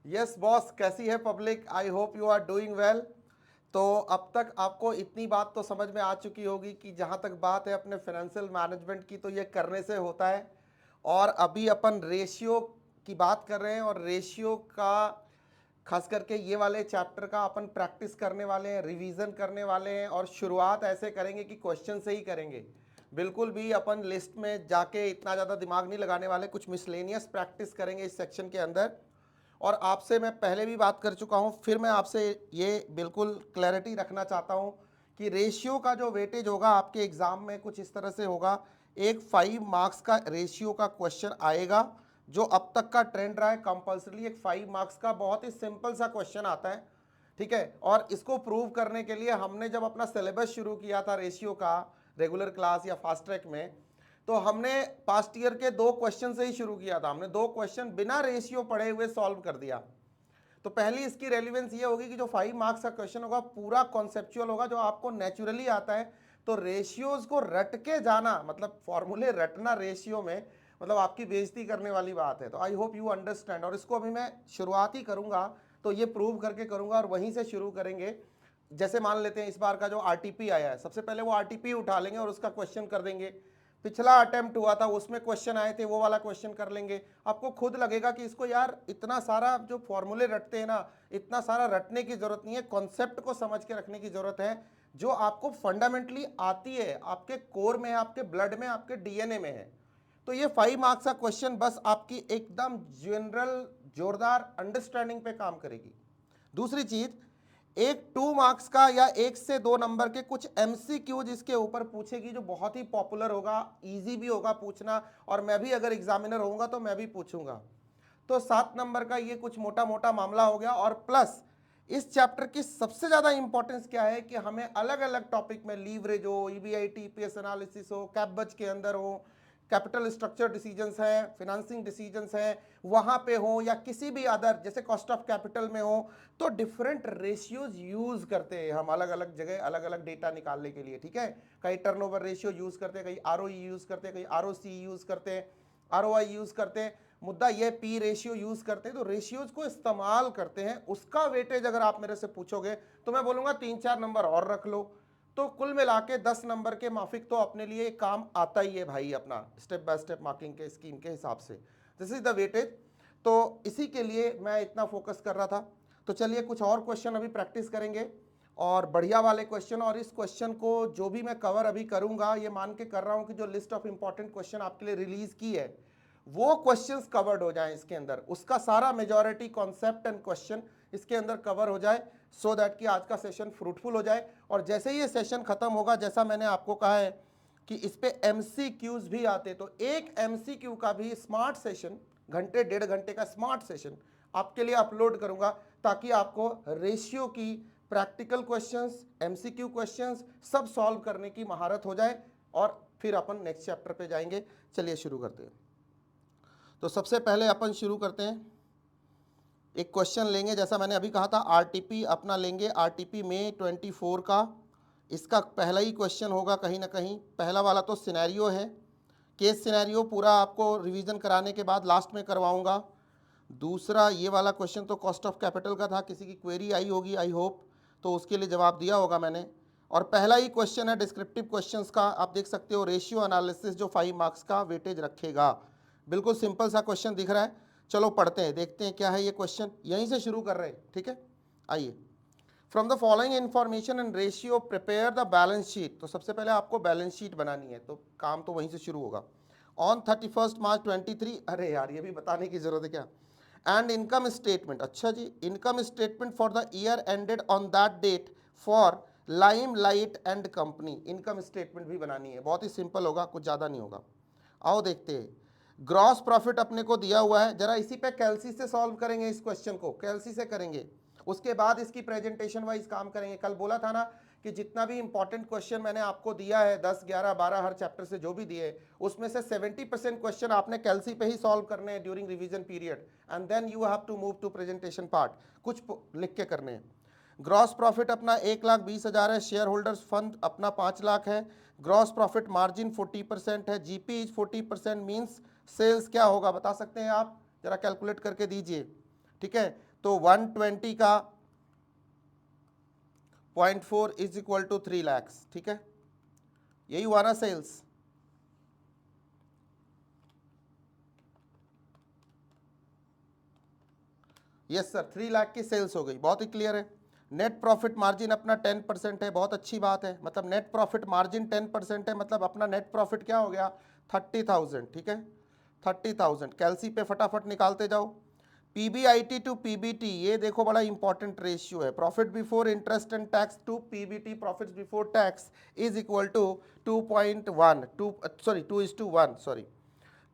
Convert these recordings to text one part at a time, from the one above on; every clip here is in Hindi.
यस बॉस, कैसी है public? I hope you are doing well. तो अब तक आपको इतनी बात तो समझ में आ चुकी होगी कि जहाँ तक बात है अपने फाइनेंशियल मैनेजमेंट की, तो ये करने से होता है। और अभी अपन रेशियो की बात कर रहे हैं, और रेशियो का खास करके ये वाले चैप्टर का अपन प्रैक्टिस करने वाले हैं, रिवीजन करने वाले हैं। और शुरुआत ऐसे करेंगे कि क्वेश्चन से ही करेंगे। बिल्कुल भी अपन लिस्ट में जाके इतना ज़्यादा दिमाग नहीं लगाने वाले, कुछ मिसलेनियस प्रैक्टिस करेंगे इस सेक्शन के अंदर। और आपसे मैं पहले भी बात कर चुका हूं, फिर मैं आपसे ये बिल्कुल क्लैरिटी रखना चाहता हूं कि रेशियो का जो वेटेज होगा आपके एग्जाम में कुछ इस तरह से होगा। एक 5 मार्क्स का रेशियो का क्वेश्चन आएगा, जो अब तक का ट्रेंड रहा है। कंपल्सरी एक 5 मार्क्स का बहुत ही सिंपल सा क्वेश्चन आता है, ठीक है। और इसको प्रूव करने के लिए हमने जब अपना सिलेबस शुरू किया था रेशियो का, रेगुलर क्लास या फास्ट ट्रैक में, तो हमने पास्ट ईयर के 2 क्वेश्चन से ही शुरू किया था। हमने 2 क्वेश्चन बिना रेशियो पढ़े हुए सॉल्व कर दिया। तो पहली इसकी रेलिवेंस ये होगी कि जो 5 मार्क्स का क्वेश्चन होगा पूरा कॉन्सेप्चुअल होगा, जो आपको नेचुरली आता है। तो रेशियोज को रट के जाना, मतलब फॉर्मूले रटना रेशियो में, मतलब आपकी बेइज्जती करने वाली बात है। तो आई होप यू अंडरस्टैंड। और इसको अभी मैं शुरुआत ही करूंगा, तो ये प्रूव करके करूंगा, और वहीं से शुरू करेंगे। जैसे मान लेते हैं इस बार का जो आरटीपी आया है, सबसे पहले वो आरटीपी उठा लेंगे और उसका क्वेश्चन कर देंगे। पिछला अटेम्प्ट हुआ था उसमें क्वेश्चन आए थे, वो वाला क्वेश्चन कर लेंगे। आपको खुद लगेगा कि इसको यार इतना सारा जो फॉर्मूले रटते हैं ना, इतना सारा रटने की जरूरत नहीं है, कॉन्सेप्ट को समझ के रखने की जरूरत है। जो आपको फंडामेंटली आती है, आपके कोर में है, आपके ब्लड में, आपके डीएनए में है। तो ये 5 मार्क्स का क्वेश्चन बस आपकी एकदम जनरल जोरदार अंडरस्टैंडिंग पे काम करेगी। दूसरी चीज, एक 2 मार्क्स का या 1 से 2 नंबर के कुछ एमसीक्यूज इसके ऊपर पूछेगी, जो बहुत ही पॉपुलर होगा, इजी भी होगा पूछना। और मैं भी अगर एग्जामिनर होऊंगा तो मैं भी पूछूंगा। तो 7 नंबर का ये कुछ मोटा मोटा मामला हो गया। और प्लस इस चैप्टर की सबसे ज्यादा इंपॉर्टेंस क्या है कि हमें अलग अलग टॉपिक में लीवरेज हो, ईबीआई टीपीएस एनालिसिस हो, कैपबज के अंदर हो, कैपिटल स्ट्रक्चर डिसीजंस हैं, फिनेंसिंग डिसीजंस हैं, वहां पे हो, या किसी भी अदर जैसे कॉस्ट ऑफ कैपिटल में हो, तो डिफरेंट रेशियोज यूज करते हैं हम अलग अलग जगह, अलग अलग डेटा निकालने के लिए, ठीक है। कई टर्नओवर रेशियो यूज करते हैं, कई आरओई यूज करते हैं, कई आरओसी यूज करते हैं, आरओआई यूज करते हैं। मुद्दा ये पी रेशियो यूज करते हैं। तो रेशियोज को इस्तेमाल करते हैं, उसका वेटेज अगर आप मेरे से पूछोगे तो मैं बोलूंगा 3-4 नंबर और रख लो। तो कुल मिला के 10 नंबर के माफिक तो अपने लिए काम आता ही है भाई, अपना स्टेप बाय स्टेप मार्किंग के स्कीम के हिसाब से। This is the weightage. तो इसी के लिए मैं इतना फोकस कर रहा था। तो चलिए कुछ और क्वेश्चन अभी प्रैक्टिस करेंगे, और बढ़िया वाले क्वेश्चन। और इस क्वेश्चन को जो भी मैं कवर अभी करूंगा, ये मान के कर रहा हूं कि जो लिस्ट ऑफ इंपॉर्टेंट क्वेश्चन आपके लिए रिलीज की है, वो क्वेश्चंस कवर्ड हो जाएं इसके अंदर, उसका सारा मेजॉरिटी कॉन्सेप्ट एंड क्वेश्चन इसके अंदर कवर हो जाए, सो दैट कि आज का सेशन फ्रूटफुल हो जाए। और जैसे ही ये सेशन खत्म होगा, जैसा मैंने आपको कहा है कि इस पे एमसीक्यूज भी आते, तो एक एमसीक्यू का भी स्मार्ट सेशन, घंटे 1.5 घंटे का स्मार्ट सेशन आपके लिए अपलोड करूंगा, ताकि आपको रेशियो की प्रैक्टिकल क्वेश्चंस, एमसीक्यू क्वेश्चंस सब सॉल्व करने की महारत हो जाए। और फिर अपन नेक्स्ट चैप्टर पे जाएंगे। चलिए शुरू करते हैं। तो सबसे पहले अपन शुरू करते हैं, एक क्वेश्चन लेंगे, जैसा मैंने अभी कहा था आरटीपी अपना लेंगे, आरटीपी में 24 का। इसका पहला ही क्वेश्चन होगा कहीं ना कहीं। पहला वाला तो सिनेरियो है, केस सिनेरियो पूरा आपको रिवीजन कराने के बाद लास्ट में करवाऊंगा। दूसरा ये वाला क्वेश्चन तो कॉस्ट ऑफ कैपिटल का था, किसी की क्वेरी आई होगी आई होप, तो उसके लिए जवाब दिया होगा मैंने। और पहला ही क्वेश्चन है डिस्क्रिप्टिव क्वेश्चंस का, आप देख सकते हो रेशियो एनालिसिस, जो 5 मार्क्स का वेटेज रखेगा। बिल्कुल सिंपल सा क्वेश्चन दिख रहा है। चलो पढ़ते हैं, देखते हैं क्या है ये क्वेश्चन। यहीं से शुरू कर रहे हैं, ठीक है। आइए, from the following information and ratio prepare the balance sheet. तो सबसे पहले आपको बैलेंस शीट बनानी है, तो काम तो वहीं से शुरू होगा। ऑन 31 मार्च 23, अरे यार ये भी बताने की जरूरत है क्या। एंड इनकम स्टेटमेंट, अच्छा जी, income statement for the year ended on that date for Limelight and company. Income statement भी बनानी है, बहुत ही सिंपल होगा, कुछ ज़्यादा नहीं होगा। आओ देखते हैं। ग्रॉस प्रॉफिट अपने को दिया हुआ है, जरा इसी पे कैलसी से सॉल्व करेंगे, इस क्वेश्चन को कैलसी से करेंगे। उसके बाद इसकी प्रेजेंटेशन वाइज काम करेंगे। कल बोला था ना कि जितना भी इंपॉर्टेंट क्वेश्चन मैंने आपको दिया है, 10, 11, 12 हर चैप्टर से जो भी दिए, उसमें से 70% क्वेश्चन आपने कैलसी पे ही सॉल्व करने हैं during revision period, and then you have to move to presentation part, कुछ लिख के करने हैं। ग्रॉस प्रॉफिट अपना 1,20,000 है, शेयर होल्डर्स फंड अपना 5 लाख है। ग्रॉस प्रॉफिट मार्जिन 40% है, जीपी इज 40%, मीन्स सेल्स क्या होगा बता सकते हैं आप, जरा कैलकुलेट करके दीजिए, ठीक है। तो 120 का 0.4 इज इक्वल टू 3 लाख, ठीक है, यही हुआ ना सेल्स। यस सर, 3 लाख की सेल्स हो गई, बहुत ही क्लियर है। नेट प्रॉफिट मार्जिन अपना 10% है, बहुत अच्छी बात है, मतलब नेट प्रॉफिट मार्जिन 10% है, मतलब अपना नेट प्रॉफिट क्या हो गया 30,000, ठीक है 30,000। कैलसी पे फटाफट निकालते जाओ। पीबीआईटी टू पीबीटी, ये देखो बड़ा इंपॉर्टेंट रेशियो है, profit before interest and tax to PBT, profit before tax is equal to 2:1 sorry,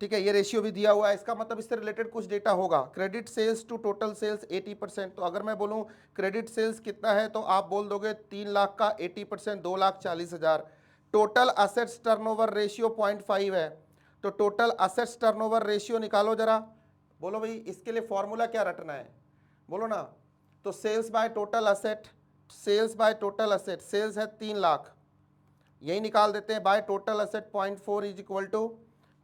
ठीक है, ये रेशियो भी दिया हुआ है। इसका मतलब इससे रिलेटेड कुछ डेटा होगा। Credit sales to total sales 80%, तो अगर मैं बोलूं क्रेडिट सेल्स कितना है तो आप बोल दोगे 3 लाख का 80% 2,40,000। टोटल असेट्स टर्नओवर रेशियो 0.5 है, तो टोटल असेट्स टर्नओवर रेशियो निकालो जरा, बोलो भाई इसके लिए फॉर्मूला क्या रटना है, बोलो ना। तो sales by total asset, sales by total asset, sales है 3 लाख, यही निकाल देते हैं, by total asset 0.4 is equal to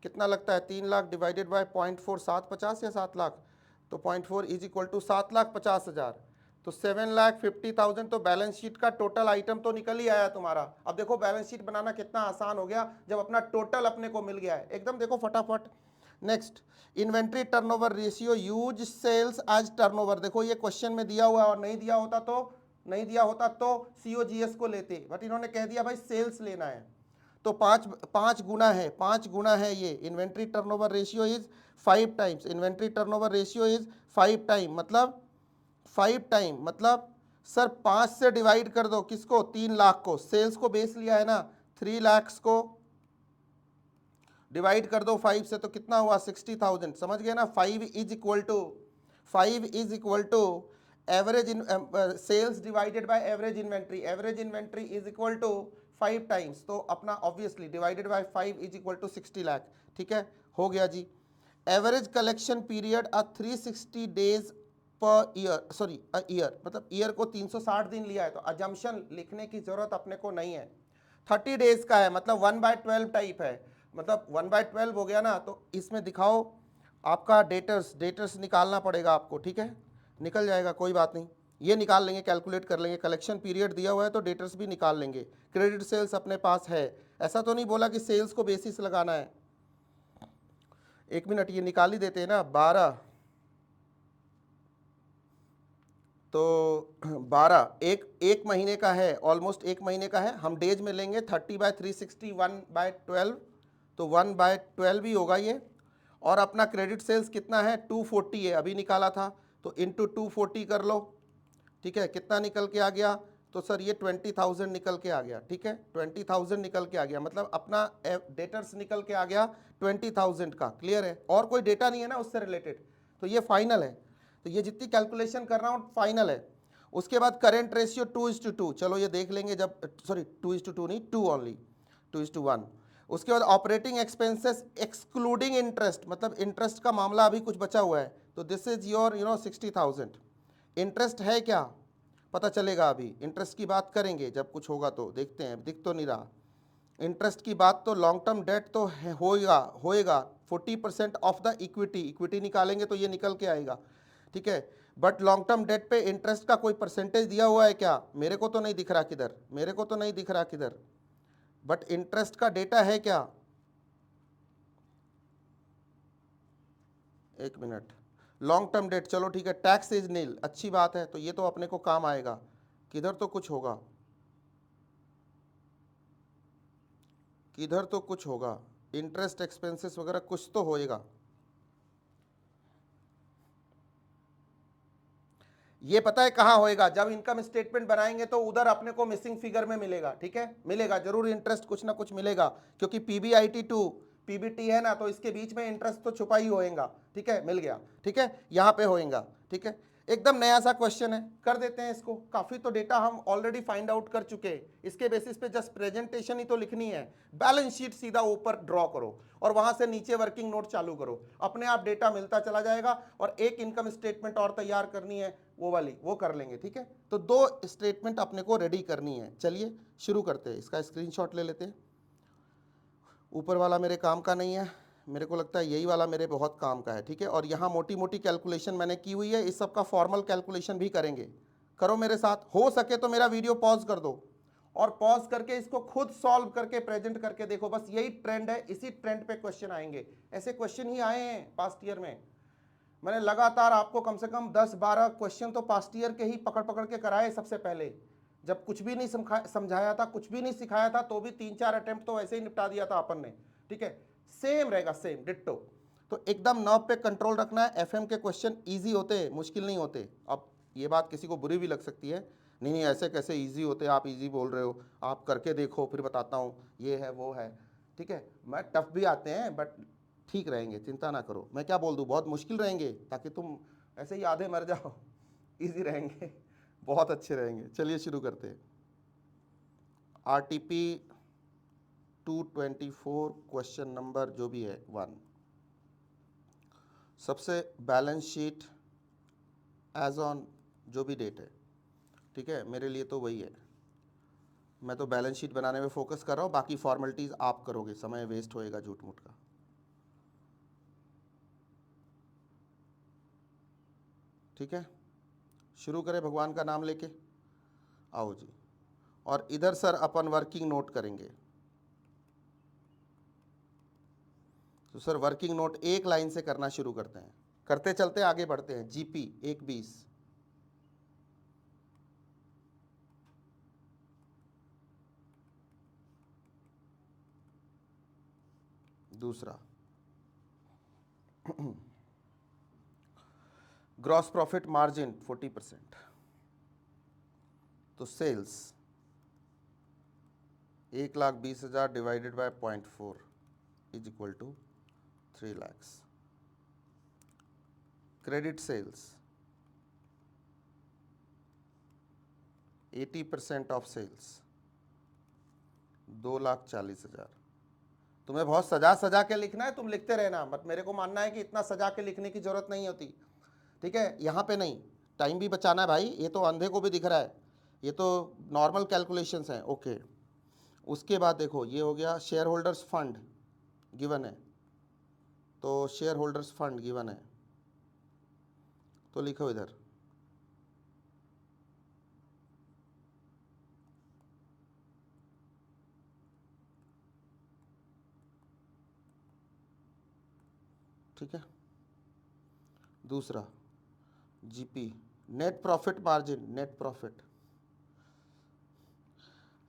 कितना लगता है 3 लाख डिवाइडेड बाय 0.4, 750 या 7 लाख, तो 0.4 इज इक्वल टू 7,50,000, तो 7,50,000। तो बैलेंस शीट का टोटल आइटम तो निकल ही आया तुम्हारा। अब देखो बैलेंस शीट बनाना कितना आसान हो गया जब अपना टोटल अपने को मिल गया है, एकदम देखो फटाफट। Next, inventory turnover ratio use sales as turnover, देखो ये क्वेश्चन में दिया हुआ है, और नहीं दिया होता तो सीओजीएस को लेते, बट इन्होंने कह दिया भाई सेल्स लेना है, तो पाँच गुना है ये। Inventory turnover ratio is 5 times, inventory turnover ratio is 5 time, मतलब 5 टाइम, मतलब सर 5 से डिवाइड कर दो किसको, 3 लाख को, सेल्स को बेस लिया है ना, 3 लाख को डिवाइड कर दो 5 से, तो कितना हुआ 60,000, समझ गए ना। 5 is equal to average sales divided by average inventory is equal to 5 times, तो अपना obviously divided by 5 is equal to 60 lakh, ठीक है, हो गया जी। एवरेज कलेक्शन पीरियड 360 डेज पर ईयर, सॉरी ईयर, मतलब ईयर को 360 दिन लिया है, तो अजम्पशन लिखने की जरूरत अपने को नहीं है। 30 डेज का है, मतलब 1/12 टाइप है, मतलब 1/12 हो गया ना, तो इसमें दिखाओ आपका डेटर्स निकालना पड़ेगा आपको, ठीक है, निकल जाएगा कोई बात नहीं, ये निकाल लेंगे, कैलकुलेट कर लेंगे। कलेक्शन पीरियड दिया हुआ है तो डेटर्स भी निकाल लेंगे। क्रेडिट सेल्स अपने पास है, ऐसा तो नहीं बोला कि सेल्स को बेसिस लगाना है। एक मिनट, ये निकाल ही देते हैं ना, 12 तो 12 एक महीने का है, ऑलमोस्ट एक महीने का है, हम डेज में लेंगे 30/360 1/12, तो 1/12 ही होगा ये। और अपना क्रेडिट सेल्स कितना है 240 है, अभी निकाला था, तो इंटू 240 कर लो, ठीक है, कितना निकल के आ गया, तो सर ये 20,000 निकल के आ गया, ठीक है 20,000 निकल के आ गया, मतलब अपना डेटर्स निकल के आ गया 20,000 का। क्लियर है, और कोई डेटा नहीं है ना उससे रिलेटेड, तो ये फाइनल है, तो ये जितनी कैलकुलेशन कर रहा हूँ फाइनल है। उसके बाद करेंट रेशियो 2:2, चलो ये देख लेंगे जब, सॉरी 2:2 नहीं, 2 ओनली, 2:1। उसके बाद ऑपरेटिंग एक्सपेंसेस एक्सक्लूडिंग इंटरेस्ट, मतलब इंटरेस्ट का मामला अभी कुछ बचा हुआ है, तो दिस इज योर 60,000। इंटरेस्ट है क्या पता चलेगा, अभी इंटरेस्ट की बात करेंगे जब कुछ होगा, तो देखते हैं, दिख तो नहीं रहा इंटरेस्ट की बात, तो लॉन्ग टर्म डेट तो होएगा 40% ऑफ द इक्विटी निकालेंगे तो ये निकल के आएगा, ठीक है। बट लॉन्ग टर्म डेट पे इंटरेस्ट का कोई परसेंटेज दिया हुआ है क्या, मेरे को तो नहीं दिख रहा किधर, बट इंटरेस्ट का डेटा है क्या, एक मिनट, लॉन्ग टर्म डेट, चलो ठीक है, टैक्स इज नील, अच्छी बात है, तो ये तो अपने को काम आएगा, किधर तो कुछ होगा, इंटरेस्ट एक्सपेंसेस वगैरह कुछ तो होएगा। ये पता है कहाँ होएगा, जब इनकम स्टेटमेंट बनाएंगे तो उधर अपने को मिसिंग फिगर में मिलेगा, ठीक है, मिलेगा जरूर, इंटरेस्ट कुछ ना कुछ मिलेगा, क्योंकि पीबीआईटी टू पीबीटी है ना, तो इसके बीच में इंटरेस्ट तो छुपा ही होएगा, ठीक है, मिल गया, ठीक है, यहाँ पे होएगा, ठीक है। एकदम नया सा क्वेश्चन है, कर देते हैं इसको, काफी तो डेटा हम ऑलरेडी फाइंड आउट कर चुके हैं, इसके बेसिस पे जस्ट प्रेजेंटेशन ही तो लिखनी है। बैलेंस शीट सीधा ऊपर ड्रॉ करो और वहां से नीचे वर्किंग नोट चालू करो, अपने आप डेटा मिलता चला जाएगा। और एक इनकम स्टेटमेंट और तैयार करनी है, वो वाली वो कर लेंगे, ठीक है। तो 2 स्टेटमेंट अपने को रेडी करनी है, चलिए शुरू करते हैं। इसका स्क्रीनशॉट ले लेते हैं, ऊपर वाला मेरे काम का नहीं है, मेरे को लगता है यही वाला मेरे बहुत काम का है, ठीक है। और यहाँ मोटी मोटी कैलकुलेशन मैंने की हुई है, इस सब का फॉर्मल कैलकुलेशन भी करेंगे। करो मेरे साथ, हो सके तो मेरा वीडियो पॉज कर दो और पॉज करके इसको खुद सॉल्व करके प्रेजेंट करके देखो। बस यही ट्रेंड है, इसी ट्रेंड पे क्वेश्चन आएंगे। ऐसे क्वेश्चन ही आए हैं पास्ट ईयर में। मैंने लगातार आपको कम से कम 10-12 क्वेश्चन तो पास्ट ईयर के ही पकड़ पकड़ के कराए। सबसे पहले जब कुछ भी नहीं समझाया था, कुछ भी नहीं सिखाया था, तो भी 3-4 अटेम्प्ट तो ऐसे ही निपटा दिया था अपन ने, ठीक है। सेम रहेगा, सेम डिट्टो। तो एकदम नर्व पे कंट्रोल रखना है। एफएम के क्वेश्चन इजी होते हैं, मुश्किल नहीं होते। अब ये बात किसी को बुरी भी लग सकती है, नहीं नहीं ऐसे कैसे इजी होते, आप इजी बोल रहे हो, आप करके देखो फिर बताता हूँ, ये है वो है, ठीक है। मैं टफ भी आते हैं बट ठीक रहेंगे, चिंता ना करो। मैं क्या बोल दूँ, बहुत मुश्किल रहेंगे ताकि तुम ऐसे ही आधे मर जाओ। इजी रहेंगे, बहुत अच्छे रहेंगे। चलिए शुरू करते हैं। RTP 224 क्वेश्चन नंबर जो भी है 1। सबसे बैलेंस शीट एज ऑन जो भी डेट है, ठीक है, मेरे लिए तो वही है। मैं तो बैलेंस शीट बनाने में फोकस कर रहा हूँ, बाकी फॉर्मेलिटीज़ आप करोगे, समय वेस्ट होएगा झूठ मूठ का। ठीक है, शुरू करें भगवान का नाम लेके। आओ जी। और इधर सर अपन वर्किंग नोट करेंगे। तो सर वर्किंग नोट एक लाइन से करना शुरू करते हैं, करते चलते आगे बढ़ते हैं। GP 1:20, दूसरा ग्रॉस प्रॉफिट मार्जिन 40%। तो sales 1,20,000 divided by 0.4 is equal to 3 lakhs। Credit sales 80% of sales 2,40,000। तुम्हें बहुत सजा सजा के लिखना है, तुम लिखते रहना मत। मेरे को मानना है कि इतना सजा के लिखने की जरूरत नहीं होती, ठीक है। यहाँ पे नहीं, टाइम भी बचाना है भाई। ये तो अंधे को भी दिख रहा है, ये तो नॉर्मल कैलकुलेशंस हैं, ओके। उसके बाद देखो ये हो गया शेयर होल्डर्स फंड गिवन है, तो शेयर होल्डर्स फंड गिवन है, तो लिखो इधर ठीक है। दूसरा GP net profit margin, net profit.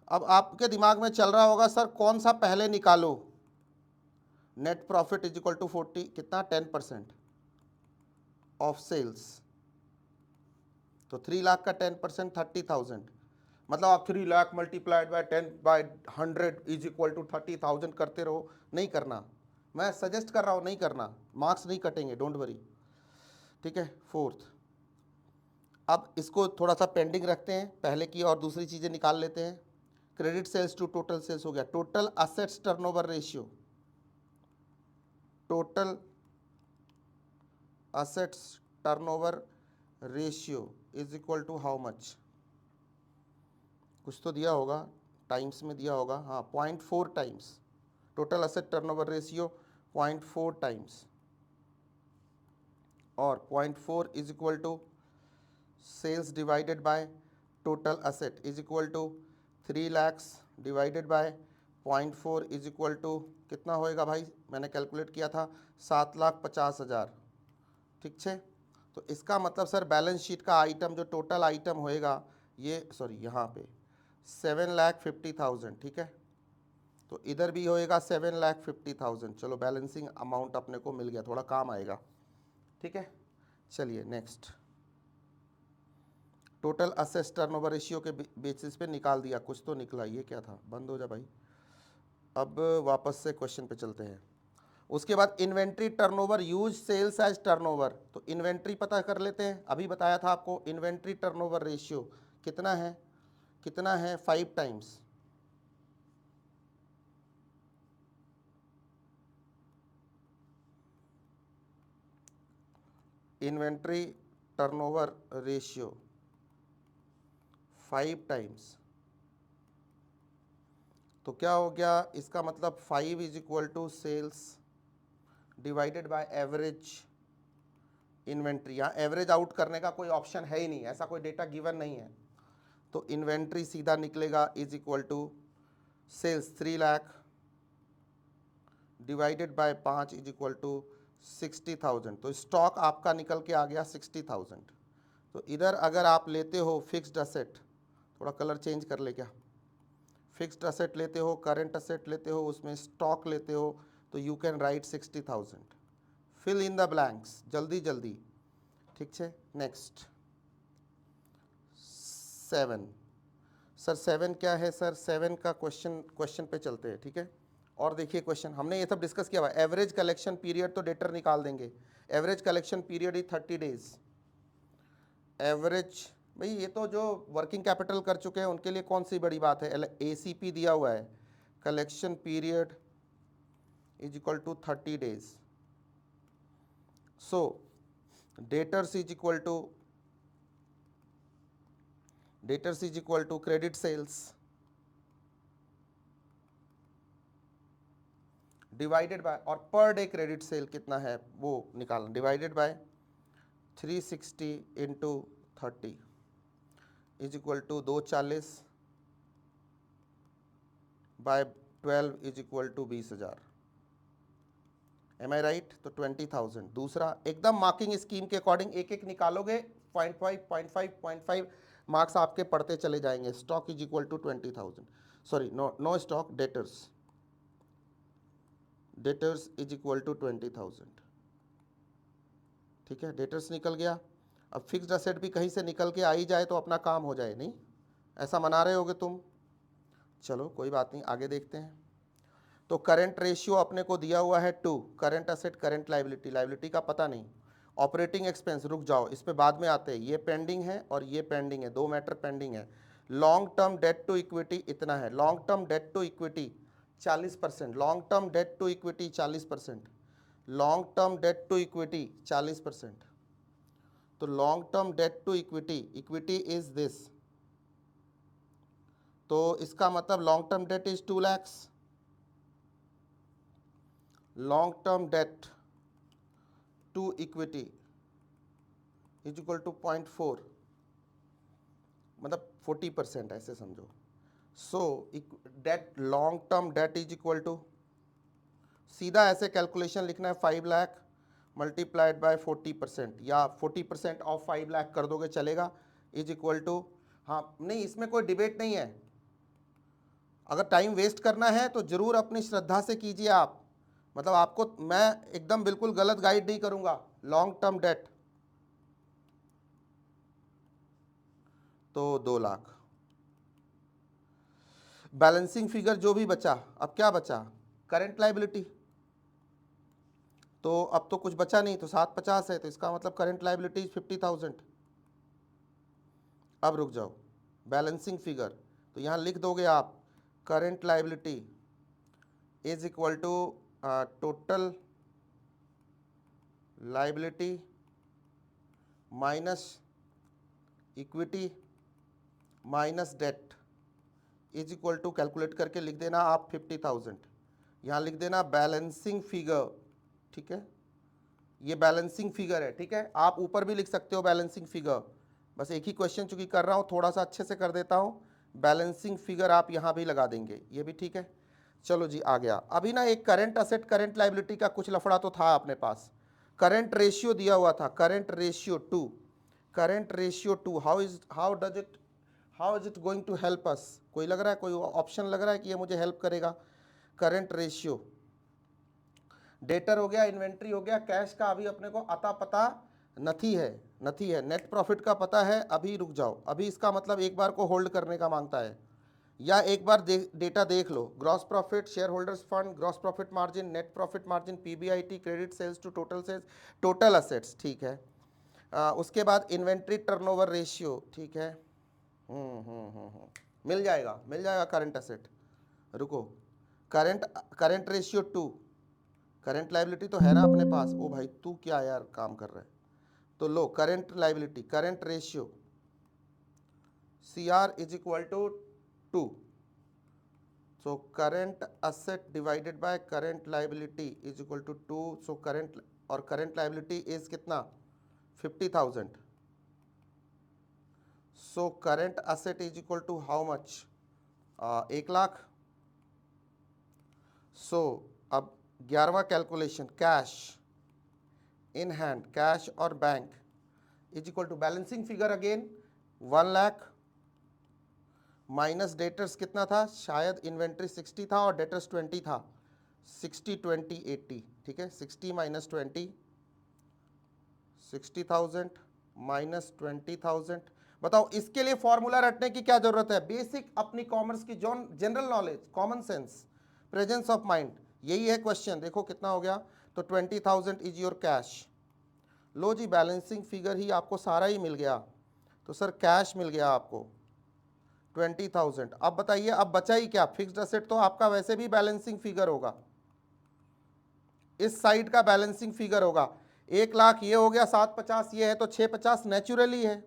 अब आपके दिमाग में चल रहा होगा सर कौन सा पहले निकालो। Net profit is equal to 40 कितना 10% ऑफ सेल्स, तो 3 लाख का 10% 30,000। मतलब आप 3 lakh multiplied by 10/100 is equal to 30,000 करते रहो। नहीं करना, मैं सजेस्ट कर रहा हूँ नहीं करना, मार्क्स नहीं कटेंगे, डोंट वरी, ठीक है। फोर्थ, अब इसको थोड़ा सा पेंडिंग रखते हैं, पहले की और दूसरी चीज़ें निकाल लेते हैं। Credit sales to total sales हो गया। Total assets turnover ratio, total assets turnover ratio is equal to how much, कुछ तो दिया होगा, टाइम्स में दिया होगा, हाँ 0.4 times. Total asset turnover ratio 0.4 times, और 0.4 is equal to sales divided by total asset is equal to 3 lakhs divided by 0.4 is equal to कितना होएगा भाई, मैंने कैलकुलेट किया था 7,50,000, ठीक है। तो इसका मतलब सर बैलेंस शीट का आइटम जो टोटल आइटम होएगा ये, सॉरी यहाँ पे 7,50,000, ठीक है। तो इधर भी होएगा 7,50,000। चलो बैलेंसिंग अमाउंट अपने को मिल गया, थोड़ा काम आएगा, ठीक है। चलिए next, total assets turnover ratio के बेसिस पे निकाल दिया, कुछ तो निकला, ये क्या था, बंद हो जा भाई। अब वापस से क्वेश्चन पे चलते हैं। उसके बाद inventory turnover use sales as turnover, तो इन्वेंट्री पता कर लेते हैं। अभी बताया था आपको इन्वेंट्री टर्नओवर रेशियो कितना है, कितना है 5 times. Inventory turnover ratio 5 times, तो क्या हो गया इसका मतलब 5 is equal to sales divided by average inventory. यहाँ एवरेज आउट करने का कोई ऑप्शन है ही नहीं, ऐसा कोई डेटा गिवन नहीं है, तो इन्वेंट्री सीधा निकलेगा is equal to sales 3 lakh divided by 5 is equal to 60,000। तो स्टॉक आपका निकल के आ गया 60,000। तो इधर अगर आप लेते हो फिक्स्ड असेट, थोड़ा कलर चेंज कर ले क्या, फिक्स्ड असेट लेते हो, करंट असेट लेते हो, उसमें स्टॉक लेते हो, तो you can write 60,000। Fill in the blanks जल्दी जल्दी, ठीक है। नेक्स्ट 7 सर, 7 क्या है सर? 7 का क्वेश्चन पे चलते हैं, ठीक है। और देखिए क्वेश्चन हमने ये सब डिस्कस किया हुआ, एवरेज कलेक्शन पीरियड तो डेटर निकाल देंगे, average collection period is 30 days. Average भाई ये तो जो वर्किंग कैपिटल कर चुके हैं उनके लिए कौन सी बड़ी बात है, एसीपी दिया हुआ है, collection period is equal to 30 days. So debtors is equal to credit sales divided by, और पर डे क्रेडिट सेल कितना है वो निकालना, divided by 360 into 30 is equal to 240 by 12 is equal to 20,000। Am I right? तो 20,000। दूसरा एकदम मार्किंग स्कीम के अकॉर्डिंग एक एक निकालोगे, 0.5 मार्क्स आपके पढ़ते चले जाएंगे। Stock is equal to 20,000, sorry no stock, debtors is equal to 20,000, ठीक है। डेटर्स निकल गया। अब फिक्स्ड असेट भी कहीं से निकल के आ ही जाए तो अपना काम हो जाए, नहीं ऐसा मना रहे होगे तुम, चलो कोई बात नहीं, आगे देखते हैं। तो करंट रेशियो अपने को दिया हुआ है 2, current asset current liability, liability का पता नहीं। ऑपरेटिंग एक्सपेंस, रुक जाओ इस पे बाद में आते हैं, ये पेंडिंग है और ये पेंडिंग है, 2 मैटर पेंडिंग है। Long term debt to equity इतना है, long term debt to equity 40%, long term debt to equity 40%, long term debt to equity 40%। तो long term debt to equity, equity is this, तो इसका मतलब long term debt is 2 lakhs, long term debt to equity is equal to 0.4, मतलब 40%, ऐसे समझो। So debt, long term debt is equal to, सीधा ऐसे कैलकुलेशन लिखना है, 5 लाख मल्टीप्लाइड बाय 40%, या 40% ऑफ 5 लाख कर दोगे चलेगा, इज इक्वल टू, हाँ नहीं इसमें कोई डिबेट नहीं है। अगर टाइम वेस्ट करना है तो जरूर अपनी श्रद्धा से कीजिए आप, मतलब आपको मैं एकदम बिल्कुल गलत गाइड नहीं करूंगा। लॉन्ग टर्म डेट तो 2 लाख, बैलेंसिंग फिगर जो भी बचा, अब क्या बचा, करंट लाइबिलिटी, तो अब तो कुछ बचा नहीं, तो 750 है, तो इसका मतलब करंट लाइबिलिटी 50,000। अब रुक जाओ, बैलेंसिंग फिगर, तो यहाँ लिख दोगे आप current liability is equal to total liability minus equity minus debt is equal to, calculate करके लिख देना आप 50,000, यहाँ लिख देना बैलेंसिंग फिगर, ठीक है। ये बैलेंसिंग फिगर है, ठीक है। आप ऊपर भी लिख सकते हो बैलेंसिंग फिगर, बस एक ही क्वेश्चन चूंकि कर रहा हूँ थोड़ा सा अच्छे से कर देता हूँ, बैलेंसिंग फिगर आप यहाँ भी लगा देंगे, ये भी ठीक है। चलो जी आ गया। अभी ना एक करंट असेट करंट लाइबिलिटी का कुछ लफड़ा तो था अपने पास, करंट रेशियो दिया हुआ था, current ratio 2, current ratio 2, how is it going to help us, कोई लग रहा है, कोई ऑप्शन लग रहा है कि ये मुझे हेल्प करेगा। करंट रेशियो, डेटर हो गया, इन्वेंट्री हो गया, कैश का अभी अपने को अता पता नहीं है, नेट प्रॉफिट का पता है। अभी रुक जाओ, अभी इसका मतलब एक बार को होल्ड करने का मांगता है, या एक बार डेटा देख लो, gross profit, share holders fund, gross profit margin, net profit margin, PBIT, credit sales to total sales, total assets, ठीक है। उसके बाद इन्वेंट्री टर्नओवर रेशियो, ठीक है। मिल जाएगा करंट असेट, रुको, करंट रेशियो 2, करंट लाइबिलिटी तो है ना अपने पास, ओ भाई तू क्या यार काम कर रहा है, तो लो current liability, current ratio C R is equal to 2, so current asset divided by current liability is equal to 2. So current और करेंट लाइबिलिटी इज कितना 50,000. So current asset is equal to how much 1 lakh. So अब 11वां calculation cash in hand, cash और bank is equal to balancing figure again 1 lakh minus debtors कितना था, शायद इन्वेंट्री 60 था और डेटर्स 20 था. 60 20 80. ठीक है, 60 माइनस 20 60,000 माइनस 20,000. बताओ इसके लिए फॉर्मूला रटने की क्या जरूरत है, बेसिक अपनी कॉमर्स की general knowledge, common sense, presence of mind, यही है क्वेश्चन. देखो कितना हो गया, तो 20,000 इज योर कैश. लो जी, बैलेंसिंग फिगर ही आपको सारा ही मिल गया. तो सर कैश मिल गया आपको 20,000. अब बताइए अब बचा ही क्या, फिक्स्ड असेट तो आपका वैसे भी बैलेंसिंग फिगर होगा, इस साइड का बैलेंसिंग फिगर होगा. 1 लाख ये हो गया, 750 ये है, तो 650 नेचुरली है,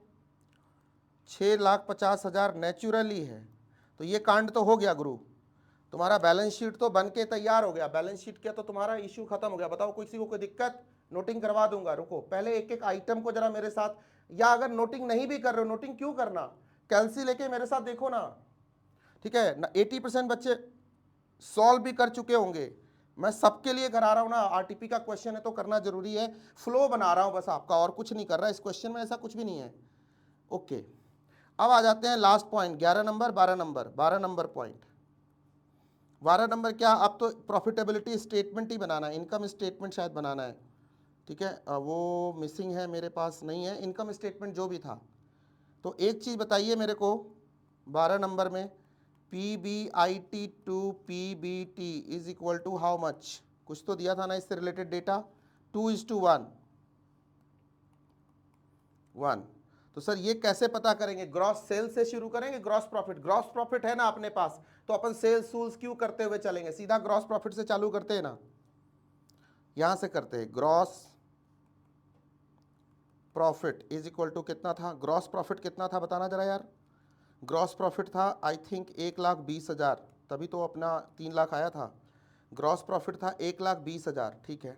6,50,000 नेचुरली है. तो ये कांड तो हो गया गुरु, तुम्हारा बैलेंस शीट तो बन के तैयार हो गया. बैलेंस शीट किया तो तुम्हारा इश्यू खत्म हो गया. बताओ किसी को कोई दिक्कत, नोटिंग करवा दूंगा. रुको पहले एक एक आइटम को जरा मेरे साथ, या अगर नोटिंग नहीं भी कर रहे हो, नोटिंग क्यों करना, कैलसी लेके मेरे साथ देखो ना. ठीक है ना, 80% बच्चे सॉल्व भी कर चुके होंगे. मैं सबके लिए करा रहा हूँ ना, आरटीपी का क्वेश्चन है तो करना जरूरी है. फ्लो बना रहा हूँ बस आपका, और कुछ नहीं कर रहा. इस क्वेश्चन में ऐसा कुछ भी नहीं है. ओके, अब आ जाते हैं last point, 11 number 12 number 12 number point. 12 number क्या, अब तो प्रॉफिटेबिलिटी स्टेटमेंट ही बनाना है, इनकम स्टेटमेंट शायद बनाना है. ठीक है, वो मिसिंग है मेरे पास, नहीं है इनकम स्टेटमेंट जो भी था. तो एक चीज़ बताइए मेरे को 12 नंबर में, PBIT to PBT is equal to how much, कुछ तो दिया था ना इससे रिलेटेड डेटा, 2:1. तो सर ये कैसे पता करेंगे, ग्रॉस सेल से शुरू करेंगे, ग्रॉस प्रॉफिट है ना अपने पास, तो अपन सेल्स सूल्स क्यों करते हुए चलेंगे, सीधा ग्रॉस प्रॉफिट से चालू करते हैं ना, यहां से करते हैं. Gross profit is equal to कितना था, ग्रॉस प्रॉफिट कितना था बताना जरा यार. ग्रॉस प्रॉफिट था आई थिंक 1,20,000, तभी तो अपना 3 लाख आया था. ग्रॉस प्रॉफिट था 1,20,000. ठीक है,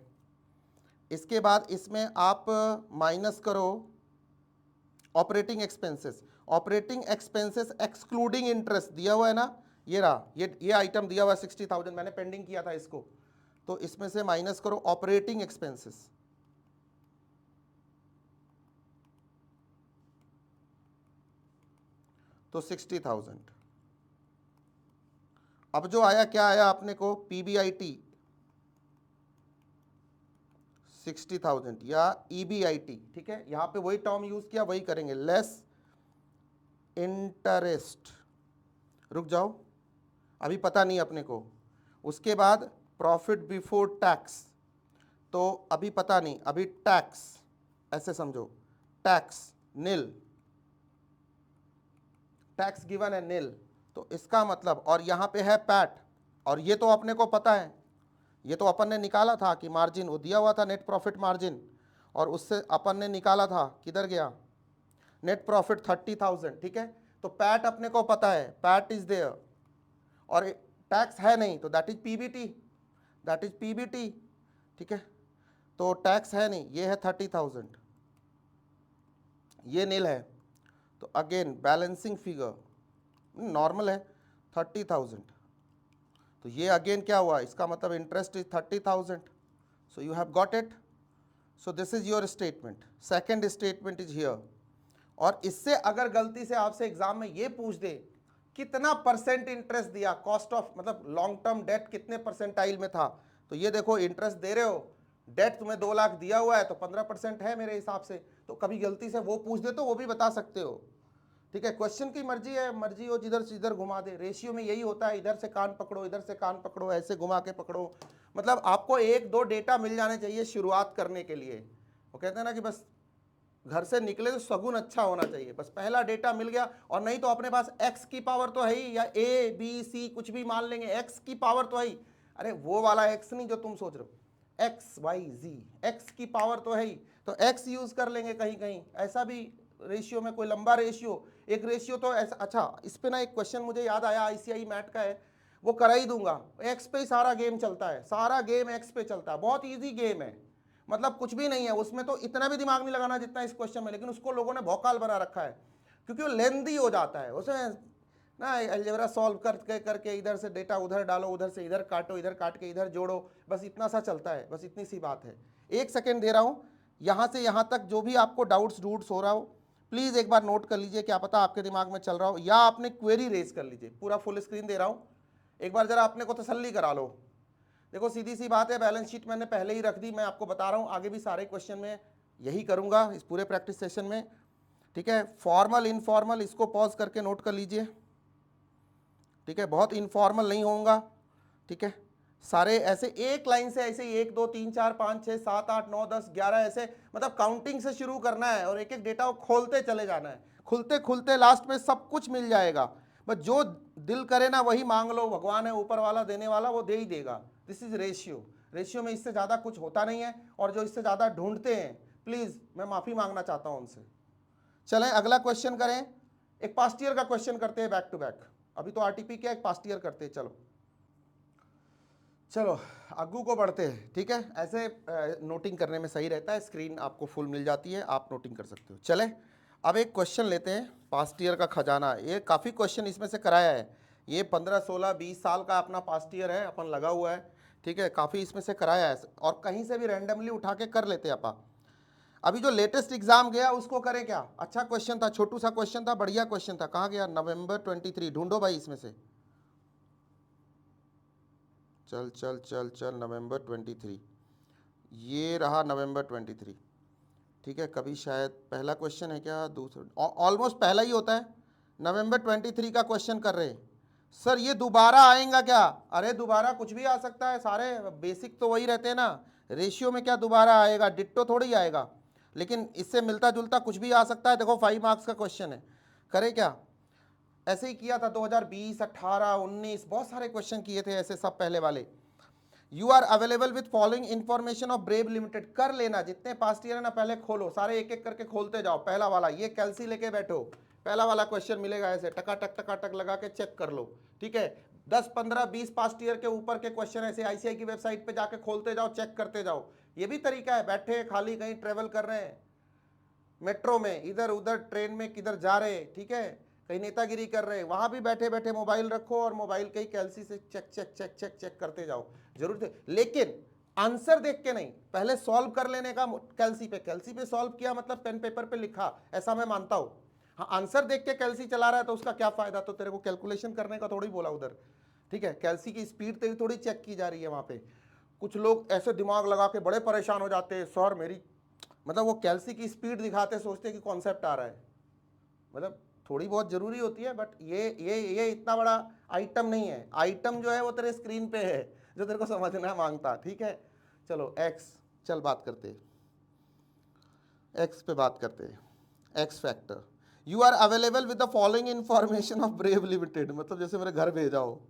इसके बाद इसमें आप माइनस करो operating expenses. Operating expenses excluding interest दिया हुआ है ना, ये रहा, ये आइटम दिया हुआ है 60,000, मैंने पेंडिंग किया था इसको. तो इसमें से माइनस करो ऑपरेटिंग एक्सपेंसेस, तो 60,000. अब जो आया क्या आया अपने को, PBIT 60,000 या EBIT. ठीक है, यहां पे वही टर्म यूज किया, वही करेंगे, लेस इंटरेस्ट. रुक जाओ, अभी पता नहीं अपने को. उसके बाद प्रॉफिट बिफोर टैक्स, तो अभी पता नहीं, अभी टैक्स ऐसे समझो, टैक्स नील, टैक्स गिवन है नील. तो इसका मतलब, और यहां पे है पैट, और ये तो अपने को पता है, ये तो अपन ने निकाला था कि मार्जिन वो दिया हुआ था नेट प्रॉफिट मार्जिन, और उससे अपन ने निकाला था, किधर गया, नेट प्रॉफिट 30,000. ठीक है, तो पैट अपने को पता है, पैट इज देयर, और टैक्स है नहीं, तो दैट इज पीबीटी. ठीक है, तो टैक्स है नहीं, ये है 30,000, ये नील है. तो अगेन बैलेंसिंग फिगर नॉर्मल है 30,000. तो ये अगेन क्या हुआ, इसका मतलब interest is 30,000. So you have got it. So this is your statement. Second statement is here. और इससे अगर गलती से आपसे एग्जाम में ये पूछ दे कितना परसेंट इंटरेस्ट दिया, कॉस्ट ऑफ मतलब लॉन्ग टर्म डेट कितने परसेंटाइल में था, तो ये देखो इंटरेस्ट दे रहे हो, डेट तुम्हें 2 लाख दिया हुआ है तो 15% है मेरे हिसाब से. तो कभी गलती से वो पूछ दे तो वो भी बता सकते हो. ठीक है, क्वेश्चन की मर्जी है, मर्जी हो जिधर से इधर घुमा दे. रेशियो में यही होता है, इधर से कान पकड़ो, इधर से कान पकड़ो, ऐसे घुमा के पकड़ो. मतलब आपको 1-2 डेटा मिल जाने चाहिए शुरुआत करने के लिए. वो कहते हैं ना कि बस घर से निकले तो सगुन अच्छा होना चाहिए, बस पहला डेटा मिल गया. और नहीं तो अपने पास x की पावर तो है ही, या a b c कुछ भी मान लेंगे, x की पावर तो है ही. अरे वो वाला x नहीं जो तुम सोच रहे हो, x y z, x की पावर तो है ही, तो x यूज कर लेंगे कहीं कहीं. ऐसा भी रेशियो में कोई लंबा रेशियो, एक रेशियो तो ऐसा. अच्छा, इस पे ना एक क्वेश्चन मुझे याद आया, ICI मैट का है. वो करा ही दूंगा। एक्स पे ही सारा गेम चलता है, सारा गेम एक्स पे चलता है, बहुत इजी गेम है, मतलब कुछ भी नहीं है उसमें, तो इतना भी दिमाग नहीं लगाना जितना इस क्वेश्चन में, लेकिन उसको लोगों ने भौकाल बना रखा है क्योंकि वो लेंदी हो जाता है, उसमें ना अलजेब्रा सॉल्व करके करके इधर से डेटा उधर डालो, उधर से इधर काटो, इधर काट के इधर जोड़ो, बस इतना सा चलता है, बस इतनी सी बात है। एक सेकेंड दे रहा हूँ, यहाँ से यहाँ तक जो भी आपको डाउट्स हो रहा हो प्लीज़ एक बार नोट कर लीजिए, क्या पता आपके दिमाग में चल रहा हो, या आपने क्वेरी रेज कर लीजिए। पूरा फुल स्क्रीन दे रहा हूँ, एक बार जरा अपने को तसल्ली करा लो। देखो सीधी सी बात है, बैलेंस शीट मैंने पहले ही रख दी, मैं आपको बता रहा हूँ आगे भी सारे क्वेश्चन में यही करूँगा इस पूरे प्रैक्टिस सेशन में, ठीक है। फॉर्मल इनफॉर्मल इसको पॉज करके नोट कर लीजिए, ठीक है, बहुत इनफॉर्मल नहीं होऊंगा, ठीक है। सारे ऐसे एक लाइन से ऐसे 1 2 3 4 5 6 7 8 9 10 11 ऐसे, मतलब काउंटिंग से शुरू करना है और एक एक डेटा को खोलते चले जाना है, खुलते खुलते लास्ट में सब कुछ मिल जाएगा। बस जो दिल करे ना वही मांग लो, भगवान है ऊपर वाला देने वाला, वो दे ही देगा। दिस इज रेशियो, रेशियो में इससे ज़्यादा कुछ होता नहीं है, और जो इससे ज़्यादा ढूंढते हैं प्लीज़ मैं माफ़ी मांगना चाहता हूँ उनसे। चलें अगला क्वेश्चन करें, एक पास्ट ईयर का क्वेश्चन करते हैं बैक टू बैक, अभी तो आरटीपी क्या, एक पास्ट ईयर करते हैं। चलो चलो आगू को बढ़ते हैं, ठीक है। ऐसे नोटिंग करने में सही रहता है, स्क्रीन आपको फुल मिल जाती है, आप नोटिंग कर सकते हो। चले अब एक क्वेश्चन लेते हैं, पास्ट ईयर का खजाना। ये काफ़ी क्वेश्चन इसमें से कराया है, ये 15 16 20 साल का अपना पास्ट ईयर है, अपन लगा हुआ है, ठीक है। काफ़ी इसमें से कराया है और कहीं से भी रैंडमली उठा के कर लेते हैं अपन। अभी जो लेटेस्ट एग्जाम गया उसको करें क्या, अच्छा क्वेश्चन था, छोटू सा क्वेश्चन था, बढ़िया क्वेश्चन था, कहाँ गया, नवंबर 23, ढूंढो भाई इसमें से, चल चल चल चल, नवंबर 23, ये रहा नवंबर 23, ठीक है। कभी शायद पहला क्वेश्चन है क्या, दूसरा, ऑलमोस्ट पहला ही होता है। नवंबर 23 का क्वेश्चन कर रहे हैं सर, ये दोबारा आएगा क्या? अरे दोबारा कुछ भी आ सकता है, सारे बेसिक तो वही रहते हैं ना, रेशियो में क्या दोबारा आएगा, डिट्टो थोड़ी आएगा, लेकिन इससे मिलता जुलता कुछ भी आ सकता है। देखो 5 मार्क्स का क्वेश्चन है, करे क्या, ऐसे ही किया था 2020 18 19, बहुत सारे क्वेश्चन किए थे ऐसे सब पहले वाले। You are available with following information of Brave Limited, कर लेना जितने पास्ट ईयर है ना, पहले खोलो सारे, एक एक करके खोलते जाओ। पहला वाला ये कैलसी लेके बैठो, पहला वाला क्वेश्चन मिलेगा ऐसे टका टक लगा के चेक कर लो, ठीक है। 10 15 20 पास्ट ईयर के ऊपर के क्वेश्चन ऐसे आईसीआई की वेबसाइट पे जाके खोलते जाओ, चेक करते जाओ। ये भी तरीका है, बैठे खाली कहीं ट्रेवल कर रहे हैं, मेट्रो में इधर उधर, ट्रेन में किधर जा रहे, ठीक है, कहीं नेतागिरी कर रहे, वहां भी बैठे बैठे मोबाइल रखो और मोबाइल के ही कैलसी से check check check check check करते जाओ, जरूर थे। लेकिन आंसर देख के नहीं, पहले सॉल्व कर लेने का, कैलसी पे सॉल्व किया मतलब पेन पेपर पे लिखा, ऐसा मैं मानता हूं। हाँ आंसर देख के कैलसी चला रहा है तो उसका क्या फायदा, तो तेरे को कैलकुलेशन करने का थोड़ी बोला उधर, ठीक है। कैलसी की स्पीड तेरी थोड़ी चेक की जा रही है वहां पे। कुछ लोग ऐसे दिमाग लगा के बड़े परेशान हो जाते हैं, सर मेरी, मतलब वो कैलसी की स्पीड दिखाते सोचते कि कॉन्सेप्ट आ रहा है, मतलब थोड़ी बहुत जरूरी होती है, बट ये इतना बड़ा आइटम नहीं है। आइटम जो है वो तेरे स्क्रीन पे है, जो तेरे को समझना मांगता, ठीक है। चलो एक्स, चल बात करते हैं एक्स पे, बात करते हैं X factor. You are available with the following information of Brave Limited, मतलब जैसे मेरे घर भेजा हो,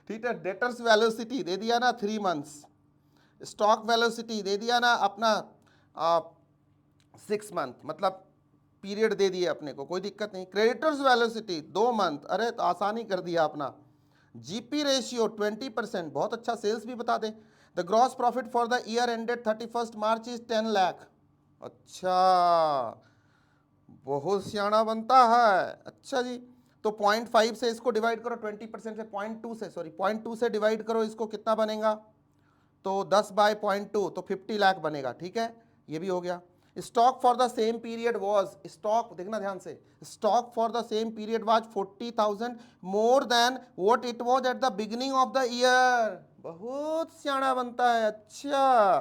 ठीक है। डेटर्स वेलोसिटी दे दिया ना 3 मंथ्स, स्टॉक वेलोसिटी दे दिया ना अपना 6 मंथ, मतलब पीरियड दे दिए अपने को, कोई दिक्कत नहीं। क्रेडिटर्स वेलोसिटी 2 मंथ, अरे तो आसानी कर दिया अपना। जीपी रेशियो 20%, बहुत अच्छा, सेल्स भी बता दें। The gross profit for the year ended 31 March is 10 lakh, अच्छा बहुत सियाना बनता है, अच्छा जी। तो 0.5 से इसको डिवाइड करो, 20% से 0.2 से, सॉरी 0.2 से डिवाइड करो इसको, कितना बनेगा, तो 10 बाय 0.2 तो 50 लाख बनेगा, ठीक है, ये भी हो गया। Stock for the same period was, stock देखना ध्यान से, stock for the same period was 40,000 more than what it was at the beginning of the year, बहुत सियाना बनता है, अच्छा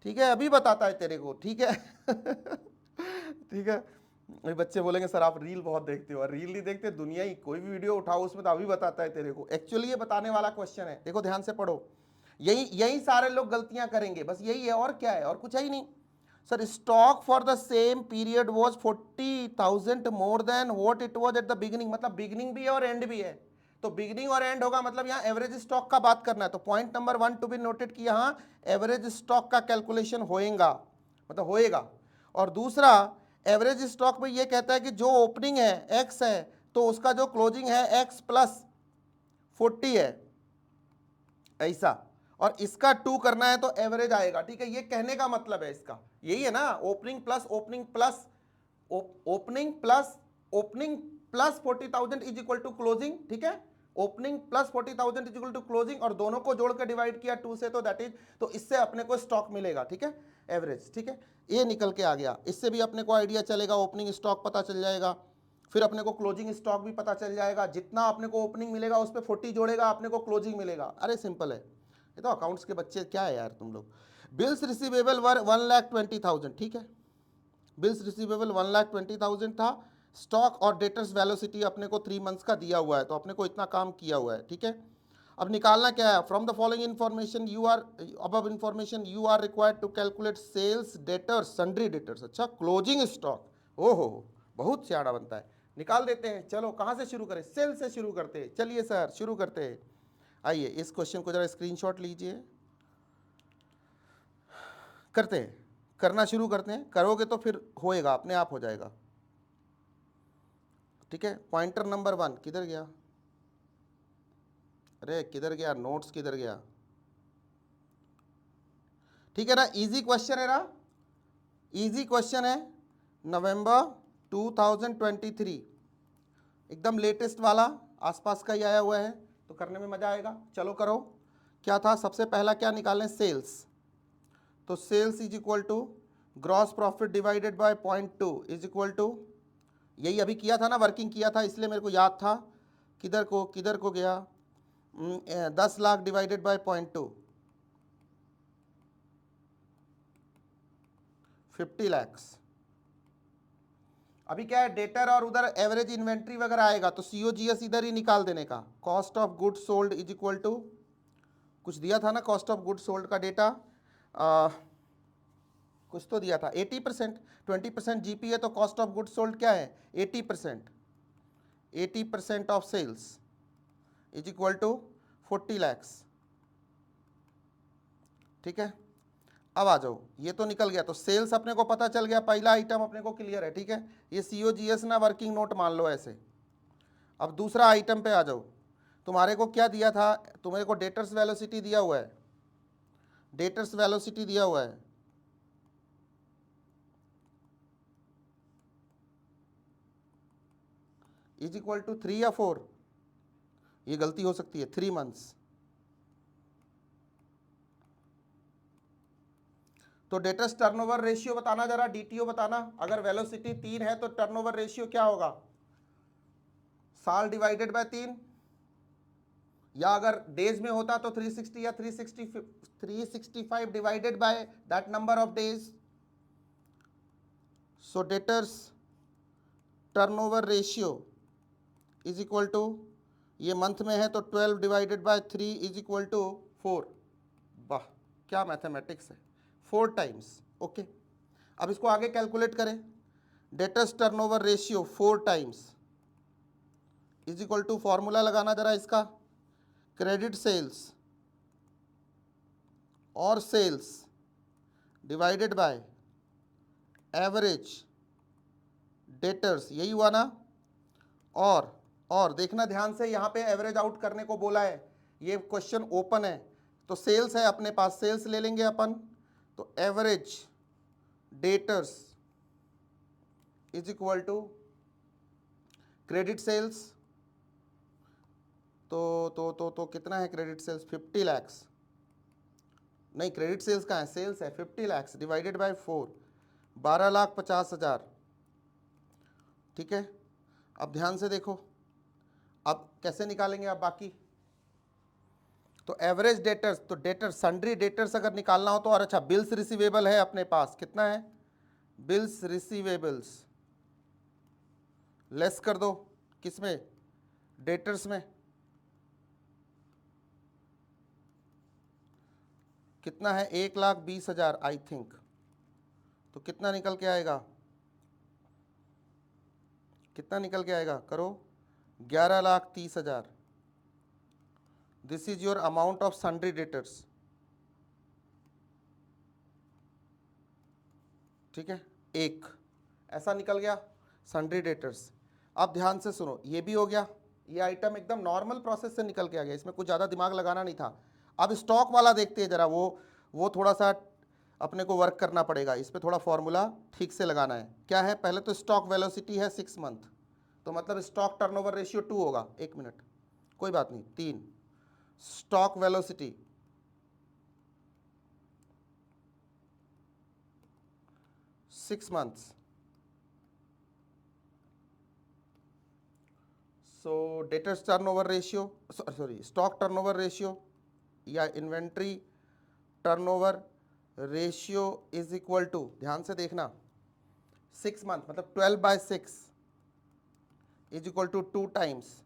ठीक है, अभी बताता है तेरे को, ठीक है ठीक है। ये बच्चे बोलेंगे सर आप रील बहुत देखते हो, रील नहीं देखते, दुनिया ही कोई भी वीडियो उठाओ उसमें तो अभी बताता है तेरे को। एक्चुअली ये बताने वाला क्वेश्चन है, देखो ध्यान से पढ़ो, यही सारे लोग गलतियां करेंगे, बस यही है, और क्या है, और कुछ है ही नहीं। Sir stock for the same period was 40,000 more than what it was at the beginning, मतलब बिगिनिंग भी है और एंड भी है, तो बिगिनिंग और एंड होगा, मतलब यहाँ एवरेज स्टॉक का बात करना है। तो point number 1 to be noted कि यहाँ एवरेज स्टॉक का कैलकुलेशन होएगा, मतलब होएगा। और दूसरा एवरेज स्टॉक में ये कहता है कि जो ओपनिंग है एक्स है, तो उसका जो क्लोजिंग है एक्स प्लस 40 है, ऐसा, और इसका 2 करना है तो एवरेज आएगा। ठीक है, ये कहने का मतलब है इसका यही है ना, opening plus opening plus opening plus opening plus 40,000 is equal to closing. ठीक है, opening plus 40,000 is equal to closing, और दोनों को जोड़कर डिवाइड किया 2 से, तो दैट इज, तो इससे अपने को स्टॉक मिलेगा। ठीक है, एवरेज। ठीक है, ये निकल के आ गया, इससे भी अपने को आइडिया चलेगा, ओपनिंग स्टॉक पता चल जाएगा, फिर अपने को क्लोजिंग स्टॉक भी पता चल जाएगा। जितना अपने को ओपनिंग मिलेगा उस पर 40 जोड़ेगा, अपने को क्लोजिंग मिलेगा। अरे सिंपल है, ये तो अकाउंट्स के बच्चे क्या है यार तुम लोग। बिल्स रिसीवेबल वर 1,20,000। ठीक है, बिल्स रिसीवेबल 1,20,000 था। स्टॉक और डेटर्स वेलोसिटी अपने को 3 मंथ्स का दिया हुआ है, तो अपने को इतना काम किया हुआ है। ठीक है, अब निकालना क्या है, from the following information you are above information you are required to calculate sales, debtors, sundry debtors, अच्छा क्लोजिंग स्टॉक। ओहो, बहुत सियाड़ा बनता है, निकाल देते हैं। चलो कहाँ से शुरू करें, सेल से शुरू करते हैं। चलिए सर शुरू करते हैं। आइए इस क्वेश्चन को जरा स्क्रीनशॉट लीजिए, करते हैं, करना शुरू करते हैं। करोगे तो फिर होएगा, अपने आप हो जाएगा। ठीक है, पॉइंटर नंबर 1 किधर गया, अरे किधर गया, नोट्स किधर गया। ठीक है ना, इजी क्वेश्चन है ना, इजी क्वेश्चन है, नवंबर 2023, एकदम लेटेस्ट वाला, आसपास का ही आया हुआ है, तो करने में मजा आएगा। चलो करो। क्या था, सबसे पहला क्या निकालें, सेल्स। तो sales is equal to gross profit divided by 0.2 is equal to, यही अभी किया था ना, वर्किंग किया था, इसलिए मेरे को याद था। किधर को गया, 10 लाख डिवाइडेड बाय 0.2, 50 लैक्स। अभी क्या है, डेटर और उधर एवरेज इन्वेंट्री वगैरह आएगा, तो सीओजीएस इधर ही निकाल देने का। Cost of good sold is equal to, कुछ दिया था ना कॉस्ट ऑफ गुड सोल्ड का डेटा, कुछ तो दिया था 80%, 20% जीपी है, तो कॉस्ट ऑफ गुड सोल्ड क्या है 80%, 80% of sales is equal to 40 lakhs. ठीक है, अब आ जाओ, ये तो निकल गया, तो सेल्स अपने को पता चल गया, पहला आइटम अपने को क्लियर है। ठीक है, ये सीओजीएस ना वर्किंग नोट मान लो ऐसे। अब दूसरा आइटम पे आ जाओ, तुम्हारे को क्या दिया था, तुम्हारे को डेटर्स वेलोसिटी दिया हुआ है, डेटर्स वेलोसिटी दिया हुआ है, इज इक्वल टू 3 या 4, ये गलती हो सकती है, 3 मंथ्स। तो डेटर्स टर्नओवर रेशियो बताना जरा, डीटीओ बताना, अगर वेलोसिटी 3 है तो टर्नओवर रेशियो क्या होगा, साल डिवाइडेड बाय 3, या अगर डेज में होता तो 360 या 365 divided by that number of days. So debtors turnover ratio is equal to, ये मंथ में है तो 12 divided by 3 is equal to 4। वाह क्या मैथमेटिक्स है, 4 टाइम्स। ओके, अब इसको आगे कैलकुलेट करें, debtors turnover ratio 4 times is equal to, formula लगाना जरा इसका, क्रेडिट सेल्स और sales divided by average debtors, यही हुआ ना। और देखना ध्यान से, यहाँ पे एवरेज आउट करने को बोला है, ये क्वेश्चन ओपन है, तो सेल्स है अपने पास, सेल्स ले लेंगे अपन, तो average debtors is equal to credit sales, तो कितना है क्रेडिट सेल्स, 50 लैक्स, नहीं क्रेडिट सेल्स कहाँ है, सेल्स है 50 लैक्स डिवाइडेड बाय 4, 12,50,000। ठीक है, अब ध्यान से देखो, अब कैसे निकालेंगे आप बाकी, तो एवरेज डेटर्स, तो डेटर्स सन्ड्री डेटर्स अगर निकालना हो तो, और अच्छा बिल्स रिसीवेबल है अपने पास, कितना है, बिल्स रिसीवेबल्स लेस कर दो, किसमें, डेटर्स में, कितना है 1,20,000 आई थिंक, तो कितना निकल के आएगा, कितना निकल के आएगा, करो 11,30,000। This is your amount of sundry debtors. ठीक है, एक ऐसा निकल गया सन्ड्री डेटर्स। अब ध्यान से सुनो, ये भी हो गया, ये आइटम एकदम नॉर्मल प्रोसेस से निकल के आ गया, इसमें कुछ ज़्यादा दिमाग लगाना नहीं था। अब स्टॉक वाला देखते हैं जरा, वो थोड़ा सा अपने को वर्क करना पड़ेगा, इस पे थोड़ा फॉर्मूला ठीक से लगाना है। क्या है, पहले तो स्टॉक वेलोसिटी है 6 मंथ, तो मतलब स्टॉक टर्नओवर रेशियो 2 होगा। 1 मिनट, कोई बात नहीं, 3 stock velocity 6 months, so debtors turnover ratio, sorry stock turnover ratio या inventory turnover ratio is equal to, ध्यान से देखना, 6 मंथ मतलब 12/6 इज इक्वल टू 2 टाइम्स।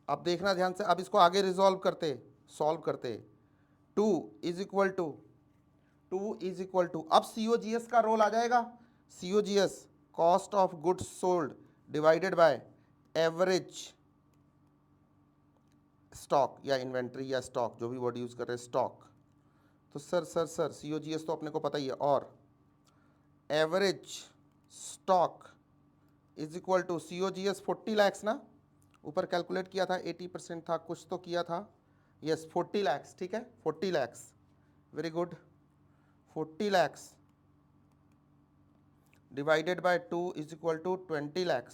अब देखना ध्यान से, अब इसको आगे सॉल्व करते 2 इज इक्वल टू अब COGS का रोल आ जाएगा। COGS cost of goods sold divided by average stock या इन्वेंट्री या स्टॉक, जो भी वर्ड यूज कर रहे हैं, स्टॉक। तो सर COGS तो अपने को पता ही है, और average stock is equal to COGS 40 lakhs ना, ऊपर कैलकुलेट किया था 80% था, कुछ तो किया था, यस 40 lakhs, ठीक है 40 lakhs, very good, 40 lakhs divided by 2 is equal to 20 lakhs।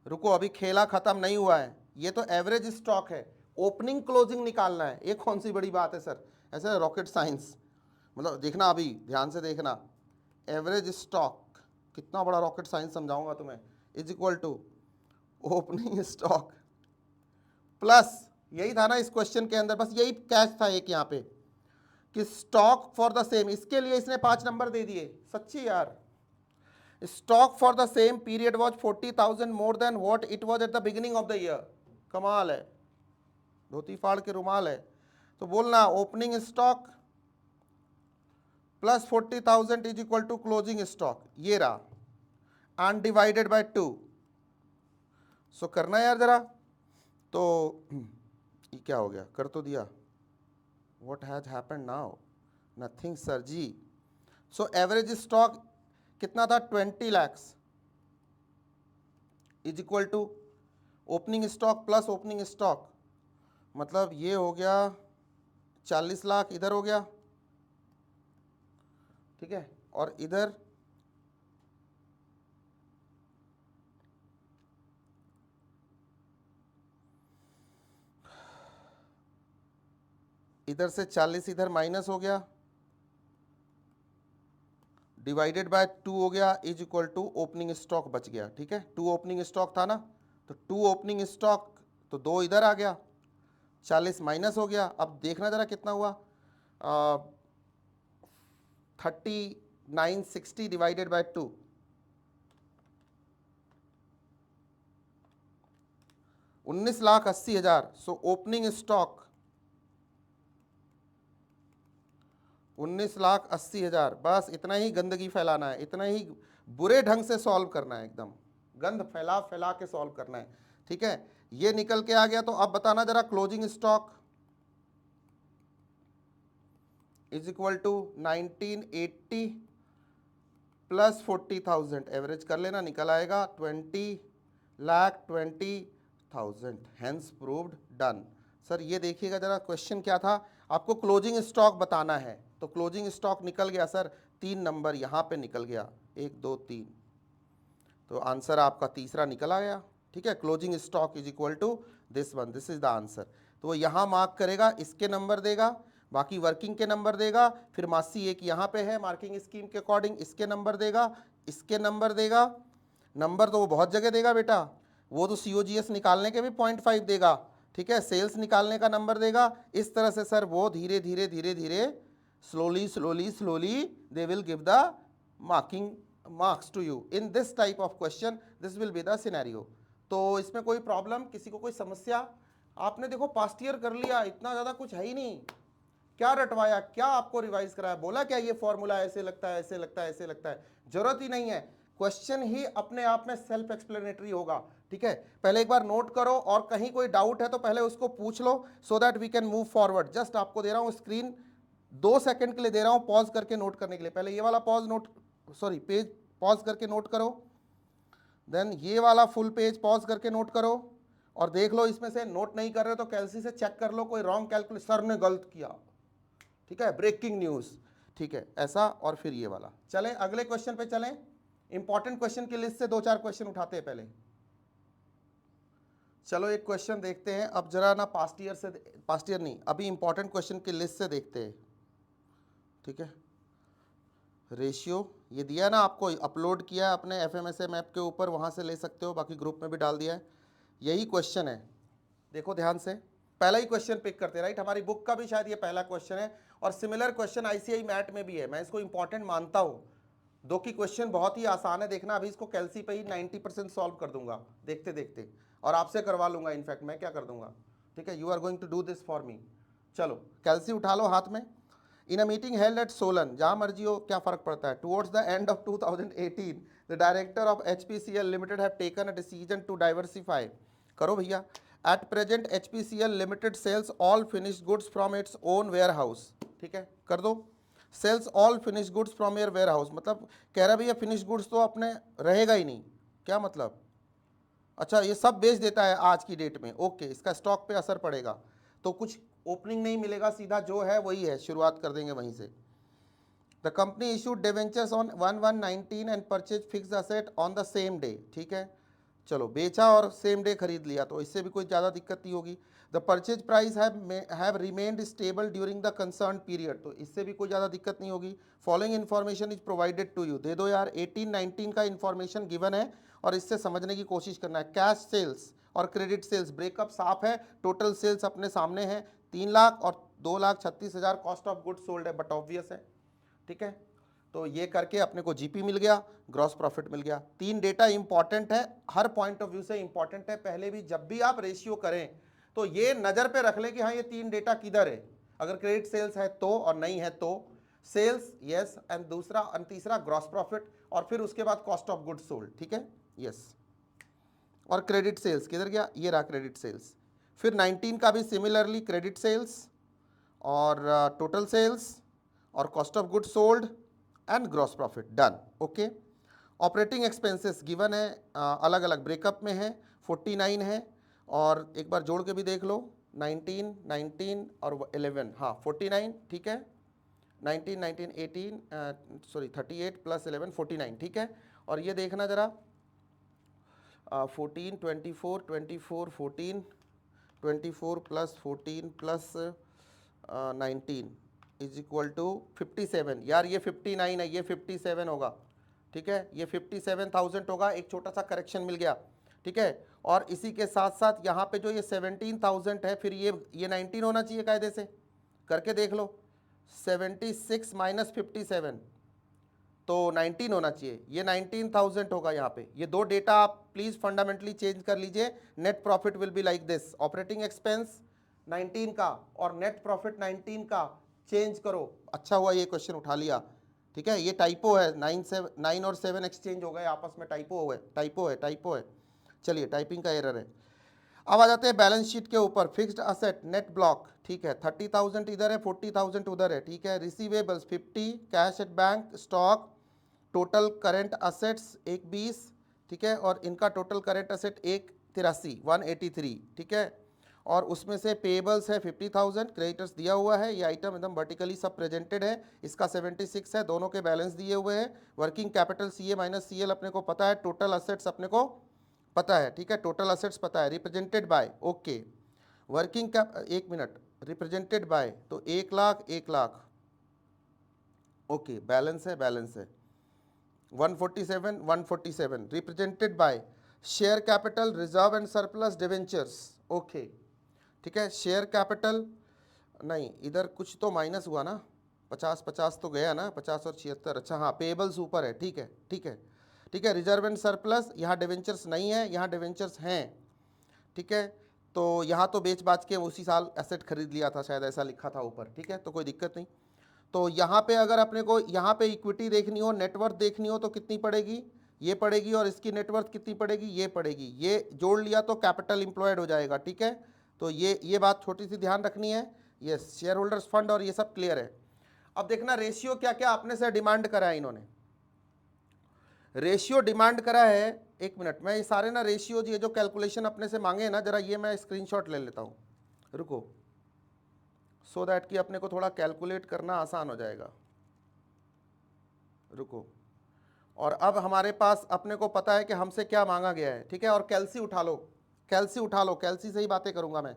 रुको, अभी खेला खत्म नहीं हुआ है, ये तो एवरेज स्टॉक है, ओपनिंग क्लोजिंग निकालना है। ये कौन सी बड़ी बात है सर, ऐसा रॉकेट साइंस, मतलब देखना, अभी ध्यान से देखना, एवरेज स्टॉक, कितना बड़ा रॉकेट साइंस समझाऊंगा तुम्हें, is equal to opening stock plus, यही था ना इस क्वेश्चन के अंदर, बस यही कैच था एक यहाँ पे कि स्टॉक फॉर द सेम, इसके लिए इसने 5 नंबर दे दिए, सच्ची यार। Stock for the same period was 40,000 more than what it was at the beginning of the year. कमाल है, धोती फाड़ के रुमाल है। तो बोलना opening stock plus 40,000 is equal to closing stock, ये रहा, अनडिवाइडेड बाय 2। सो करना यार जरा, तो ये क्या हो गया, कर तो दिया, what has happened now, nothing sir ji. So average stock कितना था, 20 lakhs is equal to opening stock plus opening stock, मतलब ये हो गया 40 लाख, इधर हो गया, ठीक है, और इधर से 40 इधर माइनस हो गया, डिवाइडेड बाय 2 हो गया, is equal to opening stock बच गया, ठीक है, 2 ओपनिंग स्टॉक था ना, तो 2 ओपनिंग स्टॉक, तो 2 इधर आ गया, 40 माइनस हो गया। अब देखना जरा कितना हुआ, 3960 divided by 2, 19,80,000। So opening stock 19,80,000, बस इतना ही गंदगी फैलाना है, इतना ही बुरे ढंग से सॉल्व करना है, एकदम गंद फैला फैला के सॉल्व करना है, ठीक है। ये निकल के आ गया, तो अब बताना जरा closing stock is equal to 1980 plus 40,000, average कर लेना, निकल आएगा 20,20,000, हेंस प्रूव्ड डन। सर ये देखिएगा जरा, क्वेश्चन क्या था, आपको क्लोजिंग स्टॉक बताना है, तो क्लोजिंग स्टॉक निकल गया सर, 3 नंबर यहाँ पे निकल गया, 1 2 3, तो आंसर आपका तीसरा निकल आया, ठीक है। Closing stock is equal to this one, this is the answer. तो वो यहाँ मार्क करेगा, इसके नंबर देगा, बाकी वर्किंग के नंबर देगा, फिर मासी एक यहाँ पे है मार्किंग स्कीम के अकॉर्डिंग, इसके नंबर देगा, इसके नंबर देगा, नंबर तो वो बहुत जगह देगा बेटा, वो तो COGS निकालने के भी 0.5 देगा, ठीक है, सेल्स निकालने का नंबर देगा, इस तरह से सर वो धीरे धीरे धीरे धीरे slowly they will give the marks to you in this type of question, this will be the scenario। तो इसमें कोई प्रॉब्लम, किसी को कोई समस्या, आपने देखो पास्ट ईयर कर लिया, इतना ज़्यादा कुछ है ही नहीं, क्या रटवाया, क्या आपको रिवाइज कराया, बोला क्या ये फॉर्मूला ऐसे लगता है, ऐसे लगता है, ऐसे लगता है, जरूरत ही नहीं है, क्वेश्चन ही अपने आप में सेल्फ एक्सप्लेनेटरी होगा, ठीक है। पहले एक बार नोट करो, और कहीं कोई डाउट है तो पहले उसको पूछ लो, so that we can move forward. Just आपको दे रहा हूँ स्क्रीन 2 सेकंड के लिए दे रहा हूँ पॉज करके नोट करने के लिए, पहले ये वाला पेज पॉज करके नोट करो, देन ये वाला फुल पेज पॉज करके नोट करो, और देख लो इसमें से नोट नहीं कर रहे तो कैलसी से चेक कर लो कोई रॉन्ग कैलकुलेशन, सर ने गलत किया, ठीक है, ब्रेकिंग न्यूज़, ठीक है, ऐसा। और फिर ये वाला। चलें अगले क्वेश्चन पे चलें। इंपॉर्टेंट क्वेश्चन की लिस्ट से 2-4 क्वेश्चन उठाते हैं पहले। चलो एक क्वेश्चन देखते हैं अब जरा ना, पास्ट ईयर नहीं, अभी इंपॉर्टेंट क्वेश्चन की लिस्ट से देखते हैं, ठीक है। रेशियो ये दिया ना आपको, अपलोड किया है अपने FMSM ऐप के ऊपर, वहाँ से ले सकते हो, बाकी ग्रुप में भी डाल दिया है। यही क्वेश्चन है, देखो ध्यान से, पहला ही क्वेश्चन पिक करते हैं, राइट। हमारी बुक का भी शायद ये पहला क्वेश्चन है और सिमिलर क्वेश्चन ICI मैट में भी है, मैं इसको इंपॉर्टेंट मानता हूँ। दो की क्वेश्चन बहुत ही आसान है, देखना अभी इसको कैलसी पे ही 90% सॉल्व कर दूंगा देखते देखते, और आपसे करवा लूंगा, इनफैक्ट मैं क्या कर दूंगा, ठीक है। You are going to do this for me. चलो कैलसी उठा लो हाथ में। In a meeting held at Solan, जहां मर्जी हो, क्या फर्क पड़ता है, towards the end of 2018 the director of HPCL limited have taken a decision to diversify, करो भैया। At present HPCL limited sales all finished goods from its own warehouse, ठीक है, कर दो। Sales all finish goods from your ware house, मतलब कह रहा भैया फिनिश गुड्स तो अपने रहेगा ही नहीं, क्या मतलब, अच्छा ये सब बेच देता है आज की डेट में, ओके, इसका स्टॉक पे असर पड़ेगा, तो कुछ ओपनिंग नहीं मिलेगा, सीधा जो है वही है, शुरुआत कर देंगे वहीं से। The company issued debentures on 1/1/19 and purchase fixed asset on the same day, ठीक है, चलो बेचा और सेम डे खरीद लिया, तो इससे भी कोई ज़्यादा दिक्कत नहीं होगी। The purchase price have remained stable during the concern period, तो इससे भी कोई ज़्यादा दिक्कत नहीं होगी। Following information is provided to you, दे दो यार, 18-19 का इन्फॉर्मेशन गिवन है और इससे समझने की कोशिश करना है। कैश सेल्स और क्रेडिट सेल्स ब्रेकअप साफ है, टोटल सेल्स अपने सामने है, 3 लाख और 2,36,000 कॉस्ट ऑफ गुड्स सोल्ड है, बट ऑब्वियस है, ठीक है। तो ये करके अपने को जीपी मिल गया, ग्रॉस प्रॉफिट मिल गया। 3 डेटा इंपॉर्टेंट है, हर पॉइंट ऑफ व्यू से इंपॉर्टेंट है। पहले भी जब भी आप रेशियो करें तो ये नज़र पे रख लें कि हाँ ये 3 डेटा किधर है, अगर क्रेडिट सेल्स है तो, और नहीं है तो सेल्स, यस, एंड दूसरा तीसरा ग्रॉस प्रॉफिट, और फिर उसके बाद कॉस्ट ऑफ गुड्स सोल्ड, ठीक है, यस। और क्रेडिट सेल्स किधर गया, ये रहा क्रेडिट सेल्स। फिर 19 का भी सिमिलरली क्रेडिट सेल्स और टोटल सेल्स और cost of goods sold and gross profit, done, okay. Operating expenses given है, अलग अलग ब्रेकअप में है, 49 है, और एक बार जोड़ के भी देख लो, 19, 19 और 11, हाँ 49, ठीक है, 19, 19, 18 सॉरी 38 + 11 49, ठीक है। और ये देखना ज़रा, 14, 24, 24, 14, 24 + 14 + 19 इज इक्वल टू 57, यार ये 59 है, ये 57 होगा, ठीक है, ये 57,000 होगा, एक छोटा सा करेक्शन मिल गया, ठीक है। और इसी के साथ साथ यहाँ पे जो ये 17,000 है, फिर ये 19 होना चाहिए कायदे से, करके देख लो, 76 - 57 तो 19 होना चाहिए, ये 19,000 होगा यहाँ पे। ये दो डेटा आप प्लीज फंडामेंटली चेंज कर लीजिए। Net profit will be like this, operating expense 19 का और नेट प्रॉफिट 19 का चेंज करो। अच्छा हुआ ये क्वेश्चन उठा लिया, ठीक है, ये टाइपो है, 9 और 7 एक्सचेंज हो गए आपस में, टाइपो है। चलिए टाइपिंग का एरर है। अब आ जाते हैं बैलेंस शीट के ऊपर। फिक्स्ड असेट नेट ब्लॉक, ठीक है, 30,000 इधर है, 40,000 उधर है, ठीक है। Receivables 50, cash at bank, stock, total current assets 120, ठीक है, और इनका टोटल करेंट असेट 183, ठीक है। और उसमें से पेबल्स है 50,000, क्रेडिटर्स दिया हुआ है, ये आइटम एकदम वर्टिकली सब प्रेजेंटेड है, इसका 76 है, दोनों के बैलेंस दिए हुए हैं। वर्किंग कैपिटल CA - CL अपने को पता है, टोटल असेट्स अपने को पता है, ठीक है, टोटल असेट्स पता है, represented by, okay. Working cap, एक मिनट, रिप्रेजेंटेड बाय तो 1 लाख 1 लाख, ओके, बैलेंस है 147 represented by share capital, reserve and surplus, debentures, okay, ठीक है। शेयर कैपिटल नहीं, इधर कुछ तो माइनस हुआ ना, 50 तो गया ना, 50 और 76, अच्छा हाँ, पेबल्स ऊपर है, ठीक है, ठीक है, ठीक है। रिजर्व एंड सरप्लस, यहाँ डिवेंचर्स नहीं है, यहाँ डिवेंचर्स हैं, ठीक है। तो यहाँ तो बेच बाच के उसी साल एसेट खरीद लिया था शायद, ऐसा लिखा था ऊपर, ठीक है, तो कोई दिक्कत नहीं। तो यहाँ पे अगर अपने को यहाँ पे इक्विटी देखनी हो, नेटवर्थ देखनी हो, तो कितनी पड़ेगी, ये पड़ेगी, और इसकी नेटवर्थ कितनी पड़ेगी, ये पड़ेगी, ये जोड़ लिया तो कैपिटल इंप्लॉयड हो जाएगा, ठीक है। तो ये बात छोटी सी ध्यान रखनी है, ये शेयर होल्डर्स फंड और ये सब क्लियर है। अब देखना रेशियो क्या क्या अपने से डिमांड करा है इन्होंने। रेशियो डिमांड करा है एक मिनट, मैं ये सारे ना रेशियोज ये जो कैलकुलेशन अपने से मांगे ना, जरा ये मैं स्क्रीनशॉट ले लेता हूँ, रुको, सो दैट कि अपने को थोड़ा कैलकुलेट करना आसान हो जाएगा। रुको, और अब हमारे पास अपने को पता है कि हमसे क्या मांगा गया है, ठीक है। और कैलसी उठा लो, कैलसी उठा लो, कैलसी से ही बातें करूंगा मैं।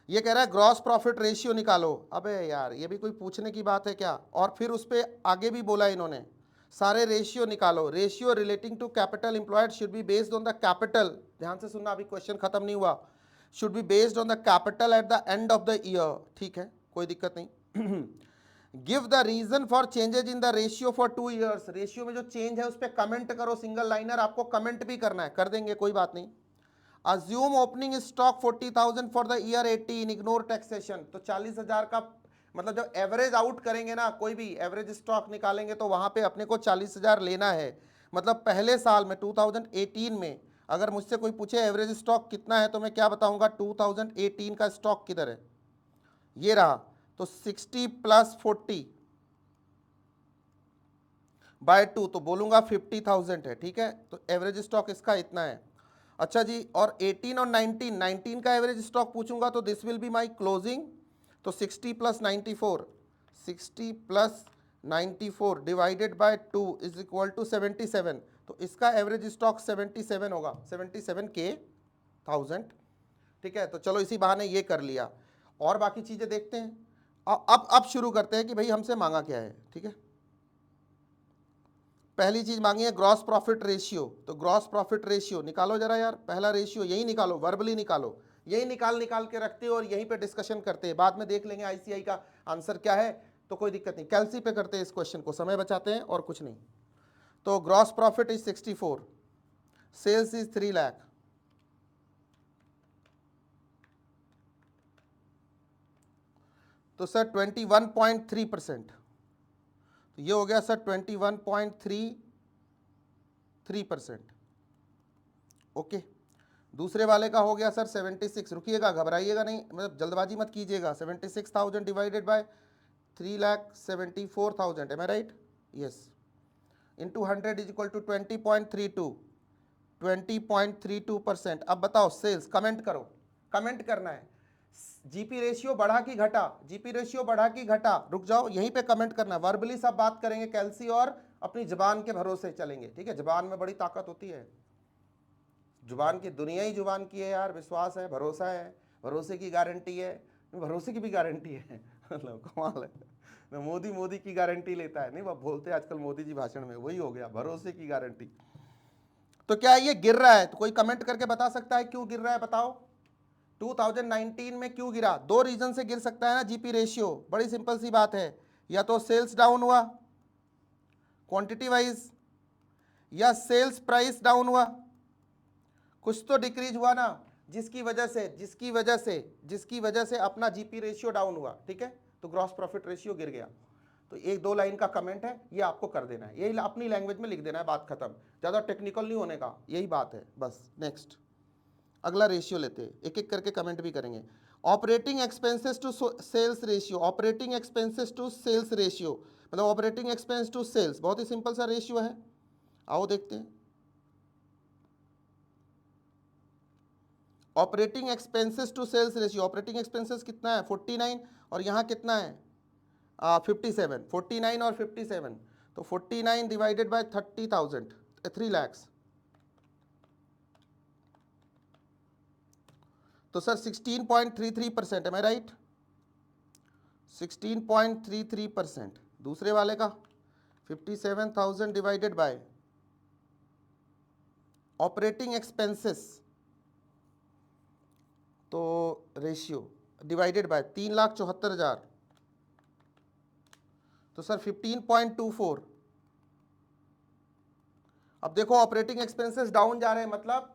ये कह रहा है ग्रॉस प्रॉफिट रेशियो निकालो। अबे यार, ये भी कोई पूछने की बात है क्या? और फिर उस पर आगे भी बोला इन्होंने, सारे रेशियो निकालो। Ratio relating to capital employed should be based on the capital, ध्यान से सुनना, अभी क्वेश्चन खत्म नहीं हुआ, should be based on the capital at the end of the year, ठीक है, कोई दिक्कत नहीं। Give the reason for changes in the ratio for 2 years, ratio में जो चेंज है उस पर कमेंट करो, सिंगल लाइनर, आपको कमेंट भी करना है, कर देंगे, कोई बात नहीं। Assume opening stock 40,000 for the year 18, ignore taxation, तो 40,000 का मतलब जब एवरेज आउट करेंगे ना, कोई भी एवरेज स्टॉक निकालेंगे तो वहां पे अपने को 40,000 लेना है। मतलब पहले साल में 2018 में अगर मुझसे कोई पूछे एवरेज स्टॉक कितना है, तो मैं क्या बताऊंगा, 2018 का स्टॉक किधर है, ये रहा, तो 60 + 40 बाय 2, तो बोलूंगा 50,000 है, ठीक है। तो एवरेज स्टॉक इसका इतना है। अच्छा जी, और 18 और 19 का एवरेज स्टॉक पूछूंगा तो this will be my closing, तो 60 + 94, 60 + 94 divided by 2 is equal to 77, तो इसका एवरेज स्टॉक 77 होगा, 77K, ठीक है। तो चलो इसी बहाने ये कर लिया, और बाकी चीजें देखते हैं। अब शुरू करते हैं कि भाई हमसे मांगा क्या है, ठीक है। पहली चीज मांगी है ग्रॉस प्रॉफिट रेशियो, तो ग्रॉस प्रॉफिट रेशियो निकालो जरा यार, पहला रेशियो यही निकालो, वर्बली निकालो, यही निकाल के रखते हो और यहीं पे डिस्कशन करते हैं, बाद में देख लेंगे आईसीआई का आंसर क्या है, तो कोई दिक्कत नहीं, कैलसी पे करते हैं इस क्वेश्चन को, समय बचाते हैं और कुछ नहीं। तो gross profit is 64, sales is 3 lakh, तो सर 21.3%, तो ये हो गया सर 21.33%, ओके। दूसरे वाले का हो गया सर 76, रुकिएगा, घबराइएगा नहीं, मतलब जल्दबाजी मत कीजिएगा, 76,000 divided by 3,74,000, am I right? Yes, into 100 is equal to 20.32%। अब बताओ सेल्स, कमेंट करो, कमेंट करना है, जीपी रेशियो बढ़ा कि घटा, जीपी रेशियो बढ़ा कि घटा, रुक जाओ, यहीं पे कमेंट करना, वर्बली सब बात करेंगे कैलसी, और अपनी जुबान के भरोसे चलेंगे, ठीक है। जुबान में बड़ी ताकत होती है, जुबान की दुनिया ही जुबान की है यार, विश्वास है, भरोसा है, भरोसे की गारंटी है, भरोसे की भी गारंटी है, मतलब कमाल है, मोदी की गारंटी लेता है, नहीं वो बोलते आजकल मोदी जी भाषण में, वही हो गया, भरोसे की गारंटी। तो क्या ये गिर रहा है? तो कोई कमेंट करके बता सकता है क्यों गिर रहा है, बताओ 2019 में क्यों गिरा? दो रीजन से गिर सकता है ना जीपी रेशियो, बड़ी सिंपल सी बात है, या तो सेल्स डाउन हुआ क्वांटिटी वाइज, या सेल्स प्राइस डाउन हुआ, कुछ तो डिक्रीज हुआ ना, जिसकी वजह से अपना जीपी रेशियो डाउन हुआ, ठीक है, तो ग्रॉस प्रॉफिट रेशियो गिर गया। तो एक दो लाइन का कमेंट है, ये आपको कर देना है, यही अपनी लैंग्वेज में लिख देना है, बात खत्म, ज़्यादा टेक्निकल नहीं होने का, यही बात है बस। नेक्स्ट अगला रेशियो लेते हैं, एक एक करके कमेंट भी करेंगे। Operating expenses to sales ratio, operating expenses to sales ratio मतलब ऑपरेटिंग एक्सपेंस टू सेल्स, बहुत ही सिंपल सा रेशियो है, आओ देखते हैं। Operating expenses to sales ratio, operating expenses कितना है 49, और यहाँ कितना है 57, 49 और 57, तो 49 डिवाइडेड बाय 30,000, 3 lakhs, तो सर 16.33%, एम आई राइट? 16.33%। दूसरे वाले का 57,000 डिवाइडेड बाय ऑपरेटिंग एक्सपेंसेस, तो रेशियो डिवाइडेड बाय 3,74,000, तो सर 15.24। अब देखो ऑपरेटिंग एक्सपेंसेस डाउन जा रहे हैं, मतलब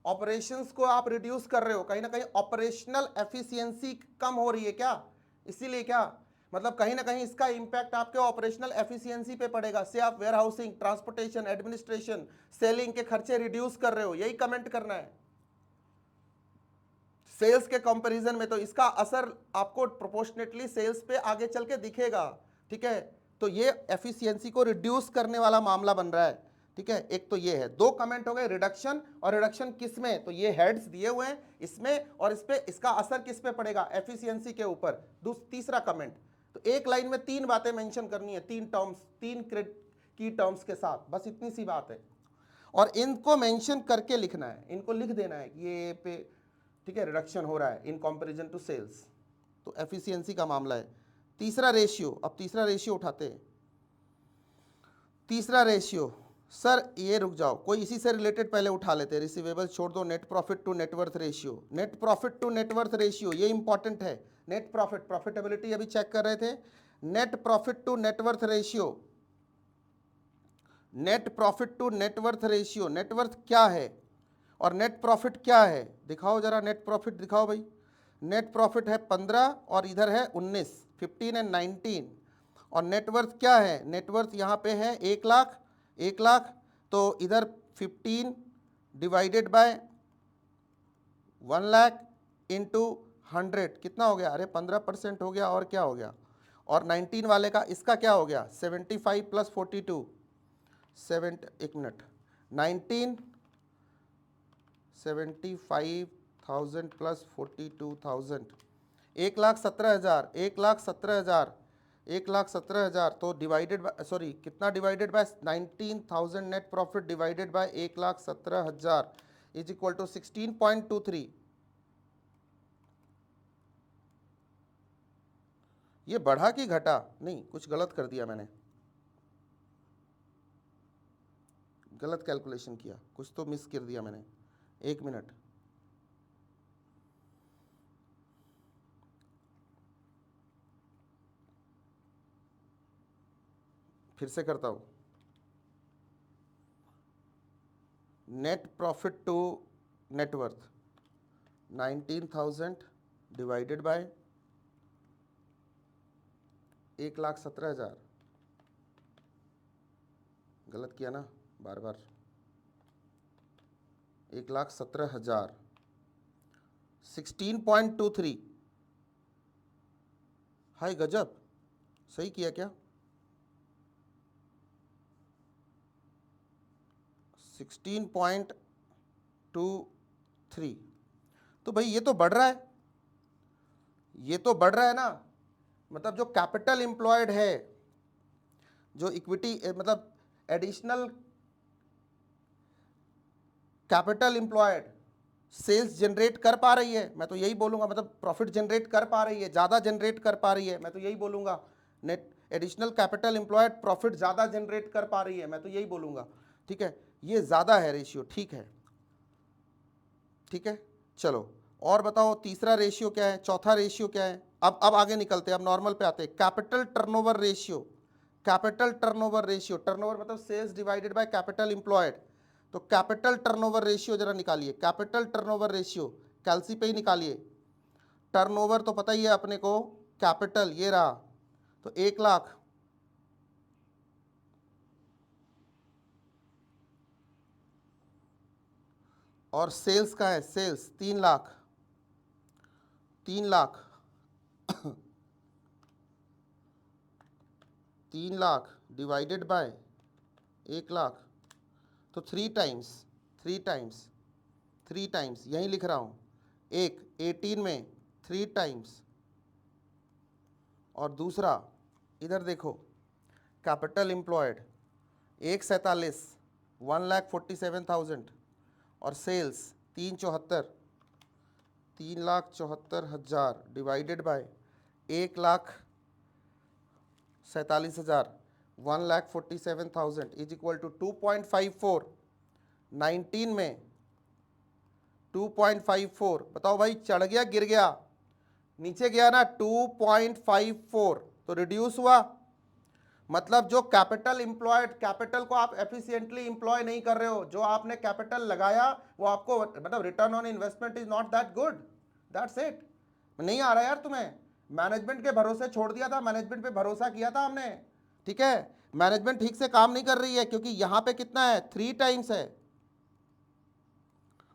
ऑपरेशंस को आप रिड्यूस कर रहे हो, कहीं ना कहीं ऑपरेशनल एफिशिएंसी कम हो रही है क्या, इसीलिए क्या, मतलब कहीं ना कहीं इसका इंपैक्ट आपके ऑपरेशनल एफिशिएंसी पे पड़ेगा, से आप warehousing, transportation, administration, selling के खर्चे रिड्यूस कर रहे हो, यही कमेंट करना है सेल्स के कंपैरिजन में, तो इसका असर आपको प्रोपोर्शनेटली सेल्स पे आगे चल के दिखेगा, ठीक है। तो ये एफिशिएंसी को रिड्यूस करने वाला मामला बन रहा है, ठीक है, एक तो ये है, दो कमेंट हो गए, रिडक्शन और रिडक्शन किस में, तो ये हेड्स दिए हुए हैं इसमें, और इस पे इसका असर किस पे पड़ेगा, एफिशिएंसी के ऊपर। तीसरा कमेंट, तो एक लाइन में तीन बातें मेंशन करनी है, तीन टर्म्स, तीन की टर्म्स के साथ, बस इतनी सी बात है, और इनको मेंशन करके लिखना है, इनको लिख देना है कि ये पे, ठीक है, रिडक्शन हो रहा है इन कंपैरिजन टू सेल्स, तो एफिशिएंसी का मामला है। तीसरा रेशियो, अब तीसरा रेशियो उठाते हैं। तीसरा रेशियो, सर ये रुक जाओ, कोई इसी से रिलेटेड पहले उठा लेते हैं, रिसीवेबल छोड़ दो, net profit to net worth ratio. Net profit to net worth ratio ये इंपॉर्टेंट है। नेट प्रॉफिट, प्रॉफिटेबिलिटी अभी चेक कर रहे थे, net profit to net worth ratio, net profit to net worth ratio, net worth क्या है और नेट प्रॉफिट क्या है, दिखाओ जरा, नेट प्रॉफिट दिखाओ भाई। नेट प्रॉफिट है 15 और इधर है 19, 15 एंड 19, और नेटवर्थ क्या है, नेटवर्थ यहाँ पे है 1 लाख, 1 लाख, तो इधर 15 डिवाइडेड बाय 1 लाख इंटू 100 कितना हो गया, अरे 15% हो गया, और क्या हो गया, और 19 वाले का इसका क्या हो गया, 75 प्लस 42, एक मिनट, 19 75,000 प्लस 42,000, 1,17,000, 1,17,000, 1,17,000, तो डिवाइडेड बाय, सॉरी कितना divided by 19,000 net profit divided by 1,17,000 is equal to 16.23। ये बढ़ा कि घटा, नहीं कुछ गलत कर दिया मैंने, गलत कैलकुलेशन किया, कुछ तो मिस कर दिया मैंने, एक मिनट, फिर से करता हूं। Net profit to net worth 19,000 divided by 1,17,000, गलत किया ना बार बार, 1,17,000, 16.23, हाय गजब, सही किया क्या, 16.23, तो भाई ये तो बढ़ रहा है, ये तो बढ़ रहा है ना, मतलब जो कैपिटल एम्प्लॉयड है, जो इक्विटी मतलब additional capital employed sales generate कर पा रही है, मैं तो यही बोलूंगा, मतलब प्रॉफिट जनरेट कर पा रही है, ज़्यादा जनरेट कर पा रही है, मैं तो यही बोलूंगा, net additional capital employed profit ज़्यादा जनरेट कर पा रही है, मैं तो यही बोलूंगा, ठीक है, ये ज़्यादा है रेशियो, ठीक है, ठीक है, चलो और बताओ तीसरा रेशियो क्या है, चौथा रेशियो क्या है, अब आगे निकलते हैं, अब नॉर्मल पे आते हैं, capital turnover ratio. Capital turnover ratio, turnover मतलब sales divided by capital employed, तो कैपिटल टर्नओवर रेशियो जरा निकालिए, कैपिटल टर्नओवर रेशियो कैलसी पे ही निकालिए, टर्नओवर तो पता ही है अपने को, कैपिटल ये रहा, तो 1 लाख, और सेल्स का है, sales 3 lakh, 3 lakh 3 lakh divided by 1 lakh, तो 3 टाइम्स, 3 टाइम्स, 3 टाइम्स यहीं लिख रहा हूँ, एक 18 में 3 टाइम्स, और दूसरा इधर देखो कैपिटल एम्प्लॉयड 1,47, 1,47,000, और sales 3,74, 3,74,000 divided by 1,47,000, 1,47,000 is equal to 2.54, 19 में 2.54, बताओ भाई चढ़ गया गिर गया, नीचे गया ना, 2.54, तो रिड्यूस हुआ, मतलब जो कैपिटल एम्प्लॉयड, कैपिटल को आप एफिशिएंटली एम्प्लॉय नहीं कर रहे हो, जो आपने कैपिटल लगाया वो आपको, मतलब return on investment is not that good, that's it, नहीं आ रहा यार तुम्हें, मैनेजमेंट के भरोसे छोड़ दिया था, मैनेजमेंट पे भरोसा किया था हमने, ठीक है, मैनेजमेंट ठीक से काम नहीं कर रही है, क्योंकि यहां पे कितना है, 3 टाइम्स है,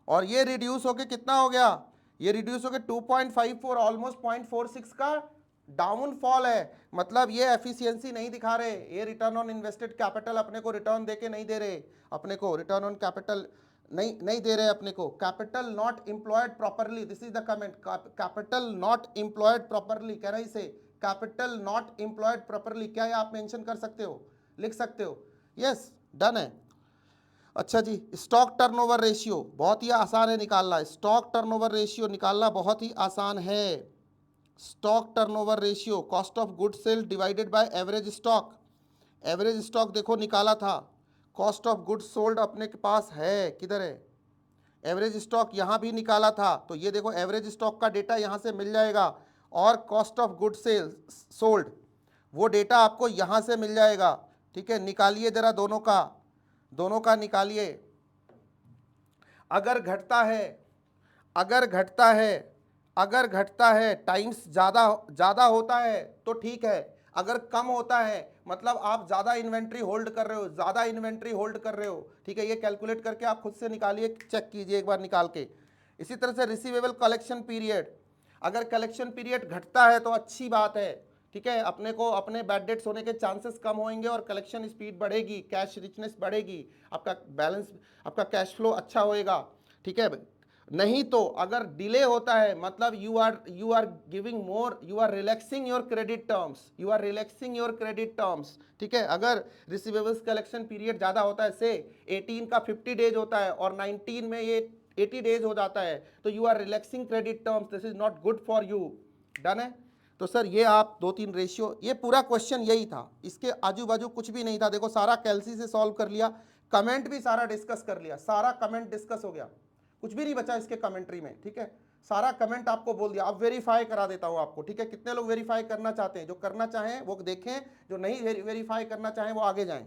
और ये रिड्यूस होके कितना हो गया, ये रिड्यूस होके 2.54, ऑलमोस्ट 0.46 का डाउनफॉल है, मतलब ये एफिशिएंसी नहीं दिखा रहे, ये रिटर्न ऑन इन्वेस्टेड कैपिटल अपने को रिटर्न देके नहीं दे रहे, अपने को रिटर्न ऑन कैपिटल नहीं दे रहे अपने को। Capital not employed properly, this is the comment, capital not employed properly, कह रही से कैपिटल नॉट एम्प्लॉयड प्रॉपरली, क्या ये आप मेंशन कर सकते हो, लिख सकते हो? यस, डन है। अच्छा जी, स्टॉक टर्नओवर रेशियो बहुत ही आसान है निकालना, स्टॉक टर्नओवर रेशियो निकालना बहुत ही आसान है। Stock turnover ratio, cost of good sale divided by average stock. Average stock देखो निकाला था, कॉस्ट ऑफ गुड सोल्ड अपने के पास है, किधर है एवरेज स्टॉक, यहाँ भी निकाला था, तो ये देखो एवरेज स्टॉक का डेटा यहाँ से मिल जाएगा, और cost of good sale sold वो डेटा आपको यहाँ से मिल जाएगा। ठीक है, निकालिए जरा दोनों का निकालिए। अगर घटता है टाइम्स ज़्यादा होता है तो ठीक है, अगर कम होता है मतलब आप ज़्यादा इन्वेंट्री होल्ड कर रहे हो, ठीक है, ये कैलकुलेट करके आप खुद से निकालिए, चेक कीजिए एक बार निकाल के। इसी तरह से रिसीवेबल कलेक्शन पीरियड, अगर कलेक्शन पीरियड घटता है तो अच्छी बात है, ठीक है, अपने बैड डेट्स होने के चांसेस कम होंगे और कलेक्शन स्पीड बढ़ेगी, कैश रिचनेस बढ़ेगी, आपका बैलेंस, आपका कैश फ्लो अच्छा होएगा, ठीक है। नहीं तो अगर डिले होता है मतलब you are giving more, you are relaxing your credit terms, ठीक है। अगर रिसीवेबल्स कलेक्शन पीरियड ज़्यादा होता है, से 18 का 50 डेज होता है और 19 में ये 80 डेज हो जाता है, तो you are relaxing credit terms, this is not good for you. Done है। तो सर ये आप 2-3 रेशियो, ये पूरा क्वेश्चन यही था, इसके आजू बाजू कुछ भी नहीं था। देखो सारा कैलसी से सॉल्व कर लिया, कमेंट भी सारा डिस्कस कर लिया, सारा कमेंट डिस्कस हो गया, कुछ भी नहीं बचा इसके कमेंट्री में, ठीक है, सारा कमेंट आपको बोल दिया। अब वेरीफाई करा देता हूं आपको, ठीक है। कितने लोग वेरीफाई करना चाहते हैं? जो करना चाहें वो देखें, जो नहीं वेरीफाई करना चाहें वो आगे जाएं।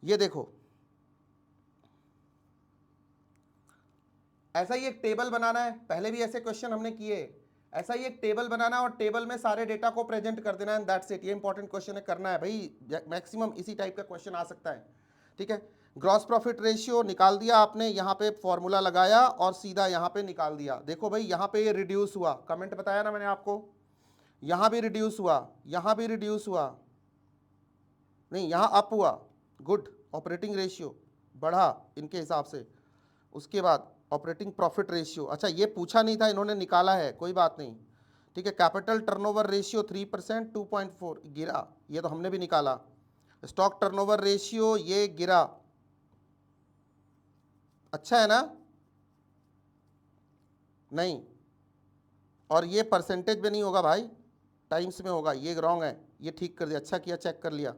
ये देखो, ऐसा ही एक टेबल बनाना है, पहले भी ऐसे क्वेश्चन हमने किए, ऐसा ही एक टेबल बनाना और टेबल में सारे डेटा को प्रेजेंट कर देना, एंड दैट्स इट। ये इंपॉर्टेंट क्वेश्चन है, करना है भाई, मैक्सिमम इसी टाइप का क्वेश्चन आ सकता है, ठीक है। ग्रॉस प्रॉफिट रेशियो निकाल दिया आपने, यहाँ पे फॉर्मूला लगाया और सीधा यहाँ पे निकाल दिया। देखो भाई यहाँ पे ये रिड्यूस हुआ, कमेंट बताया ना मैंने आपको, यहाँ भी रिड्यूस हुआ, यहाँ भी रिड्यूस हुआ, नहीं यहाँ अप हुआ, गुड। ऑपरेटिंग रेशियो बढ़ा इनके हिसाब से। उसके बाद ऑपरेटिंग प्रॉफिट रेशियो, अच्छा ये पूछा नहीं था, इन्होंने निकाला है, कोई बात नहीं, ठीक है। कैपिटल टर्नओवर रेशियो 3%, 2.4 गिरा, ये तो हमने भी निकाला। स्टॉक टर्नओवर रेशियो ये गिरा, अच्छा है ना? नहीं, और ये परसेंटेज में नहीं होगा भाई, टाइम्स में होगा, ये रॉन्ग है, ये ठीक कर दिया, अच्छा किया चेक कर लिया,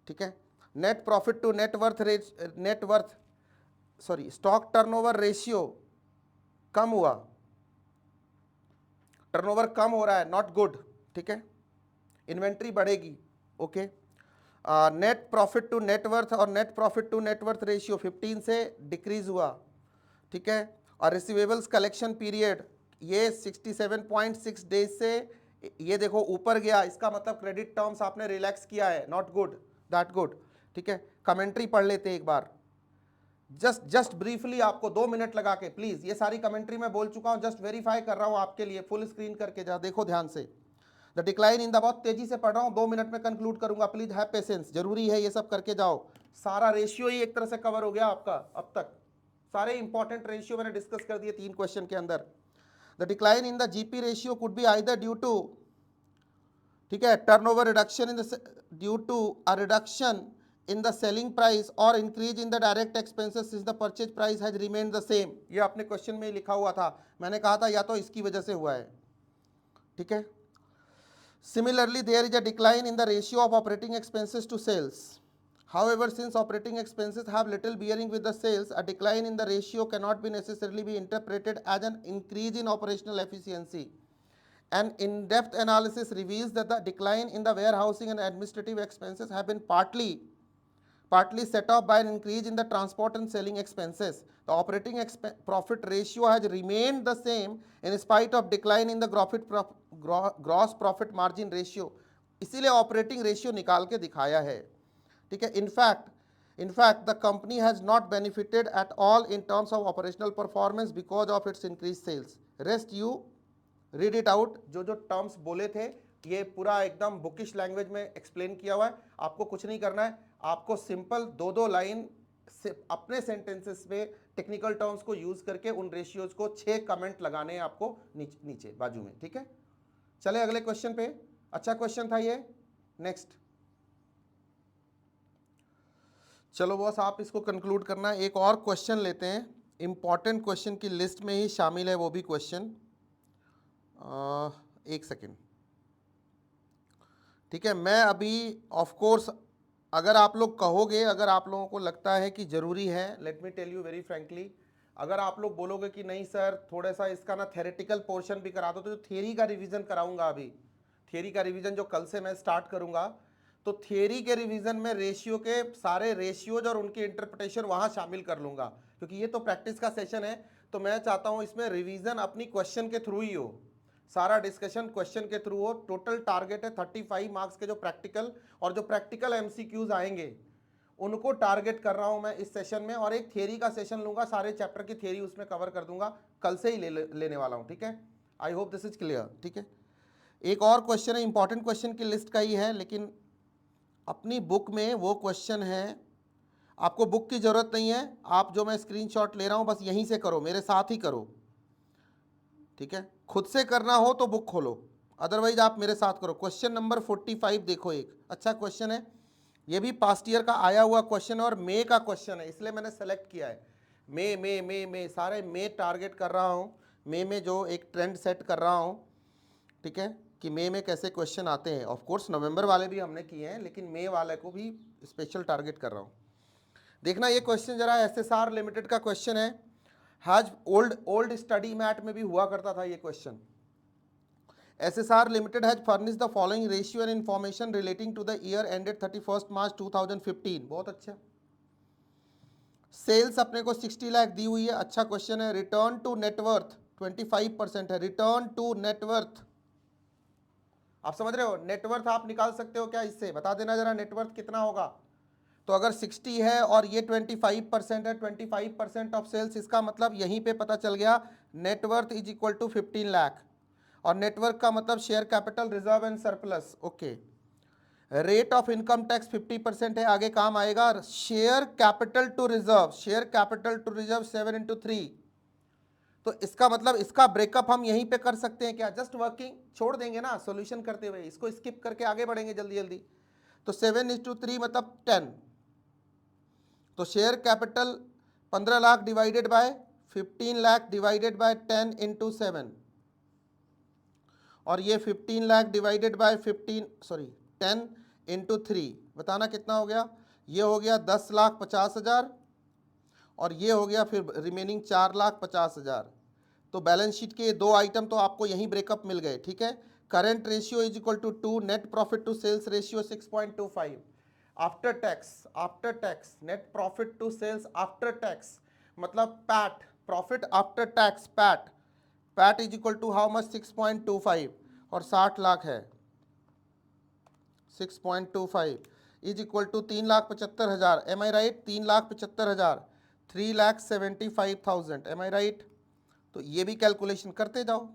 ठीक है। Net profit to net worth sorry stock turnover ratio कम हुआ, टर्नओवर कम हो रहा है, नॉट गुड, ठीक है। इन्वेंट्री बढ़ेगी, okay. Net profit to net worth और net profit to net worth ratio 15 से डिक्रीज हुआ, ठीक है। और रिसीवेबल्स कलेक्शन पीरियड ये 67.6 डेज से ये देखो ऊपर गया, इसका मतलब क्रेडिट टर्म्स आपने रिलैक्स किया है, नॉट गुड, दैट गुड, ठीक है। कमेंट्री पढ़ लेते एक बार, जस्ट ब्रीफली, आपको 2 मिनट लगा के प्लीज, ये सारी कमेंट्री मैं बोल चुका हूं, जस्ट वेरीफाई कर रहा हूं आपके लिए, फुल स्क्रीन करके जरा देखो ध्यान से। द डिक्लाइन इन द, बहुत तेजी से पढ़ रहा हूं, 2 मिनट में कंक्लूड करूंगा, प्लीज हैव पेशेंस, जरूरी है ये सब करके जाओ। सारा रेशियो ही एक तरह से कवर हो गया आपका अब तक, सारे इंपॉर्टेंट रेशियो मैंने डिस्कस कर दिए 3 क्वेश्चन के अंदर। The decline in the GP ratio could be either due to, ठीक है, turnover reduction in the, due to a reduction in the selling price or increase in the direct expenses since the purchase price has remained the same। ये अपने क्वेश्चन में लिखा हुआ था, मैंने कहा था या तो इसकी वजह से हुआ है, ठीक है। Similarly there is a decline in the ratio of operating expenses to sales, however since operating expenses have little bearing with the sales, a decline in the ratio cannot be necessarily be interpreted as an increase in operational efficiency। An in-depth analysis reveals that the decline in the warehousing and administrative expenses have been partly set off by an increase in the transport and selling expenses. The operating profit ratio has remained the same in spite of decline in the gross profit margin ratio। इसीलिए ऑपरेटिंग रेशियो निकाल के दिखाया है, ठीक है। In fact, the company has not benefited at all in terms of operational performance because of its increased sales। Rest you read it out, जो टर्म्स बोले थे ये पूरा एकदम बुकिश लैंग्वेज में एक्सप्लेन किया हुआ है। आपको कुछ नहीं करना है, आपको सिंपल दो दो लाइन से अपने सेंटेंसेस में टेक्निकल टर्म्स को यूज करके उन रेशियोज को 6 कमेंट लगाने हैं आपको नीचे बाजू में, ठीक है। चले अगले क्वेश्चन पे। अच्छा क्वेश्चन था ये। नेक्स्ट, चलो बॉस आप इसको कंक्लूड करना। एक और क्वेश्चन लेते हैं, इंपॉर्टेंट क्वेश्चन की लिस्ट में ही शामिल है वो भी क्वेश्चन। एक सेकेंड, ठीक है। मैं अभी ऑफ कोर्स अगर आप लोग कहोगे, अगर आप लोगों को लगता है कि ज़रूरी है, let me tell you very frankly, अगर आप लोग बोलोगे कि नहीं सर थोड़ा सा इसका ना थेरेटिकल पोर्शन भी करा दो, तो थियरी का रिवीजन कराऊंगा अभी, थियरी का रिवीजन जो कल से मैं स्टार्ट करूंगा, तो थियरी के रिवीजन में रेशियो के सारे रेशियोज और उनकी इंटरप्रिटेशन वहां शामिल कर लूंगा, क्योंकि ये तो प्रैक्टिस का सेशन है। तो मैं चाहता हूं इसमें रिवीजन अपनी क्वेश्चन के थ्रू ही हो, सारा डिस्कशन क्वेश्चन के थ्रू हो। टोटल टारगेट है 35 मार्क्स के जो प्रैक्टिकल और जो प्रैक्टिकल एमसीक्यूज आएंगे उनको टारगेट कर रहा हूं मैं इस सेशन में, और एक थियरी का सेशन लूंगा, सारे चैप्टर की थियरी उसमें कवर कर दूंगा, कल से ही लेने वाला हूं, ठीक है। I hope this is clear, ठीक है। एक और क्वेश्चन है, इंपॉर्टेंट क्वेश्चन की लिस्ट का ही है, लेकिन अपनी बुक में वो क्वेश्चन है, आपको बुक की जरूरत नहीं है, आप जो मैं स्क्रीनशॉट ले रहा हूं बस यहीं से करो, मेरे साथ ही करो, ठीक है। खुद से करना हो तो बुक खोलो, अदरवाइज आप मेरे साथ करो। क्वेश्चन नंबर 45 देखो, एक अच्छा क्वेश्चन है, ये भी पास्ट ईयर का आया हुआ क्वेश्चन है और मे का क्वेश्चन है, इसलिए मैंने सेलेक्ट किया है। मे सारे मे टारगेट कर रहा हूँ, मे में जो एक ट्रेंड सेट कर रहा हूँ, ठीक है, कि मे में कैसे क्वेश्चन आते हैं। ऑफ कोर्स नवंबर वाले भी हमने किए हैं, लेकिन मे वाले को भी स्पेशल टारगेट कर रहा हूँ। देखना ये क्वेश्चन जरा, एसएसआर लिमिटेड का क्वेश्चन है, हैज ओल्ड स्टडी मैट में भी हुआ करता था ये question. SSR limited has furnished the following ratio and information relating to the year ended 31 March 2015। बहुत अच्छा। सेल्स अपने को 60 लाख दी हुई है, अच्छा क्वेश्चन है। रिटर्न टू नेटवर्थ 25% है, रिटर्न टू नेटवर्थ आप समझ रहे हो, नेटवर्थ आप निकाल सकते हो क्या इससे, बता देना जरा नेटवर्थ कितना होगा। तो अगर 60 है और ये 25% है, 25% ऑफ सेल्स, इसका मतलब यहीं पे पता चल गया net worth is equal to 15 lakh, और नेटवर्क का मतलब share capital reserve and surplus, okay. Rate of income tax 50% है, आगे काम आएगा। Share capital to reserve, share capital to reserve 7 into 3, तो इसका मतलब इसका ब्रेकअप हम यहीं पे कर सकते हैं क्या, जस्ट वर्किंग छोड़ देंगे ना सॉल्यूशन करते हुए, इसको स्किप करके आगे बढ़ेंगे जल्दी जल्दी। तो 7:3 मतलब 10, तो share capital 15 lakh divided bye 15 lakh divided bye 10 into 7, और ये 15 लाख डिवाइडेड बाय 10 into 3, बताना कितना हो गया। ये हो गया 10,50,000, और ये हो गया फिर रिमेनिंग 4,50,000। तो बैलेंस शीट के दो आइटम तो आपको यहीं ब्रेकअप मिल गए, ठीक है। Current ratio is equal to 2, net profit to sales ratio 6.25, after tax net profit to sales after tax मतलब PAT, profit after tax PAT is equal to how much 6.25, और 60 लाख है, 6.25 is equal to 3,75,000, am I right, 3,75,000, 3,75,000, am I right. तो ये भी कैलकुलेशन करते जाओ।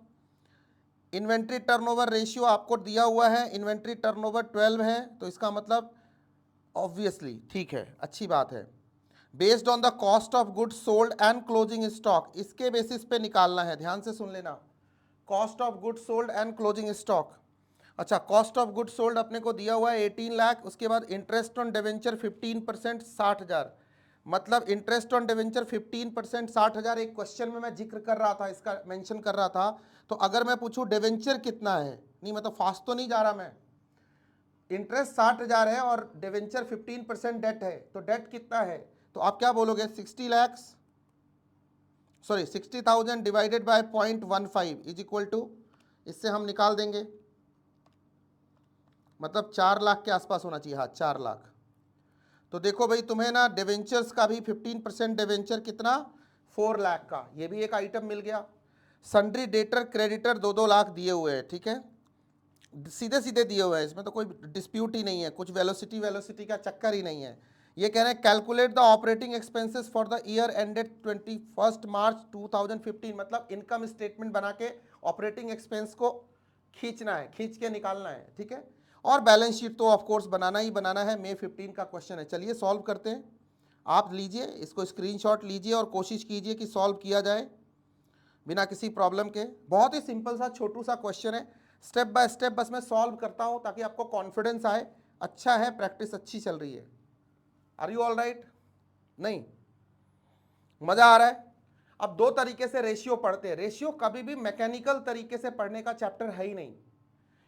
इन्वेंट्री टर्नओवर रेशियो आपको दिया हुआ है, इन्वेंट्री टर्नओवर 12 है, तो इसका मतलब ऑब्वियसली ठीक है, अच्छी बात है। Based on the cost of goods sold and closing stock, इसके बेसिस पे निकालना है, ध्यान से सुन लेना, cost of goods sold and closing stock. अच्छा, कॉस्ट ऑफ गुड्स सोल्ड अपने को दिया हुआ है 18 लाख, उसके बाद इंटरेस्ट ऑन डिवेंचर 15% 60,000, मतलब इंटरेस्ट ऑन डिवेंचर 15% 60,000 एक क्वेश्चन में मैं जिक्र कर रहा था, इसका मेंशन कर रहा था। तो अगर मैं पूछूं डिवेंचर कितना है, नहीं मतलब फास्ट तो नहीं जा रहा मैं, इंटरेस्ट 60,000 है और डिवेंचर 15% डेट है, तो डेट कितना है, तो आप क्या बोलोगे 60,000 divided by 0.15 is equal to, इससे हम निकाल देंगे, मतलब 4 लाख के आसपास होना चाहिए, हाँ 4 लाख। तो देखो भाई तुम्हें ना डिवेंचर्स का भी 15% डिवेंचर कितना 4 लाख का, ये भी एक आइटम मिल गया। सन्ड्री डेटर क्रेडिटर 2-2 लाख दिए हुए हैं, ठीक है, सीधे सीधे दिए हुए हैं, इसमें तो कोई डिस्प्यूट ही नहीं है, कुछ वेलोसिटी का चक्कर ही नहीं है। ये कह रहे हैं calculate the operating expenses for the year ended 21 मार्च 2015, मतलब इनकम स्टेटमेंट बना के ऑपरेटिंग एक्सपेंस को खींचना है, खींच के निकालना है, ठीक है। और बैलेंस शीट तो ऑफ कोर्स बनाना ही बनाना है, May 15 का क्वेश्चन है। चलिए सॉल्व करते हैं। आप लीजिए इसको, स्क्रीनशॉट लीजिए और कोशिश कीजिए कि सॉल्व किया जाए बिना किसी प्रॉब्लम के। बहुत ही सिंपल सा छोटू सा क्वेश्चन है, स्टेप बाय स्टेप बस मैं सॉल्व करता हूं ताकि आपको कॉन्फिडेंस आए। अच्छा है, प्रैक्टिस अच्छी चल रही है। Are you all right? नहीं, मजा आ रहा है? अब दो तरीके से रेशियो पढ़ते हैं। रेशियो कभी भी मैकेनिकल तरीके से पढ़ने का चैप्टर है ही नहीं।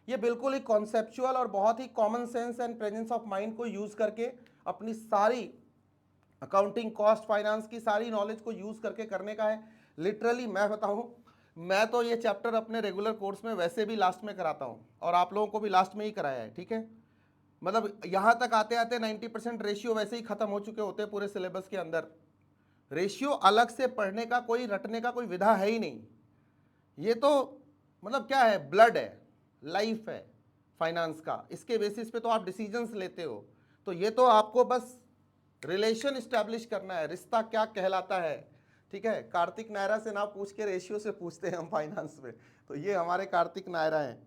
ये बिल्कुल ही कॉन्सेप्चुअल और बहुत ही common sense and presence of mind को यूज करके अपनी सारी अकाउंटिंग, कॉस्ट, फाइनेंस की सारी नॉलेज को यूज करके करने का है। लिटरली मैं बताऊं, मैं तो ये चैप्टर अपने रेगुलर कोर्स में वैसे भी लास्ट में कराता हूं और आप लोगों को भी लास्ट में ही कराया है, ठीक है। मतलब यहां तक आते आते 90% रेशियो वैसे ही खत्म हो चुके होते हैं पूरे सिलेबस के अंदर। रेशियो अलग से पढ़ने का, कोई रटने का कोई विधा है ही नहीं। ये तो मतलब क्या है, ब्लड है, लाइफ है फाइनेंस का। इसके बेसिस पे तो आप डिसीजंस लेते हो। तो ये तो आपको बस रिलेशन इस्टेब्लिश करना है, रिश्ता क्या कहलाता है, ठीक है। कार्तिक नायरा से ना पूछ के रेशियो से पूछते हैं हम फाइनेंस में। तो ये हमारे कार्तिक नायरा हैं।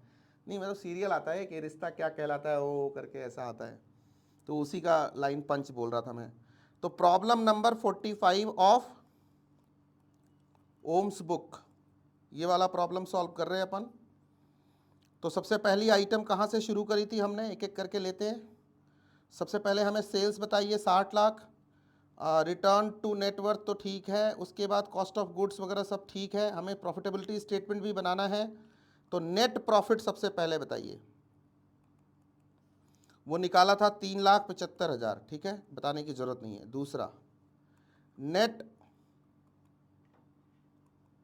नहीं, मतलब सीरियल आता है कि रिश्ता क्या कहलाता है, वो करके ऐसा आता है, तो उसी का लाइन पंच बोल रहा था मैं। तो प्रॉब्लम नंबर 45 ऑफ ओम्स बुक, ये वाला प्रॉब्लम सॉल्व कर रहे हैं अपन। तो सबसे पहली आइटम कहाँ से शुरू करी थी हमने, एक एक करके लेते हैं। सबसे पहले हमें सेल्स बताइए 60 लाख, रिटर्न टू नेटवर्थ तो ठीक है, उसके बाद कॉस्ट ऑफ गुड्स वगैरह सब ठीक है। हमें प्रॉफिटेबिलिटी स्टेटमेंट भी बनाना है। तो नेट प्रॉफिट सबसे पहले बताइए। वो निकाला था 3,75,000, ठीक है, बताने की जरूरत नहीं है। दूसरा, नेट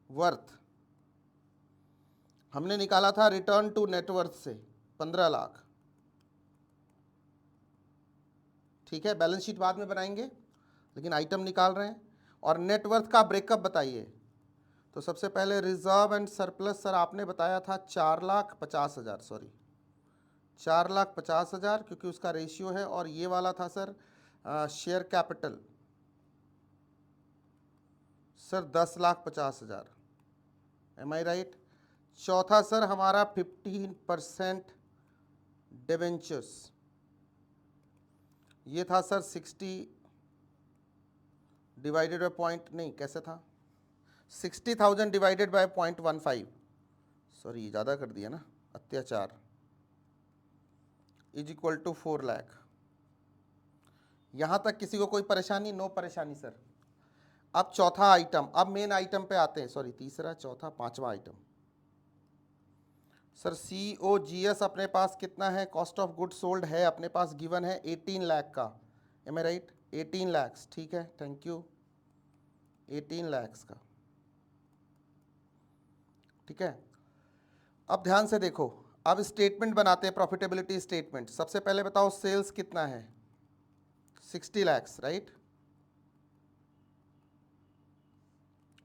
वर्थ हमने निकाला था रिटर्न टू नेटवर्थ से 15 लाख, ठीक है। बैलेंस शीट बाद में बनाएंगे, लेकिन आइटम निकाल रहे हैं। और नेटवर्थ का ब्रेकअप बताइए। तो सबसे पहले रिजर्व एंड सरप्लस, सर आपने बताया था 4,50,000, सॉरी 4,50,000, क्योंकि उसका रेशियो है। और ये वाला था sir share capital, sir 10,50,000, am I right. चौथा सर हमारा 15% डिवेंचर्स, ये था सर 60 डिवाइडेड बाय पॉइंट, नहीं कैसे था, 60,000 डिवाइडेड बाय 0.15, सॉरी ज़्यादा कर दिया ना, अत्याचार, इज इक्वल टू 4 लाख। यहाँ तक किसी को कोई परेशानी? नो परेशानी सर। अब चौथा आइटम, अब मेन आइटम पे आते हैं, सॉरी तीसरा, चौथा, पांचवा आइटम। सर COGS अपने पास कितना है, कॉस्ट ऑफ गुड सोल्ड है अपने पास, गिवन है 18 लाख का, एम आई राइट, 18 लाख, ठीक है, थैंक यू, 18 लाख का, ठीक है। अब ध्यान से देखो, अब स्टेटमेंट बनाते हैं, प्रॉफिटेबिलिटी स्टेटमेंट। सबसे पहले बताओ सेल्स कितना है, 60 lakh, right,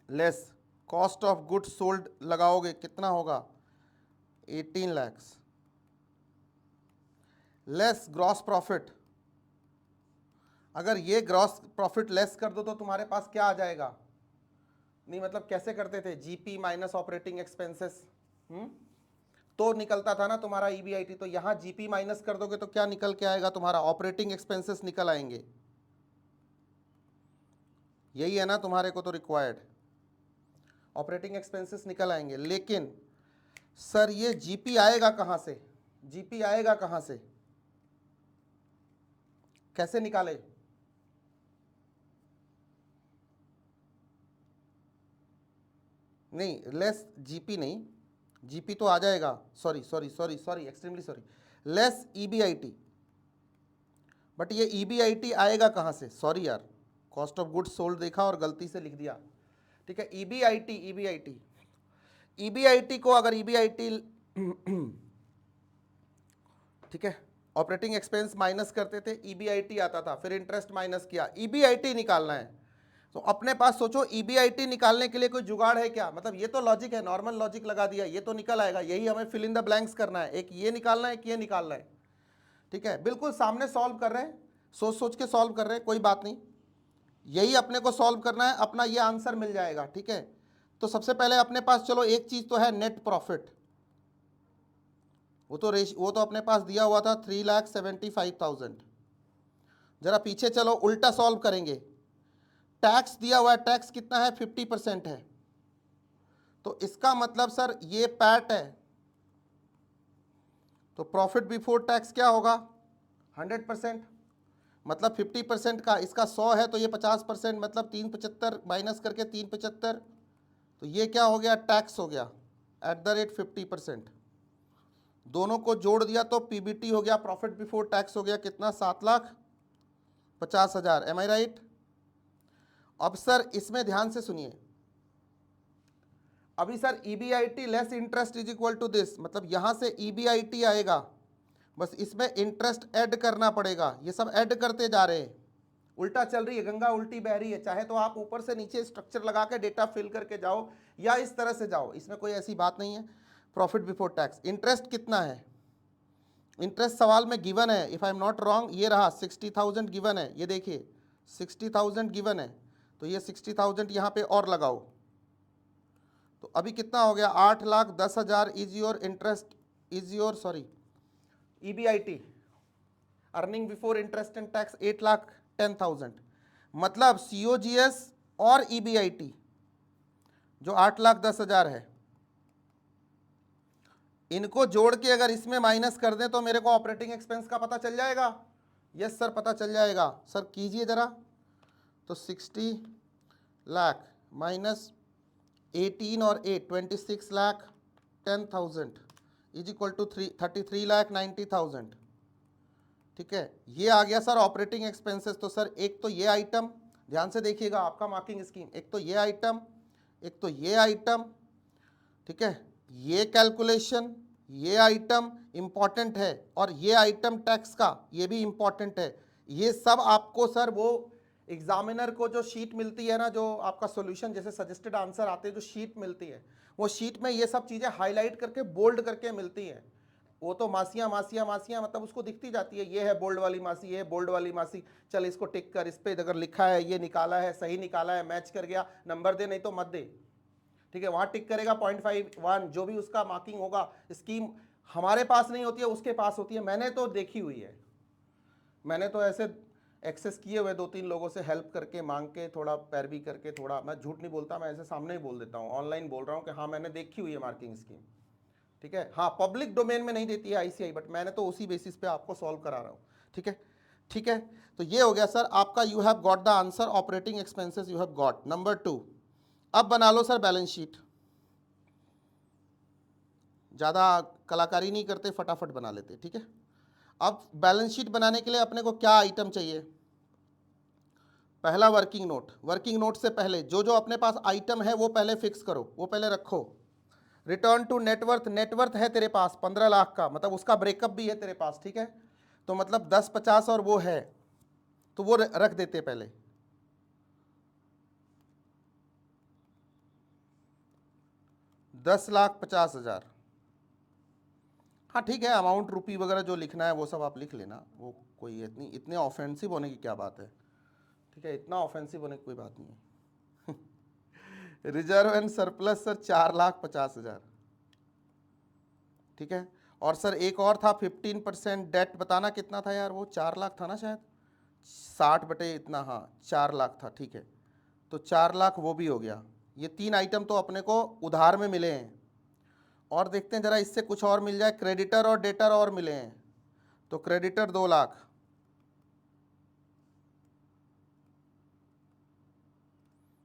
less cost of goods sold लगाओगे कितना होगा, 18 लाख, लेस ग्रॉस प्रॉफिट। अगर ये ग्रॉस प्रॉफिट लेस कर दो तो तुम्हारे पास क्या आ जाएगा, नहीं मतलब कैसे करते थे, जीपी माइनस ऑपरेटिंग एक्सपेंसेस, तो निकलता था ना तुम्हारा ईबीआईटी। तो यहां जीपी माइनस कर दोगे तो क्या निकल के आएगा तुम्हारा, ऑपरेटिंग एक्सपेंसेस निकल आएंगे। यही है ना तुम्हारे को तो रिक्वायर्ड, ऑपरेटिंग एक्सपेंसेस निकल आएंगे। लेकिन सर ये जीपी आएगा कहां से, जीपी आएगा कहां से, कैसे निकाले, नहीं लेस जीपी नहीं, जीपी तो आ जाएगा, sorry sorry sorry sorry, extremely sorry, less EBIT. But ये ईबीआईटी आएगा कहां से, सॉरी यार, कॉस्ट ऑफ गुड्स सोल्ड देखा और गलती से लिख दिया, ठीक है। ईबीआईटी, ईबीआईटी, ईबीआईटी को अगर ईबीआईटी ठीक है, ऑपरेटिंग एक्सपेंस माइनस करते थे, ईबीआईटी आता था, फिर इंटरेस्ट माइनस किया, ईबीआईटी निकालना है। तो अपने पास सोचो ईबीआईटी निकालने के लिए कोई जुगाड़ है क्या, मतलब ये तो लॉजिक है, नॉर्मल लॉजिक लगा दिया, ये तो निकल आएगा। यही हमें फिल इन द ब्लैंक्स करना है, एक ये निकालना है, एक ये निकालना है, ठीक है। बिल्कुल सामने सॉल्व कर रहे हैं, सोच सोच के सॉल्व कर रहे हैं, कोई बात नहीं, यही अपने को सॉल्व करना है, अपना ये आंसर मिल जाएगा, ठीक है। तो सबसे पहले अपने पास चलो एक चीज तो है नेट प्रॉफिट, वो तो अपने पास दिया हुआ था 3,75,000। जरा पीछे चलो, उल्टा सॉल्व करेंगे। टैक्स दिया हुआ है, टैक्स कितना है? 50% है। तो इसका मतलब सर ये पैट है, तो प्रॉफिट बिफोर टैक्स क्या होगा? 100%। मतलब 50% का, इसका 100 है तो ये 50%, मतलब 375 माइनस करके 375, तो ये क्या हो गया? टैक्स हो गया @ 50%। दोनों को जोड़ दिया तो पीबीटी हो गया, प्रॉफिट बिफोर टैक्स हो गया कितना? 7,50,000। Am I right? अब सर इसमें ध्यान से सुनिए, अभी sir EBIT less interest is equal to this, मतलब यहां से ईबीआईटी आएगा, बस इसमें इंटरेस्ट ऐड करना पड़ेगा। ये सब ऐड करते जा रहे हैं, उल्टा चल रही है, गंगा उल्टी बह रही है। चाहे तो आप ऊपर से नीचे स्ट्रक्चर लगा के डेटा फिल करके जाओ या इस तरह से जाओ, इसमें कोई ऐसी बात नहीं है। प्रॉफिट बिफोर टैक्स इंटरेस्ट कितना है? इंटरेस्ट सवाल में गिवन है, if I am not wrong, ये रहा 60,000 गिवन है, ये देखिए 60,000 गिवन है, तो ये 60,000 यहाँ पे और लगाओ, तो अभी कितना हो गया? 8,10,000 is your interest, is your sorry EBIT, earning before interest and tax 8,10,000। मतलब सीओजीएस और ईबीआईटी जो 8,10,000 है, इनको जोड़ के अगर इसमें माइनस कर दें तो मेरे को ऑपरेटिंग एक्सपेंस का पता चल जाएगा। यस सर, पता चल जाएगा। सर कीजिए जरा, तो 60 लाख माइनस 18 और 8 26,10,000 इज इक्वल टू 33,90,000। ठीक है, ये आ गया सर ऑपरेटिंग एक्सपेंसेस। तो सर एक तो ये आइटम, ध्यान से देखिएगा आपका मार्किंग स्कीम, एक तो ये आइटम, एक तो ये आइटम, ठीक है, ये कैलकुलेशन, ये आइटम इंपॉर्टेंट है, और ये आइटम टैक्स का ये भी इंपॉर्टेंट है। ये सब आपको सर वो एग्जामिनर को जो शीट मिलती है ना, जो आपका सॉल्यूशन जैसे सजेस्टेड आंसर आते हैं, जो शीट मिलती है, वो शीट में ये सब चीज़ें हाईलाइट करके बोल्ड करके मिलती हैं। वो तो मासियाँ मासियाँ मासियाँ, मतलब उसको दिखती जाती है, ये है बोल्ड वाली मासी, ये है बोल्ड वाली मासी, चल इसको टिक कर, इस पे अगर लिखा है, ये निकाला है, सही निकाला है, मैच कर गया, नंबर दे, नहीं तो मत दे। ठीक है, वहाँ टिक करेगा 0.51, जो भी उसका मार्किंग होगा। स्कीम हमारे पास नहीं होती है, उसके पास होती है। मैंने तो देखी हुई है, मैंने तो ऐसे एक्सेस किए हुए 2-3 लोगों से हेल्प करके, मांग के, थोड़ा पैरवी करके, थोड़ा, मैं झूठ नहीं बोलता, मैं ऐसे सामने ही बोल देता हूँ, ऑनलाइन बोल रहा हूँ कि हाँ मैंने देखी हुई है मार्किंग स्कीम। ठीक है, हाँ पब्लिक डोमेन में नहीं देती है आईसीआई, बट मैंने तो उसी बेसिस पे आपको सॉल्व करा रहा हूँ। ठीक है, ठीक है, तो ये हो गया सर आपका, you have got the answer, operating expenses you have got. Number 2, अब बना लो सर बैलेंस शीट। ज़्यादा कलाकारी नहीं करते, फटाफट बना लेते। ठीक है, अब बैलेंस शीट बनाने के लिए अपने को क्या आइटम चाहिए? पहला वर्किंग नोट। वर्किंग नोट से पहले जो जो अपने पास आइटम है वो पहले फिक्स करो, वो पहले रखो। रिटर्न टू नेटवर्थ, नेटवर्थ है तेरे पास 15 लाख का, मतलब उसका ब्रेकअप भी है तेरे पास। ठीक है, तो मतलब 10, 50 और वो है, तो वो रख देते पहले। $10,50,000। हाँ ठीक है, अमाउंट रुपी वगैरह जो लिखना है वो सब आप लिख लेना, वो कोई इतने ऑफेंसिव होने की क्या बात है। ठीक है, इतना ऑफेंसिव होने की कोई बात नहीं है। Reserve and surplus sir 4,50,000। ठीक है, और सर एक और था 15% डेट, बताना कितना था यार, वो 4 लाख था ना शायद, 60 बटे इतना, हाँ 4 लाख था। ठीक है, तो 4 लाख वो भी हो गया। ये 3 आइटम तो अपने को उधार में मिले हैं, और देखते हैं जरा इससे कुछ और मिल जाए। क्रेडिटर और डेटर और मिले हैं, तो क्रेडिटर 2 लाख,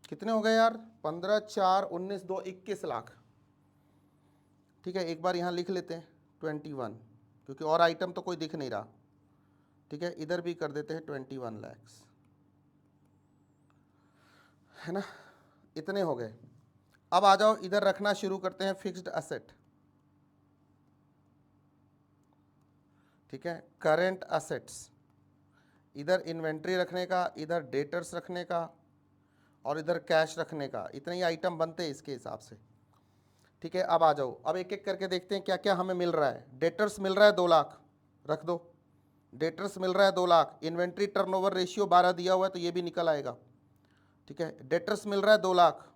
कितने हो गए यार? 15, 4, 19, 2, 21 लाख। ठीक है, एक बार यहाँ लिख लेते हैं 21, क्योंकि और आइटम तो कोई दिख नहीं रहा। ठीक है, इधर भी कर देते हैं 21 लाख, है ना, इतने हो गए। अब आ जाओ इधर रखना शुरू करते हैं फिक्स्ड असेट। ठीक है, करेंट असेट्स, इधर इन्वेंट्री रखने का, इधर डेटर्स रखने का, और इधर कैश रखने का। इतने ही आइटम बनते हैं इसके हिसाब से। ठीक है, अब आ जाओ, अब एक एक करके देखते हैं क्या क्या हमें मिल रहा है। डेटर्स मिल रहा है 2 लाख, रख दो। डेटर्स मिल रहा है 2 लाख। इन्वेंट्री टर्नओवर रेशियो 12 दिया हुआ है, तो ये भी निकल आएगा। ठीक है, डेटर्स मिल रहा है 2 लाख।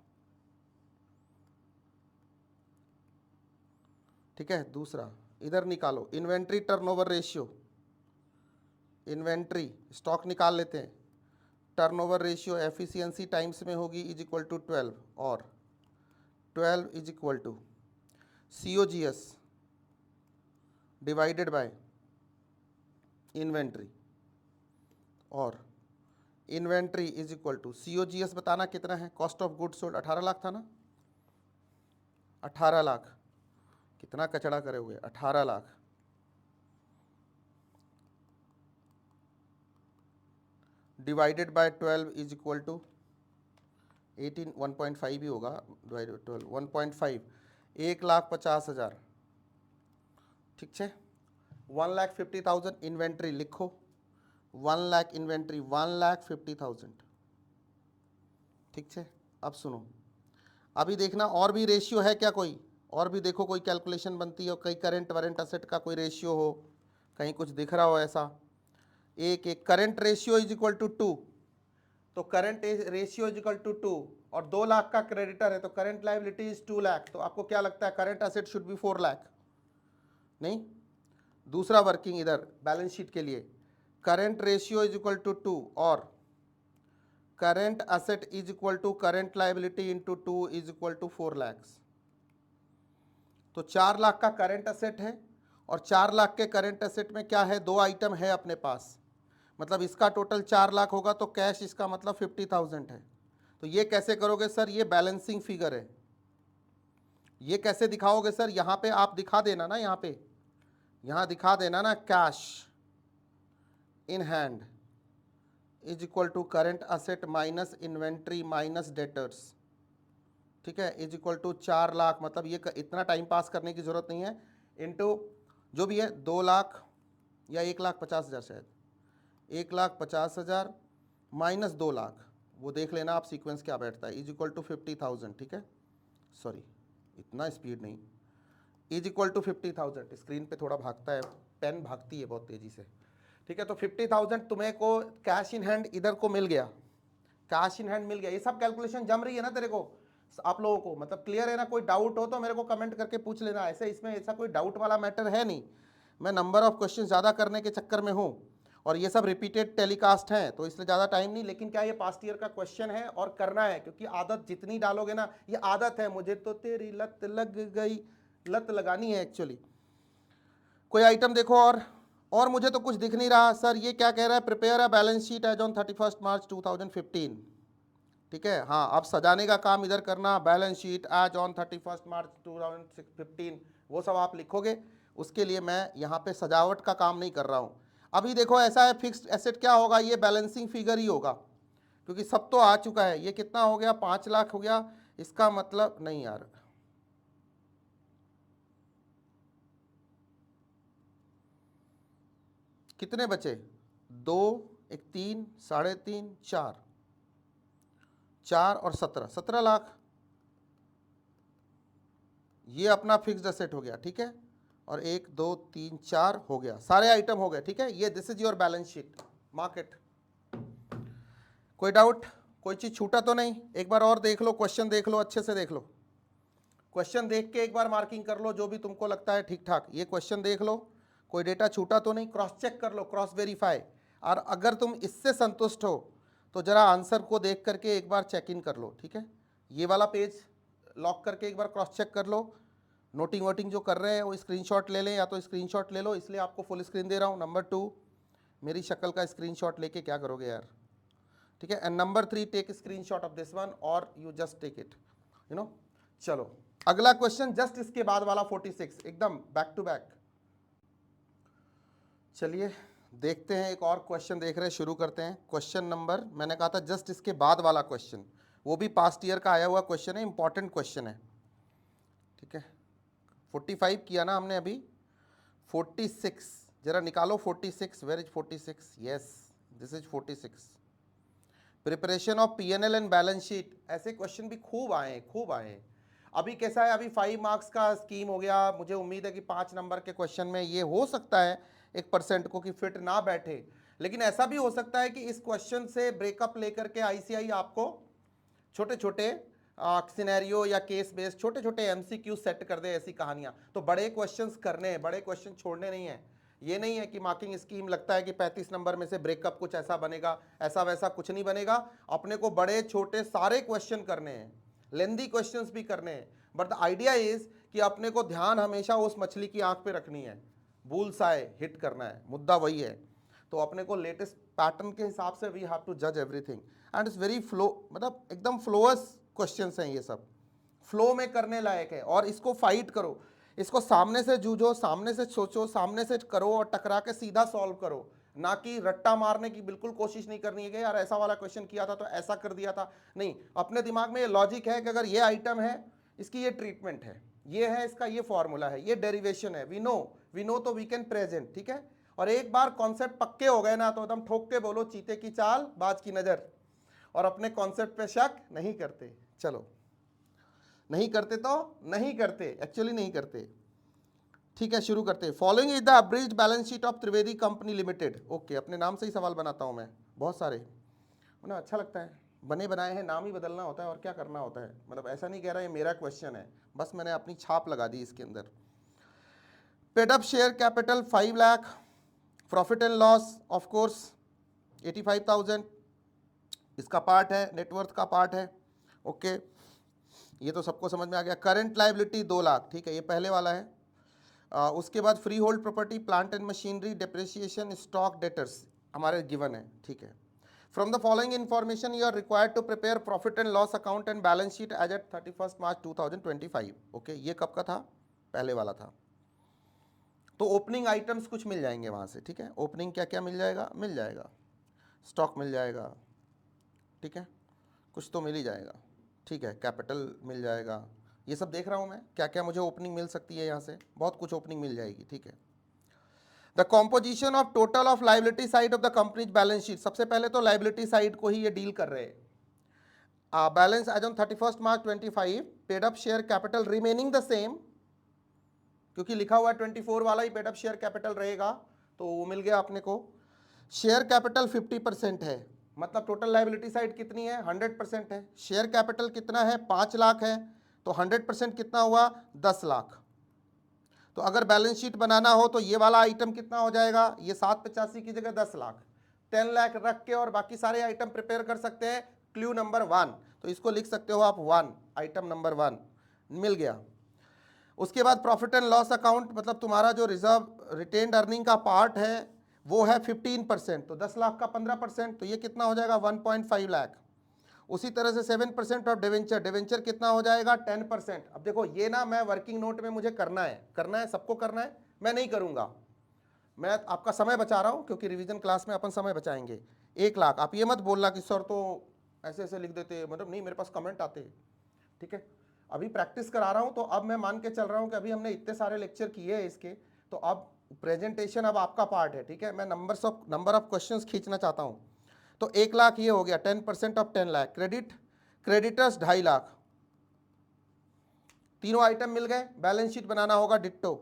ठीक है, दूसरा इधर निकालो inventory turnover ratio, inventory stock निकाल लेते हैं, टर्नओवर रेशियो एफिशिएंसी टाइम्स में होगी इज इक्वल टू 12 और 12 is equal to COGS divided by inventory और inventory is equal to COGS बताना कितना है, cost of goods sold 18 lakh था ना, 18 लाख, कितना कचड़ा करे हुए 18 lakh divided by 12 is equal to 18, 1.5 ही होगा, डिवाइडेड 12 1.5, 1,50,000, ठीक है। 1,50,000 इन्वेंट्री लिखो, 1 लाख इन्वेंट्री 1,50,000, ठीक है। अब सुनो, अभी देखना और भी रेशियो है क्या कोई, और भी देखो कोई कैलकुलेशन बनती हो, कहीं करंट वरेंट असेट का कोई रेशियो हो, कहीं कुछ दिख रहा हो ऐसा। एक current ratio is equal to 2, तो current ratio is equal to 2 और 2 लाख का क्रेडिटर है तो करंट लायबिलिटी इज 2 लाख, तो आपको क्या लगता है current asset should be 4 lakh, नहीं। दूसरा वर्किंग इधर बैलेंस शीट के लिए, current ratio is equal to 2 और current asset is equal to current liability into 2 is equal to 4 lakh, तो 4 लाख का करंट असेट है और 4 लाख के करंट असेट में क्या है, 2 आइटम है अपने पास, मतलब इसका टोटल 4 लाख होगा तो कैश इसका मतलब 50,000 है। तो ये कैसे करोगे सर, ये बैलेंसिंग फिगर है, ये कैसे दिखाओगे सर, यहाँ पे आप दिखा देना ना, यहाँ दिखा देना ना, cash in hand is equal to current asset minus inventory minus debtors, ठीक है, इज इक्वल टू 4 लाख, मतलब ये इतना टाइम पास करने की जरूरत नहीं है, इनटू जो भी है 2 लाख या 1,50,000 शायद, 1,50,000 माइनस 2 लाख, वो देख लेना आप सीक्वेंस क्या बैठता है, इज इक्वल टू 50,000, ठीक है, सॉरी इतना स्पीड नहीं, इज इक्वल टू 50,000, स्क्रीन पे थोड़ा भागता है, पेन भागती है बहुत तेजी से, ठीक है। तो 50,000 तुम्हें को कैश इन हैंड इधर को मिल गया, कैश इन हैंड मिल गया, ये सब कैलकुलेशन जम रही है ना तेरे को, आप लोगों को मतलब क्लियर है ना, कोई डाउट हो तो मेरे को कमेंट करके पूछ लेना, ऐसे इसमें ऐसा कोई डाउट वाला मैटर है नहीं, मैं नंबर ऑफ क्वेश्चन ज़्यादा करने के चक्कर में हूँ और ये सब रिपीटेड टेलीकास्ट हैं तो इसलिए ज़्यादा टाइम नहीं, लेकिन क्या ये पास्ट ईयर का क्वेश्चन है और करना है, क्योंकि आदत जितनी डालोगे ना, ये आदत है, मुझे तो तेरी लत लग गई, लत लगानी है एक्चुअली। कोई आइटम देखो और मुझे तो कुछ दिख नहीं रहा सर, ये क्या कह रहा है, prepare a balance sheet as on 31 March 2015, ठीक है। हाँ, अब सजाने का काम इधर करना, balance sheet as on 31 March 2015 वो सब आप लिखोगे, उसके लिए मैं यहाँ पे सजावट का काम नहीं कर रहा हूँ। अभी देखो ऐसा है, फिक्स्ड एसेट क्या होगा, ये बैलेंसिंग फिगर ही होगा, क्योंकि सब तो आ चुका है, ये कितना हो गया 5 लाख हो गया, इसका मतलब नहीं यार, कितने बचे, 2, 1, 3, 3.5, 4 और 17 लाख, ये अपना फिक्स्ड एसेट हो गया, ठीक है, और 1, 2, 3, 4 हो गया, सारे आइटम हो गए, ठीक है। ये this is your balance sheet market. कोई डाउट, कोई चीज छूटा तो नहीं, एक बार और देख लो, क्वेश्चन देख लो, अच्छे से देख लो, क्वेश्चन देख के एक बार मार्किंग कर लो जो भी तुमको लगता है ठीक ठाक, ये क्वेश्चन देख लो, कोई डेटा छूटा तो नहीं, क्रॉस चेक कर लो, क्रॉस वेरीफाई, और अगर तुम इससे संतुष्ट हो तो जरा आंसर को देख करके एक बार चेक इन कर लो, ठीक है। ये वाला पेज लॉक करके एक बार क्रॉस चेक कर लो, नोटिंग वोटिंग जो कर रहे हैं वो स्क्रीनशॉट ले लें, या तो स्क्रीनशॉट ले लो, इसलिए आपको फुल स्क्रीन दे रहा हूँ। नंबर 2, मेरी शक्ल का स्क्रीनशॉट लेके क्या करोगे यार, ठीक है। And number 3, take screenshot of this one और you just take it, you know. चलो अगला क्वेश्चन जस्ट इसके बाद वाला 46, एकदम बैक टू बैक। चलिए देखते हैं, एक और क्वेश्चन देख रहे हैं, शुरू करते हैं। क्वेश्चन नंबर, मैंने कहा था जस्ट इसके बाद वाला क्वेश्चन, वो भी पास्ट ईयर का आया हुआ क्वेश्चन है, इंपॉर्टेंट क्वेश्चन है, ठीक है। 45 किया ना हमने अभी, 46 जरा निकालो, 46, where is 46, yes this is 46। Preparation of PNL and balance sheet, ऐसे क्वेश्चन भी खूब आए, खूब आए। अभी कैसा है, अभी 5 मार्क्स का स्कीम हो गया, मुझे उम्मीद है कि 5 नंबर के क्वेश्चन में ये हो सकता है 1% को कि फिट ना बैठे, लेकिन ऐसा भी हो सकता है कि इस क्वेश्चन से ब्रेकअप लेकर के आईसीआई आपको छोटे छोटे सिनेरियो या केस बेस्ड छोटे छोटे एमसीक्यू सेट कर दे, ऐसी कहानियां। तो बड़े क्वेश्चंस करने हैं, बड़े क्वेश्चन छोड़ने नहीं है। ये नहीं है कि मार्किंग स्कीम लगता है कि 35 नंबर में से ब्रेकअप कुछ ऐसा बनेगा, ऐसा वैसा कुछ नहीं बनेगा। अपने को बड़े छोटे सारे क्वेश्चन करने हैं, लेंदी क्वेश्चंस भी करने हैं, बट द आइडिया इज कि अपने को ध्यान हमेशा उस मछली की आंख पे रखनी है, बुल्स आए हिट करना है, मुद्दा वही है। तो अपने को लेटेस्ट पैटर्न के हिसाब से वी हैव टू जज everything and it's very flow, मतलब एकदम फ्लोअस क्वेश्चंस हैं ये सब, फ्लो में करने लायक है। और इसको फाइट करो, इसको सामने से जूझो, सामने से सोचो, सामने से करो और टकरा के सीधा सॉल्व करो, ना कि रट्टा मारने की बिल्कुल कोशिश नहीं करनी है कि यार ऐसा वाला क्वेश्चन किया था तो ऐसा कर दिया था। नहीं, अपने दिमाग में ये लॉजिक है कि अगर ये आइटम है, इसकी ये ट्रीटमेंट है, ये है, इसका ये फॉर्मूला है, ये डेरिवेशन है, वी नो तो वी कैन प्रेजेंट, ठीक है। और एक बार कॉन्सेप्ट पक्के हो गए ना तो एकदम ठोक के बोलो, चीते की चाल बाज की नजर, और अपने कॉन्सेप्ट पे शक नहीं करते। चलो, नहीं करते तो नहीं करते, एक्चुअली नहीं करते, ठीक है। शुरू करते हैं। Following is the abridged balance sheet of Trivedi company limited. Okay, अपने नाम से ही सवाल बनाता हूं मैं, बहुत सारे, मतलब अच्छा लगता है, बने बनाए हैं, नाम ही बदलना होता है और क्या करना होता है। मतलब ऐसा नहीं कह रहा ये मेरा क्वेश्चन है, बस मैंने अपनी छाप लगा दी इसके अंदर। Paid up share capital 5 lakh, profit and loss of course 85,000, इसका पार्ट है, नेटवर्थ का पार्ट है। ओके, ये तो सबको समझ में आ गया। करंट लायबिलिटी 2 लाख, ठीक है, ये पहले वाला है। उसके बाद freehold property, plant and machinery, depreciation, stock, debtors हमारे गिवन है, ठीक है। From the following information you are required to prepare profit and loss account and balance sheet as at 31 March 2025। Okay, ये कब का था? पहले वाला था। तो ओपनिंग आइटम्स कुछ मिल जाएंगे वहाँ से, ठीक है। ओपनिंग क्या क्या मिल जाएगा? मिल जाएगा, स्टॉक मिल जाएगा, ठीक है, कुछ तो मिल ही जाएगा, ठीक है, कैपिटल मिल जाएगा, ये सब देख रहा हूँ मैं क्या क्या मुझे ओपनिंग मिल सकती है, यहाँ से बहुत कुछ ओपनिंग मिल जाएगी, ठीक है। The composition of total of liability side of the companies balance sheet, सबसे पहले तो लाइबिलिटी साइड को ही ये डील कर रहे हैं। Balance as on 31 March 25, paid up share capital remaining the same, क्योंकि लिखा हुआ है 24 वाला ही पेड अप शेयर कैपिटल रहेगा, तो वो मिल गया अपने को। शेयर कैपिटल 50% है, मतलब टोटल लाइबिलिटी साइड कितनी है? 100% है। शेयर कैपिटल कितना है? 5 लाख है, तो 100% कितना हुआ? 10 लाख। तो अगर बैलेंस शीट बनाना हो तो ये वाला आइटम कितना हो जाएगा? ये 785 की जगह 10 लाख, 10 लाख रख के और बाकी सारे आइटम प्रिपेयर कर सकते हैं। क्लू नंबर 1, तो इसको लिख सकते हो आप 1, आइटम नंबर 1 मिल गया। उसके बाद प्रॉफिट एंड लॉस अकाउंट, मतलब तुम्हारा जो रिजर्व रिटेन्ड अर्निंग का पार्ट है वो है 15%, तो 10 लाख का 15%, तो ये कितना हो जाएगा? 1.5 लाख। उसी तरह से 7% ऑफ डिवेंचर, डिवेंचर कितना हो जाएगा? 10%। अब देखो ये ना मैं वर्किंग नोट में मुझे करना है, सबको करना है, मैं नहीं करूंगा, मैं आपका समय बचा रहा हूं क्योंकि रिवीजन क्लास में अपन समय बचाएंगे। 1 लाख, आप ये मत बोलना कि सर तो ऐसे ऐसे लिख देते, मतलब नहीं, मेरे पास कमेंट आते, ठीक है। अभी प्रैक्टिस करा रहा हूं, तो अब मैं मान के चल रहा हूं कि अभी हमने इतने सारे लेक्चर किए हैं इसके, तो अब प्रेजेंटेशन अब आपका पार्ट है, ठीक है। मैं नंबर ऑफ क्वेश्चंस खींचना चाहता हूं। तो 1 लाख ये हो गया, 10% ऑफ 10 लाख। क्रेडिटर्स 2.5 लाख, तीनों आइटम मिल गए। बैलेंस शीट बनाना होगा ditto.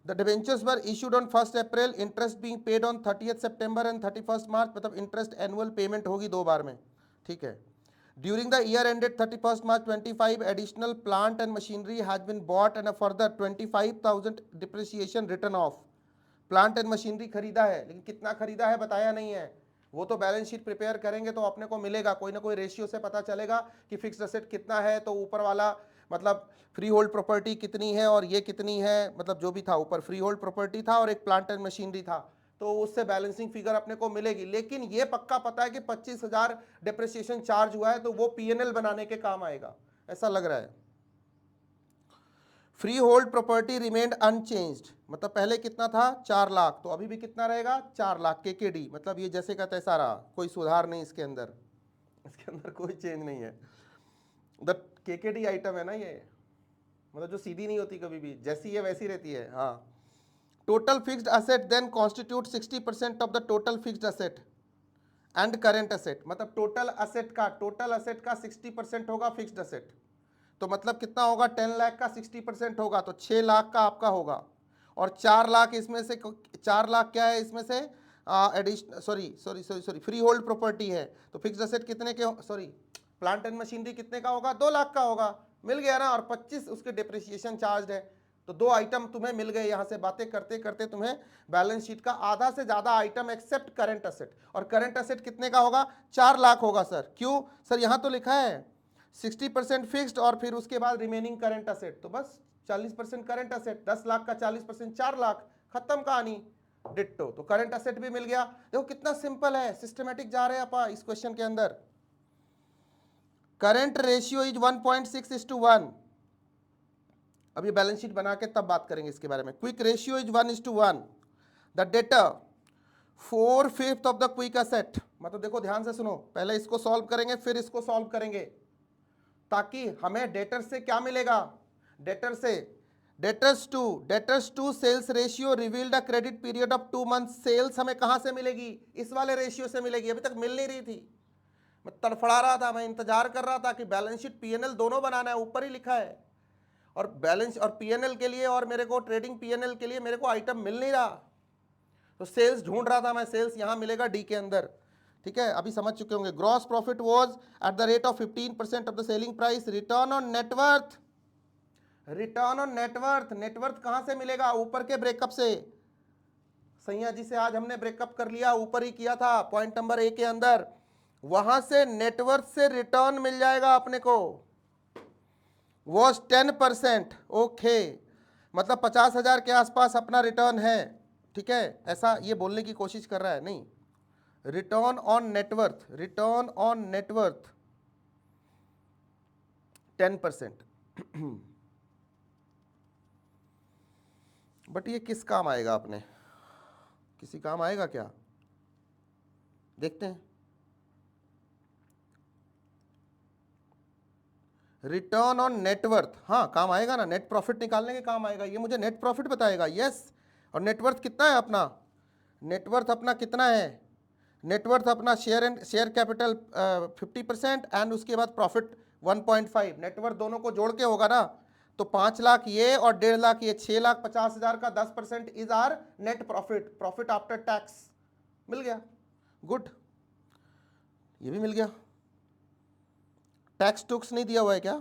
The debentures were issued on 1 April, interest being paid on 30 September and 31 मार्च, मतलब इंटरेस्ट एनुअल पेमेंट होगी 2 बार में, ठीक है। During the year ended 31 March 25, additional plant and machinery has been bought and a further 25,000 depreciation written off. Plant and machinery खरीदा है, लेकिन कितना खरीदा है बताया नहीं है, वो तो बैलेंस शीट प्रिपेयर करेंगे तो अपने को मिलेगा, कोई ना कोई रेशियो से पता चलेगा कि फिक्स्ड असेट कितना है, तो ऊपर वाला मतलब फ्री होल्ड प्रॉपर्टी कितनी है और ये कितनी है, मतलब जो भी था ऊपर फ्री होल्ड प्रॉपर्टी था और एक प्लांट एंड मशीनरी था, तो उससे बैलेंसिंग फिगर अपने को मिलेगी। लेकिन ये पक्का पता है कि 25,000 डिप्रिसिएशन चार्ज हुआ है, तो वो पीएनएल बनाने के काम आएगा, ऐसा लग रहा है। Free hold property remained unchanged, मतलब पहले कितना था? 4 लाख, तो अभी भी कितना रहेगा? 4 लाख केकेडी, मतलब ये जैसे का तैसा रहा, कोई सुधार नहीं इसके अंदर, इसके अंदर कोई चेंज नहीं है। द केकेडी आइटम है ना ये, मतलब जो सीधी नहीं होती कभी भी, जैसी है वैसी रहती है, हाँ। Total fixed asset then constitute 60% of the total fixed asset and current asset, मतलब टोटल असेट का 60% होगा फिक्स्ड असेट, तो मतलब कितना होगा? 10 लाख का 60% होगा, तो 6 लाख का आपका होगा। और 4 लाख इसमें से, 4 लाख क्या है इसमें से? Additional, sorry free hold property है, तो फिक्स्ड असेट कितने के? सॉरी प्लांट एंड मशीनरी कितने का होगा, 2 लाख का होगा, मिल गया ना, और 25 उसके डिप्रिसिएशन चार्ज है। तो 2 आइटम तुम्हें मिल गए। यहां से बातें करते करते तुम्हें बैलेंस शीट का आधा से ज्यादा आइटम एक्सेप्ट करंट असेट, और करंट असेट कितने का होगा, 4 लाख होगा सर। क्यों सर, यहां तो लिखा है 60% फिक्स्ड और फिर उसके बाद रिमेनिंग करंट असेट, तो बस 40% करंट असेट, 10 लाख का 40% 4 लाख, खत्म कहानी, डिट्टो। तो करंट असेट भी मिल गया। देखो कितना सिंपल है, सिस्टमेटिक जा रहे हैं अपा इस क्वेश्चन के अंदर। Current ratio is 1.6:1। अब ये बैलेंस शीट बना के तब बात करेंगे इसके बारे में। Quick ratio is 1:1। The debtor 4/5 of the quick asset. मतलब देखो ध्यान से सुनो, पहले इसको सॉल्व करेंगे फिर इसको सॉल्व करेंगे, ताकि हमें डेटर से क्या मिलेगा, डेटर से debtors to sales ratio revealed a credit period of 2 month. Sales हमें कहां से मिलेगी, इस वाले रेशियो से मिलेगी। अभी तक मिल नहीं रही थी, मैं तड़फड़ा रहा था, मैं इंतजार कर रहा था कि बैलेंस शीट पीएनएल दोनों बनाना है, ऊपर ही लिखा है। और बैलेंस और पीएनएल के लिए और मेरे को ट्रेडिंग पीएनएल के लिए मेरे को आइटम मिल नहीं रहा, तो सेल्स ढूंढ रहा था मैं। सेल्स यहां मिलेगा डी के अंदर, ठीक है, अभी समझ चुके होंगे। Gross profit was at the rate of 15% of the selling price. Return on net worth, return on net worth, net worth कहां से मिलेगा, ऊपर के ब्रेकअप से। सैया जी से आज हमने ब्रेकअप कर लिया, ऊपर ही किया था पॉइंट नंबर ए के अंदर, वहां से नेटवर्थ से रिटर्न मिल जाएगा अपने को, वॉज 10%। ओके, मतलब 50,000 के आसपास अपना रिटर्न है, ठीक है, ऐसा ये बोलने की कोशिश कर रहा है, नहीं। Return on net worth, return on net worth 10%। But ये किस काम आएगा अपने, किसी काम आएगा क्या, देखते हैं। रिटर्न ऑन नेटवर्थ, हाँ काम आएगा ना, नेट प्रॉफिट निकालने के काम आएगा, ये मुझे नेट प्रॉफिट बताएगा, यस। और नेटवर्थ कितना है अपना, नेटवर्थ अपना कितना है, नेटवर्थ अपना शेयर कैपिटल 50% एंड उसके बाद प्रॉफिट 1.5, नेटवर्थ दोनों को जोड़ के होगा ना, तो 5 लाख ये और 1.5 लाख ये, 6,50,000 का 10% is our net profit, profit after tax. मिल गया, गुड, ये भी मिल गया। टैक्स टुक्स नहीं दिया हुआ है क्या,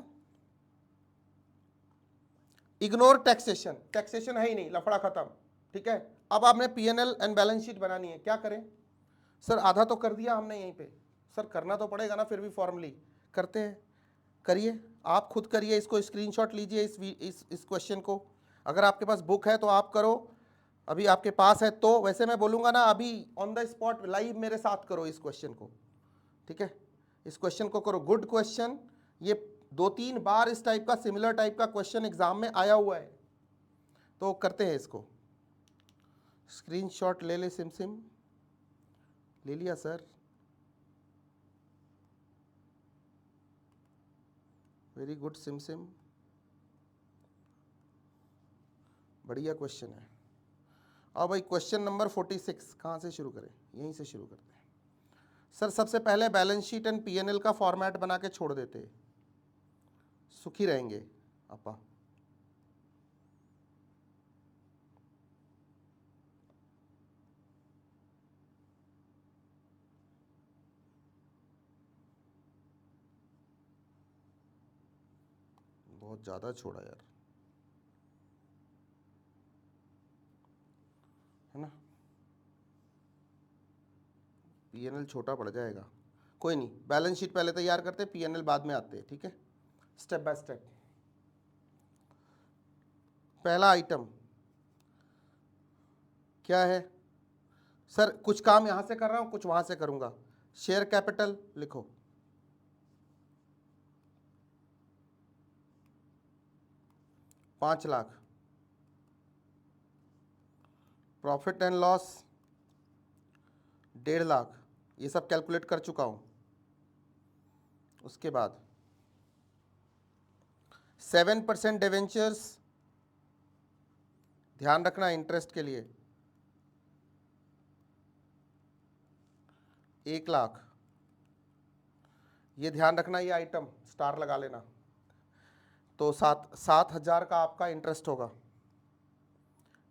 इग्नोर टैक्सेशन, टैक्सेशन है ही नहीं, लफड़ा खत्म, ठीक है। अब आपने पीएनएल एंड बैलेंस शीट बनानी है, क्या करें सर, आधा तो कर दिया हमने यहीं पे, सर करना तो पड़ेगा ना, फिर भी फॉर्मली करते हैं, करिए आप खुद करिए, इसको स्क्रीनशॉट लीजिए इस क्वेश्चन को, अगर आपके पास बुक है तो आप करो, अभी आपके पास है तो, वैसे मैं बोलूँगा ना अभी ऑन द स्पॉट लाइव मेरे साथ करो इस क्वेश्चन को, ठीक है, इस क्वेश्चन को करो, गुड क्वेश्चन। ये 2-3 बार इस टाइप का सिमिलर टाइप का क्वेश्चन एग्जाम में आया हुआ है, तो करते हैं इसको। स्क्रीनशॉट ले ले सिम सिम, ले लिया sir, very good SIM SIM, बढ़िया क्वेश्चन है। अब भाई क्वेश्चन नंबर 46 कहाँ से शुरू करें, यहीं से शुरू करते हैं सर। सबसे पहले बैलेंस शीट एंड पीएनएल का फॉर्मेट बना के छोड़ देते, सुखी रहेंगे अपा। बहुत ज़्यादा छोड़ा यार, है ना, पीएनएल छोटा पड़ जाएगा, कोई नहीं, बैलेंस शीट पहले तैयार करते, पीएनएल बाद में आते हैं, ठीक है, स्टेप बाय स्टेप। पहला आइटम क्या है सर, कुछ काम यहां से कर रहा हूं, कुछ वहां से करूंगा। शेयर कैपिटल लिखो, ₹5 lakh. Profit and loss 1.5 lakh, ये सब कैलकुलेट कर चुका हूं। उसके बाद 7% डिवेंचर्स, ध्यान रखना इंटरेस्ट के लिए 1 लाख, ये ध्यान रखना, ये आइटम स्टार लगा लेना, तो 7,000 का आपका इंटरेस्ट होगा।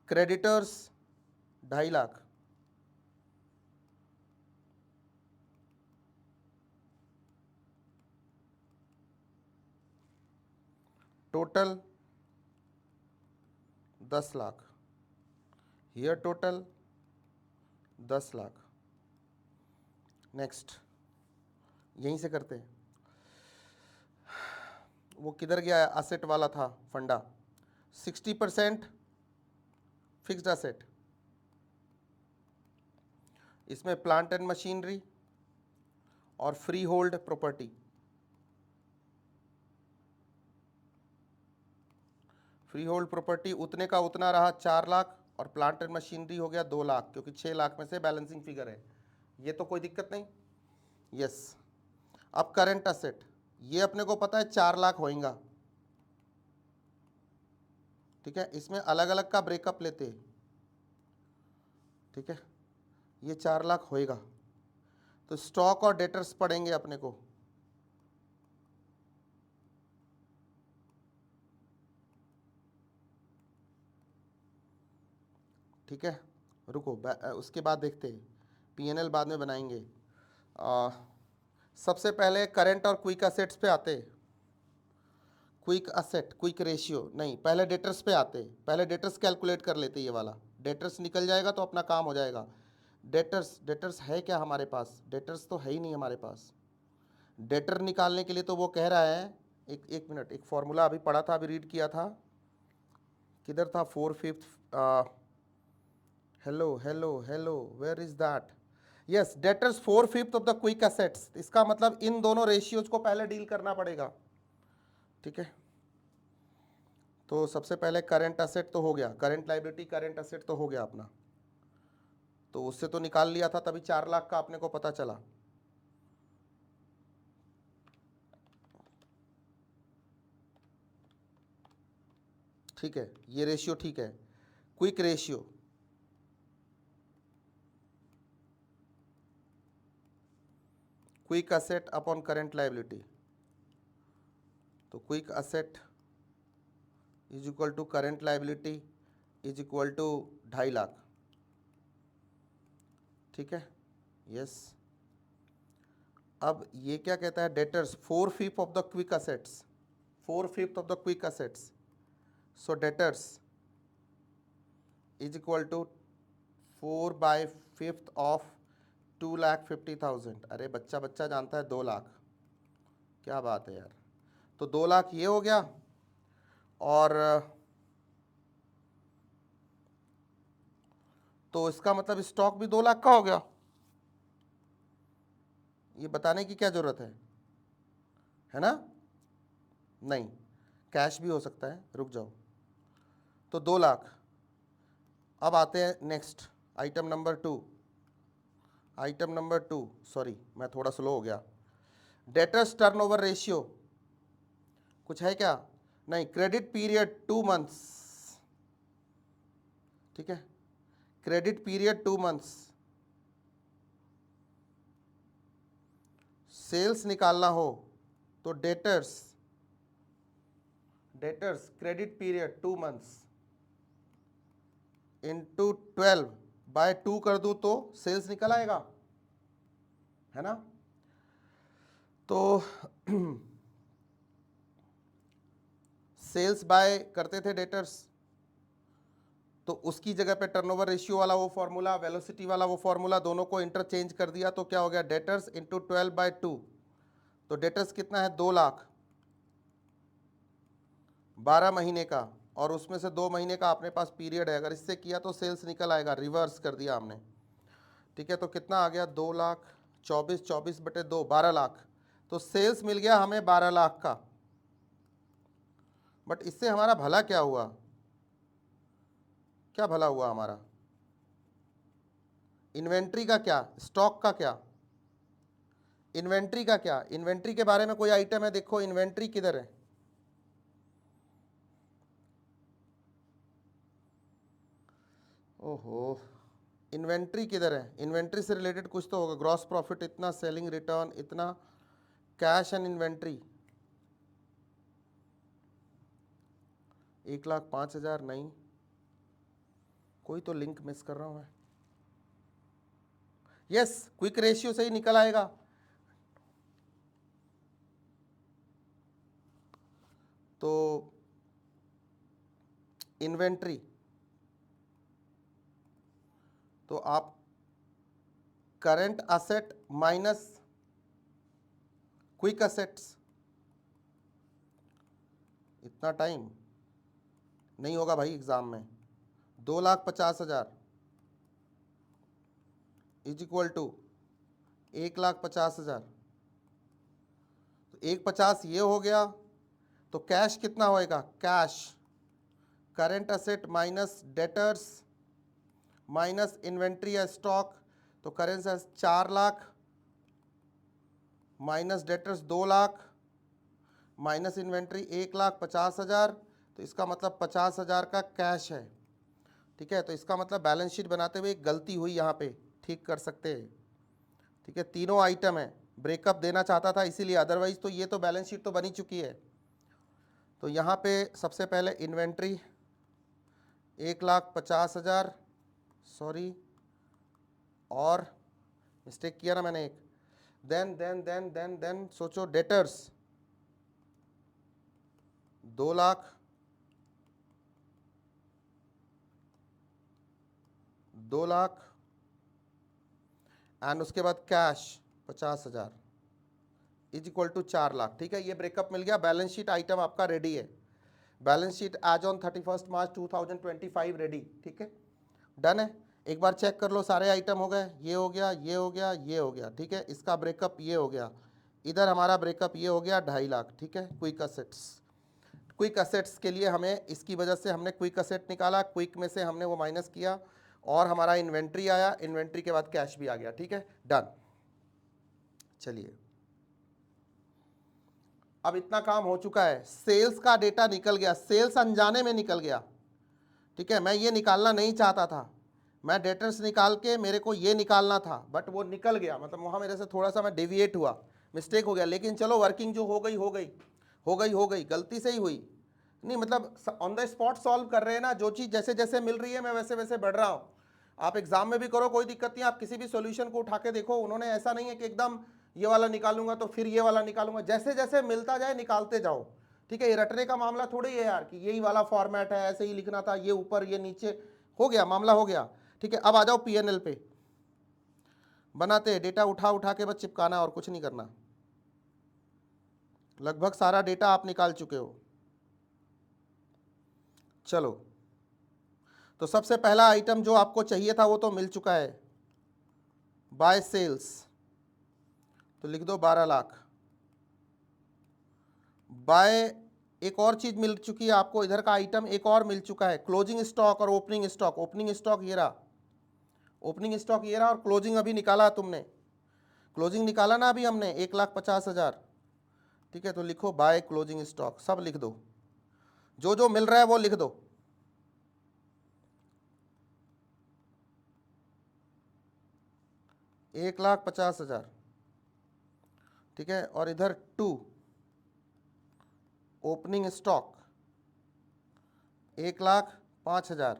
Creditors 2.5 lakh, total 10 lakh, here total 10 lakh. Next, यहीं से करते हैं। वो किधर गया? असेट वाला था फंडा। 60% फिक्स्ड असेट, इसमें प्लांट एंड मशीनरी और free hold property. Free hold property उतने का उतना रहा 4 लाख, और प्लांट एंड मशीनरी हो गया 2 लाख, क्योंकि 6 लाख में से बैलेंसिंग फिगर है, ये तो कोई दिक्कत नहीं। यस। अब करंट असेट, ये अपने को पता है 4 लाख होएगा, ठीक है। इसमें अलग अलग का ब्रेकअप लेते हैं, ठीक है। ये 4 लाख होएगा, तो स्टॉक और डेटर्स पड़ेंगे अपने को। ठीक है, रुको, उसके बाद देखते हैं, पीएनएल बाद में बनाएंगे। सबसे पहले करंट और क्विक असेट्स पे आते हैं। क्विक असेट, क्विक रेशियो नहीं, पहले डेटर्स पे आते हैं। पहले डेटर्स कैलकुलेट कर लेते हैं, ये वाला डेटर्स निकल जाएगा तो अपना काम हो जाएगा। डेटर्स है क्या हमारे पास? डेटर्स तो है ही नहीं हमारे पास। डेटर निकालने के लिए तो वो कह रहा है, एक मिनट, एक फॉर्मूला अभी पढ़ा था, अभी रीड किया था, किधर था? 4/5। Hello hello hello, where is that? Yes, debtors 4/5 of the quick assets. इसका मतलब इन दोनों रेशियोज को पहले डील करना पड़ेगा, ठीक है। तो सबसे पहले करंट असेट तो हो गया, करंट लाइबिलिटी करंट असेट तो हो गया अपना, तो उससे तो निकाल लिया था, तभी 4 लाख का अपने को पता चला। ठीक है, ये रेशियो ठीक है। Quick ratio, quick asset upon current liability, तो quick asset is equal to current liability is equal to 2.5 lakh, ठीक है। यस। अब ये क्या कहता है? Debtors 4/5 of the quick assets, 4/5 of the quick assets, so debtors is equal to 4/5 of 2,50,000। अरे बच्चा बच्चा जानता है 2 लाख, क्या बात है यार। तो 2 लाख ये हो गया, और तो इसका मतलब स्टॉक भी 2 लाख का हो गया। ये बताने की क्या जरूरत है ना? नहीं, कैश भी हो सकता है, रुक जाओ। तो 2 लाख। अब आते हैं next item number 2। Item number 2, sorry मैं थोड़ा स्लो हो गया। डेटर्स टर्नओवर रेशियो कुछ है क्या? नहीं। क्रेडिट पीरियड 2 मंथ्स, ठीक है। Credit period 2 months. सेल्स निकालना हो तो debtors credit period 2 months into 12/2 कर दूं तो सेल्स निकल आएगा, है ना? तो सेल्स बाय करते थे डेटर्स, तो उसकी जगह पे टर्नओवर रेशियो वाला वो फॉर्मूला, वेलोसिटी वाला वो फॉर्मूला, दोनों को इंटरचेंज कर दिया, तो क्या हो गया? Debtors into 12/2। तो डेटर्स कितना है? 2 लाख, 12 महीने का, और उसमें से 2 महीने का अपने पास पीरियड है। अगर इससे किया तो सेल्स निकल आएगा, रिवर्स कर दिया हमने, ठीक है। तो कितना आ गया? 2 लाख 24/2, 12 लाख। तो सेल्स मिल गया हमें 12 लाख का। बट इससे हमारा भला क्या हुआ? क्या भला हुआ हमारा? इन्वेंट्री का क्या? स्टॉक का क्या? इन्वेंट्री का क्या? इन्वेंट्री के बारे में कोई आइटम है? देखो इन्वेंट्री किधर है? ओहो, इन्वेंट्री किधर है? इन्वेंट्री से रिलेटेड कुछ तो होगा। ग्रॉस प्रॉफिट इतना, सेलिंग रिटर्न इतना, कैश एंड इन्वेंट्री 1,05,000। नहीं, कोई तो लिंक मिस कर रहा हूं मैं। यस, क्विक रेशियो से ही निकल आएगा। तो इन्वेंट्री, तो आप current asset minus quick assets, इतना टाइम नहीं होगा भाई एग्जाम में, 2,50,000 इज इक्वल टू 1,50,000, तो 1,50 ये हो गया, तो कैश कितना होएगा, cash current asset minus debtors minus inventory या स्टॉक, तो current 4 lakh minus debtors 2 lakh minus inventory 1,50,000, तो इसका मतलब 50,000 का कैश है। ठीक है, तो इसका मतलब बैलेंस शीट बनाते हुए एक गलती हुई यहाँ पे, ठीक कर सकते हैं। ठीक है, तीनों आइटम है, ब्रेकअप देना चाहता था इसीलिए, अदरवाइज तो ये तो बैलेंस शीट तो बनी चुकी है। तो यहाँ पे सबसे पहले इन्वेंट्री 1,50,000, सॉरी और मिस्टेक किया ना मैंने एक, देन सोचो डेटर्स 2 लाख, 2 लाख एंड उसके बाद cash 50,000 is equal to 4 lakh. ठीक है, ये ब्रेकअप मिल गया, बैलेंस शीट आइटम आपका रेडी है, balance sheet as on 31 March 2025 ready. ठीक है, डन है, एक बार चेक कर लो सारे आइटम हो गए, ये हो गया, ये हो गया, ये हो गया। ठीक है, इसका ब्रेकअप ये हो गया, इधर हमारा ब्रेकअप ये हो गया 2.5 लाख। ठीक है, क्विक असेट्स, क्विक असेट्स के लिए हमें इसकी वजह से हमने क्विक असेट निकाला, क्विक में से हमने वो माइनस किया और हमारा इन्वेंट्री आया, इन्वेंट्री के बाद कैश भी आ गया। ठीक है, डन। चलिए, अब इतना काम हो चुका है, सेल्स का डेटा निकल गया, सेल्स अनजाने में निकल गया। ठीक है, मैं ये निकालना नहीं चाहता था, मैं डेटर्स निकाल के मेरे को ये निकालना था, बट वो निकल गया, मतलब वहाँ मेरे से थोड़ा सा मैं डेविएट हुआ, मिस्टेक हो गया, लेकिन चलो वर्किंग जो हो गई हो गई हो गई हो गई, गलती से ही हुई नहीं, मतलब ऑन द स्पॉट सॉल्व कर रहे हैं ना, जो चीज़ जैसे जैसे मिल रही है मैं वैसे वैसे बढ़ रहा हूँ। आप एग्जाम में भी करो कोई दिक्कत नहीं, आप किसी भी सॉल्यूशन को उठा के देखो, उन्होंने ऐसा नहीं है कि एकदम ये वाला निकालूंगा तो फिर ये वाला निकालूंगा, जैसे जैसे मिलता जाए निकालते जाओ। ठीक है, ये रटने का मामला थोड़ी है यार कि यही वाला फॉर्मेट है, ऐसे ही लिखना था, ये ऊपर ये नीचे, हो गया मामला हो गया। ठीक है, अब आ जाओ पीएनएल पे, बनाते हैं, डेटा उठा उठा के बस चिपकाना और कुछ नहीं करना, लगभग सारा डेटा आप निकाल चुके हो। चलो, तो सबसे पहला आइटम जो आपको चाहिए था वो तो मिल चुका है, बाय सेल्स, तो लिख दो 12 लाख। बाय एक और चीज मिल चुकी है आपको, इधर का आइटम एक और मिल चुका है, क्लोजिंग स्टॉक और ओपनिंग स्टॉक। ओपनिंग स्टॉक ये रहा, ओपनिंग स्टॉक ये रहा, और क्लोजिंग अभी निकाला तुमने, क्लोजिंग निकाला ना अभी हमने 1,50,000। ठीक है, तो लिखो बाय क्लोजिंग स्टॉक, सब लिख दो, जो जो मिल रहा है वो लिख दो। $1,50,000। ठीक है, और इधर 2 ओपनिंग स्टॉक 1,05,000,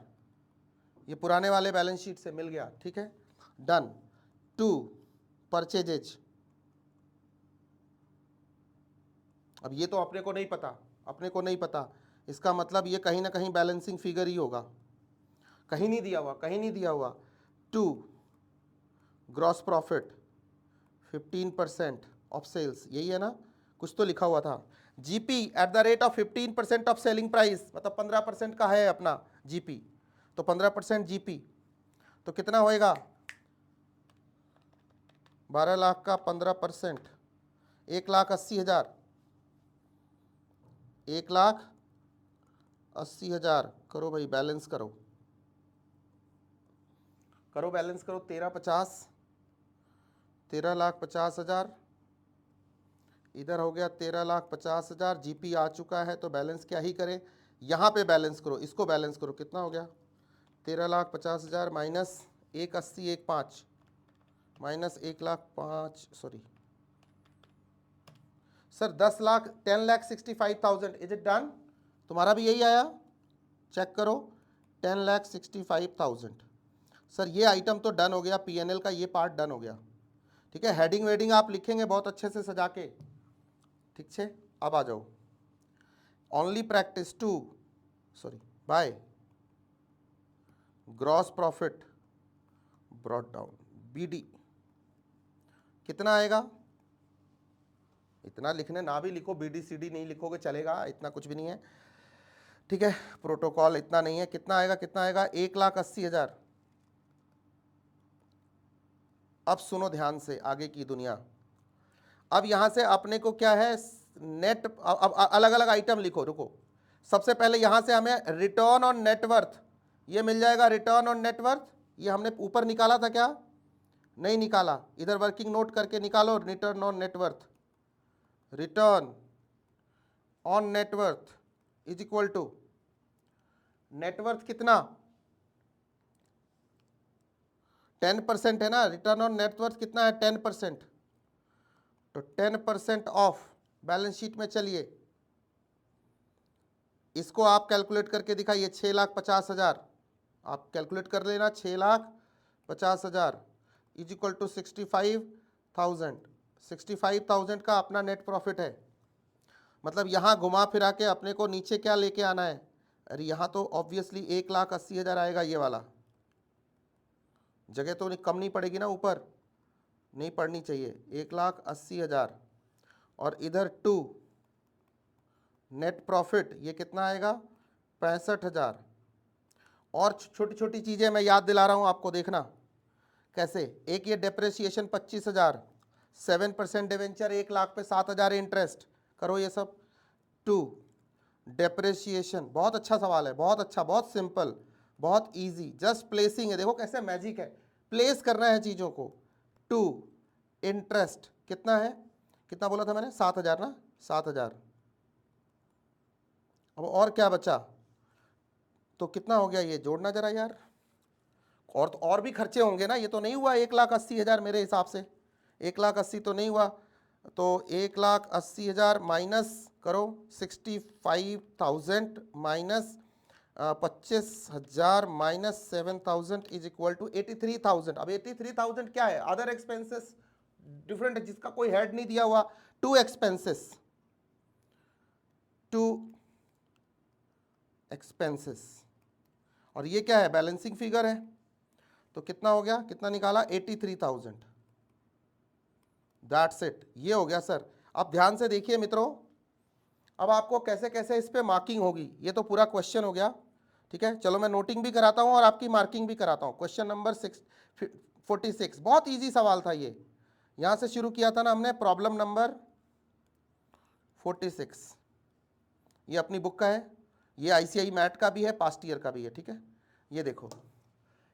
ये पुराने वाले बैलेंस शीट से मिल गया। ठीक है, डन। 2 परचेजेज, अब ये तो अपने को नहीं पता, अपने को नहीं पता, इसका मतलब ये कहीं ना कहीं बैलेंसिंग फिगर ही होगा, कहीं नहीं दिया हुआ, कहीं नहीं दिया हुआ। 2 ग्रॉस प्रॉफिट 15% ऑफ सेल्स, यही है ना, कुछ तो लिखा हुआ था। GP at the rate of 15% of selling price, मतलब 15% का है अपना जीपी, तो 15% जीपी, तो कितना होएगा, 12 लाख का 15%, 1,80,000, 1,80,000। करो भाई बैलेंस करो, करो बैलेंस करो, 13,50, 13,50,000, इधर हो गया 13,50,000, जीपी आ चुका है, तो बैलेंस क्या ही करें, यहाँ पे बैलेंस करो, इसको बैलेंस करो, कितना हो गया, 13,50,000 minus 1,80,15 minus 1,05,000, sorry sir 10,65,000, is it done? तुम्हारा भी यही आया, चेक करो, 10,65,000। सर ये आइटम तो डन हो गया, पीएनएल का ये पार्ट डन हो गया। ठीक है, हेडिंग वेडिंग आप लिखेंगे बहुत अच्छे से सजा के। ठीक है, अब आ जाओ, only practice 2, sorry by gross profit brought down, BD कितना आएगा? इतना लिखने ना भी लिखो, बीडी सीडी नहीं लिखोगे चलेगा, इतना कुछ भी नहीं है, ठीक है। प्रोटोकॉल इतना नहीं है, कितना आएगा? कितना आएगा? 1,80,000। अब सुनो ध्यान से आगे की दुनिया। अब यहां से अपने को क्या है, नेट, अब अलग अलग आइटम लिखो, रुको। सबसे पहले यहां से हमें रिटर्न ऑन नेटवर्थ ये मिल जाएगा। रिटर्न ऑन नेटवर्थ ये हमने ऊपर निकाला था क्या? नहीं निकाला, इधर वर्किंग नोट करके निकालो। Return on net worth, return on net worth is equal to net worth कितना? 10% है ना। रिटर्न ऑन नेटवर्थ कितना है? 10%। तो 10% ऑफ बैलेंस शीट में, चलिए इसको आप कैलकुलेट करके दिखाइए। 6,50,000 आप कैलकुलेट कर लेना। 6,50,000 इज इक्वल टू 65,000। 65,000 का अपना नेट प्रॉफिट है। मतलब यहाँ घुमा फिरा के अपने को नीचे क्या लेके आना है? अरे यहाँ तो ऑब्वियसली 1,80,000 आएगा। ये वाला जगह तो कम नहीं पड़ेगी ना, ऊपर नहीं पड़नी चाहिए। 1,80,000 और इधर 2 नेट प्रॉफिट ये कितना आएगा? 65,000। और छोटी छोटी चीज़ें मैं याद दिला रहा हूँ आपको, देखना कैसे। एक ये डेप्रेशिएशन 25,000, 7% डिवेंचर 1,00,000 पे 7,000 इंटरेस्ट, करो ये सब। 2 डेप्रेशिएशन, बहुत अच्छा सवाल है, बहुत अच्छा, बहुत सिंपल, बहुत इजी, जस्ट प्लेसिंग है। देखो कैसे मैजिक है, प्लेस करना है चीज़ों को। 2 इंटरेस्ट कितना है? कितना बोला था मैंने? 7,000 ना, 7,000। अब और क्या बचा? तो कितना हो गया ये? जोड़ना जरा यार। और तो और भी खर्चे होंगे ना, ये तो नहीं हुआ 1,80,000 मेरे हिसाब से। 1,80,000 तो नहीं हुआ। तो 1,80,000 माइनस करो 65,000 minus 25,000 minus 7,000 is equal to 83,000। अब 83,000 क्या है? अदर एक्सपेंसेस डिफरेंट है, जिसका कोई हेड नहीं दिया हुआ। 2 एक्सपेंसेस, 2 एक्सपेंसेस, और ये क्या है? बैलेंसिंग फिगर है। तो कितना हो गया? कितना निकाला? 83,000। दैट्स इट, ये हो गया सर। अब ध्यान से देखिए मित्रों, अब आपको कैसे कैसे इस पे मार्किंग होगी, ये तो पूरा क्वेश्चन हो गया, ठीक है। चलो मैं नोटिंग भी कराता हूँ और आपकी मार्किंग भी कराता हूँ। क्वेश्चन नंबर 46, बहुत इजी सवाल था ये। यहाँ से शुरू किया था ना हमने, प्रॉब्लम नंबर 46। ये अपनी बुक का है, ये ICI मैट का भी है, पास्ट ईयर का भी है, ठीक है। ये देखो,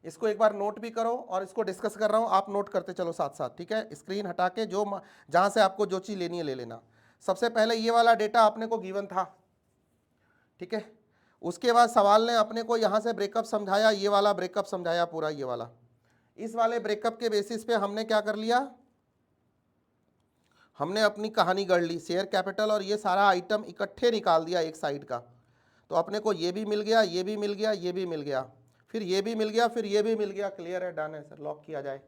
इसको एक बार नोट भी करो और इसको डिस्कस कर रहा हूँ, आप नोट करते चलो साथ साथ, ठीक है। स्क्रीन हटा के जो जहाँ से आपको जो चीज़ लेनी है ले लेना। सबसे पहले ये वाला डेटा अपने को गिवन था, ठीक है। उसके बाद सवाल ने अपने को यहाँ से ब्रेकअप समझाया, ये वाला ब्रेकअप समझाया पूरा, ये वाला। इस वाले ब्रेकअप के बेसिस पे हमने क्या कर लिया? हमने अपनी कहानी गढ़ ली। शेयर कैपिटल और ये सारा आइटम इकट्ठे निकाल दिया एक साइड का। तो अपने को ये भी मिल गया, ये भी मिल गया, ये भी मिल गया, फिर ये भी मिल गया, फिर ये भी मिल गया। क्लियर है, डन है सर, लॉक किया जाए।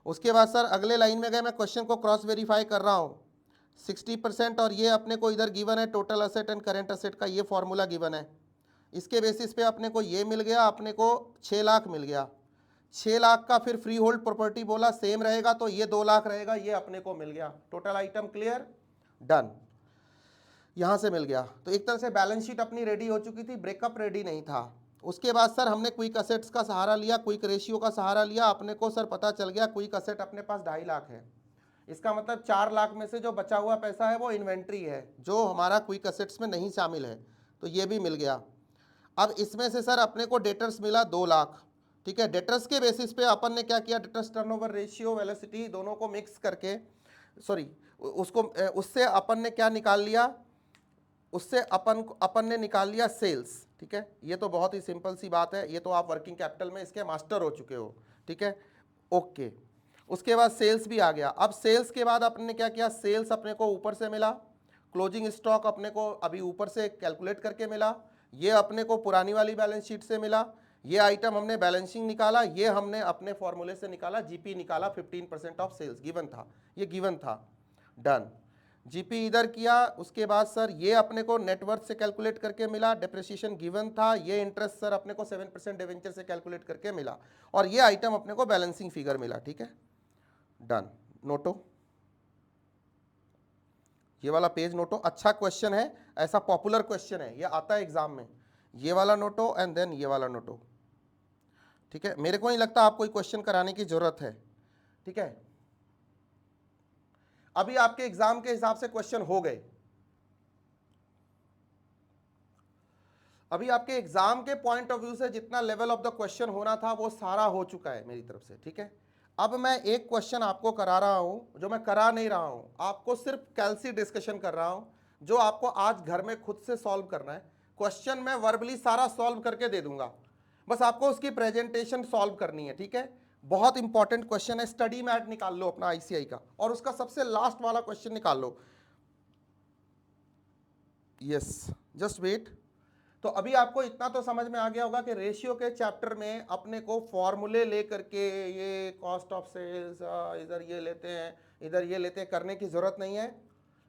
उसके बाद सर अगले लाइन में गए, मैं क्वेश्चन को क्रॉस वेरीफाई कर रहा हूँ। 60% और ये अपने को इधर गिवन है, total asset and current asset का ये फॉर्मूला गिवन है। इसके बेसिस पे अपने को ये मिल गया, अपने को 6 लाख मिल गया। 6 लाख का फिर फ्री होल्ड प्रॉपर्टी बोला सेम रहेगा, तो ये 2 लाख रहेगा, ये अपने को मिल गया। टोटल आइटम क्लियर, डन, यहाँ से मिल गया। तो एक तरह से बैलेंस शीट अपनी रेडी हो चुकी थी, ब्रेकअप रेडी नहीं था। उसके बाद सर हमने क्विक असेट्स का सहारा लिया, क्विक रेशियो का सहारा लिया। अपने को सर पता चल गया क्विक असेट अपने पास 2.5 लाख है। इसका मतलब 4 लाख में से जो बचा हुआ पैसा है वो इन्वेंट्री है, जो हमारा क्विक असेट्स में नहीं शामिल है, तो ये भी मिल गया। अब इसमें से सर अपने को डेटर्स मिला 2 लाख, ठीक है। डेटर्स के बेसिस पे अपन ने क्या किया? डेटर्स टर्नओवर रेशियो, वेलोसिटी दोनों को मिक्स करके, सॉरी उसको, उससे अपन ने क्या निकाल लिया? उससे अपन ने निकाल लिया सेल्स, ठीक है। ये तो बहुत ही सिंपल सी बात है, ये तो आप वर्किंग कैपिटल में इसके मास्टर हो चुके हो, ठीक है, ओके। उसके बाद सेल्स भी आ गया। अब सेल्स के बाद अपने ने क्या किया? सेल्स अपने को ऊपर से मिला, क्लोजिंग स्टॉक अपने को अभी ऊपर से कैलकुलेट करके मिला, ये अपने को पुरानी वाली बैलेंस शीट से मिला, ये आइटम हमने बैलेंसिंग निकाला, ये हमने अपने फॉर्मूले से निकाला, जीपी निकाला, 15% ऑफ सेल्स गिवन था, ये गिवन था, डन। जीपी इधर किया, उसके बाद सर ये अपने को नेटवर्थ से कैलकुलेट करके मिला, डेप्रिसिएशन गिवन था, ये इंटरेस्ट सर अपने को 7% डिवेंचर से कैलकुलेट करके मिला, और ये आइटम अपने को बैलेंसिंग फिगर मिला। ठीक है, डन। नोटो, ये वाला पेज नोटो, अच्छा क्वेश्चन है, ऐसा पॉपुलर क्वेश्चन है, ये आता है एग्जाम में। ये वाला नोटो एंड देन ये वाला नोटो। ठीक है, मेरे को नहीं लगता आपको क्वेश्चन कराने की जरूरत है। ठीक है, अभी आपके एग्जाम के हिसाब से क्वेश्चन हो गए, अभी आपके एग्जाम के पॉइंट ऑफ व्यू से जितना लेवल ऑफ द क्वेश्चन होना था वो सारा हो चुका है मेरी तरफ से। ठीक है, अब मैं एक क्वेश्चन आपको करा रहा हूं, जो मैं करा नहीं रहा हूं, आपको सिर्फ कैलसी डिस्कशन कर रहा हूं, जो आपको आज घर में खुद से सॉल्व करना है। क्वेश्चन मैं वर्बली सारा सॉल्व करके दे दूंगा, बस आपको उसकी प्रेजेंटेशन सॉल्व करनी है। ठीक है, बहुत इंपॉर्टेंट क्वेश्चन है, स्टडी मैट निकाल लो अपना आईसीआई का, और उसका सबसे लास्ट वाला क्वेश्चन निकाल लो। Yes, just wait. तो अभी आपको इतना तो समझ में आ गया होगा कि रेशियो के चैप्टर में अपने को फॉर्मूले लेकर के ये कॉस्ट ऑफ सेल्स इधर ये लेते हैं, इधर ये लेते हैं, करने की जरूरत नहीं है।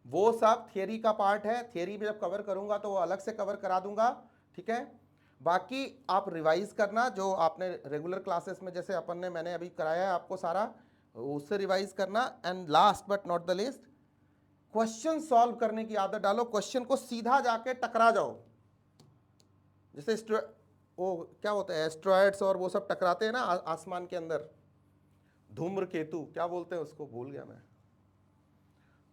वो सब थियरी का पार्ट है, थियरी में जब कवर करूंगा तो वो अलग से कवर करा दूंगा। ठीक है, बाकी आप रिवाइज करना, जो आपने रेगुलर क्लासेस में जैसे अपन ने मैंने अभी कराया है आपको सारा, उससे रिवाइज करना। And last but not the least, question solve करने की आदत डालो, क्वेश्चन को सीधा जाके टकरा जाओ। जैसे वो क्या होता है, एस्ट्रॉयड्स और वो सब टकराते हैं ना आसमान के अंदर, धूम्र केतु क्या बोलते हैं उसको, भूल गया मैं।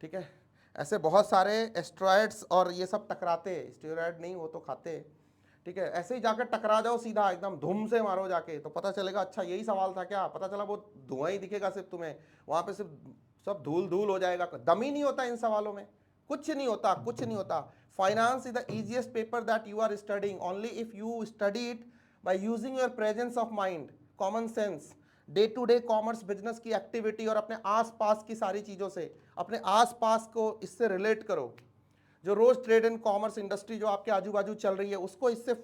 ठीक है, ऐसे बहुत सारे एस्ट्रॉयड्स और ये सब टकराते हैं, स्टेरॉयड नहीं वो तो खाते हैं। ठीक है, ऐसे ही जाकर टकरा जाओ सीधा, एकदम धूम से मारो जाके, तो पता चलेगा अच्छा यही सवाल था क्या, पता चला वो धुआं ही दिखेगा सिर्फ तुम्हें, वहां पे सिर्फ सब धूल धूल हो जाएगा, दम ही नहीं होता इन सवालों में, कुछ नहीं होता, कुछ नहीं होता। Finance is the easiest paper that you are studying only if you study it by using your presence of mind, common sense, day to day commerce business की एक्टिविटी और अपने आसपास की सारी चीजों से, अपने आसपास को इससे रिलेट करो। जो रोज ट्रेड एंड कॉमर्स इंडस्ट्री जो आपके आजू बाजू चल रही है उसको इससे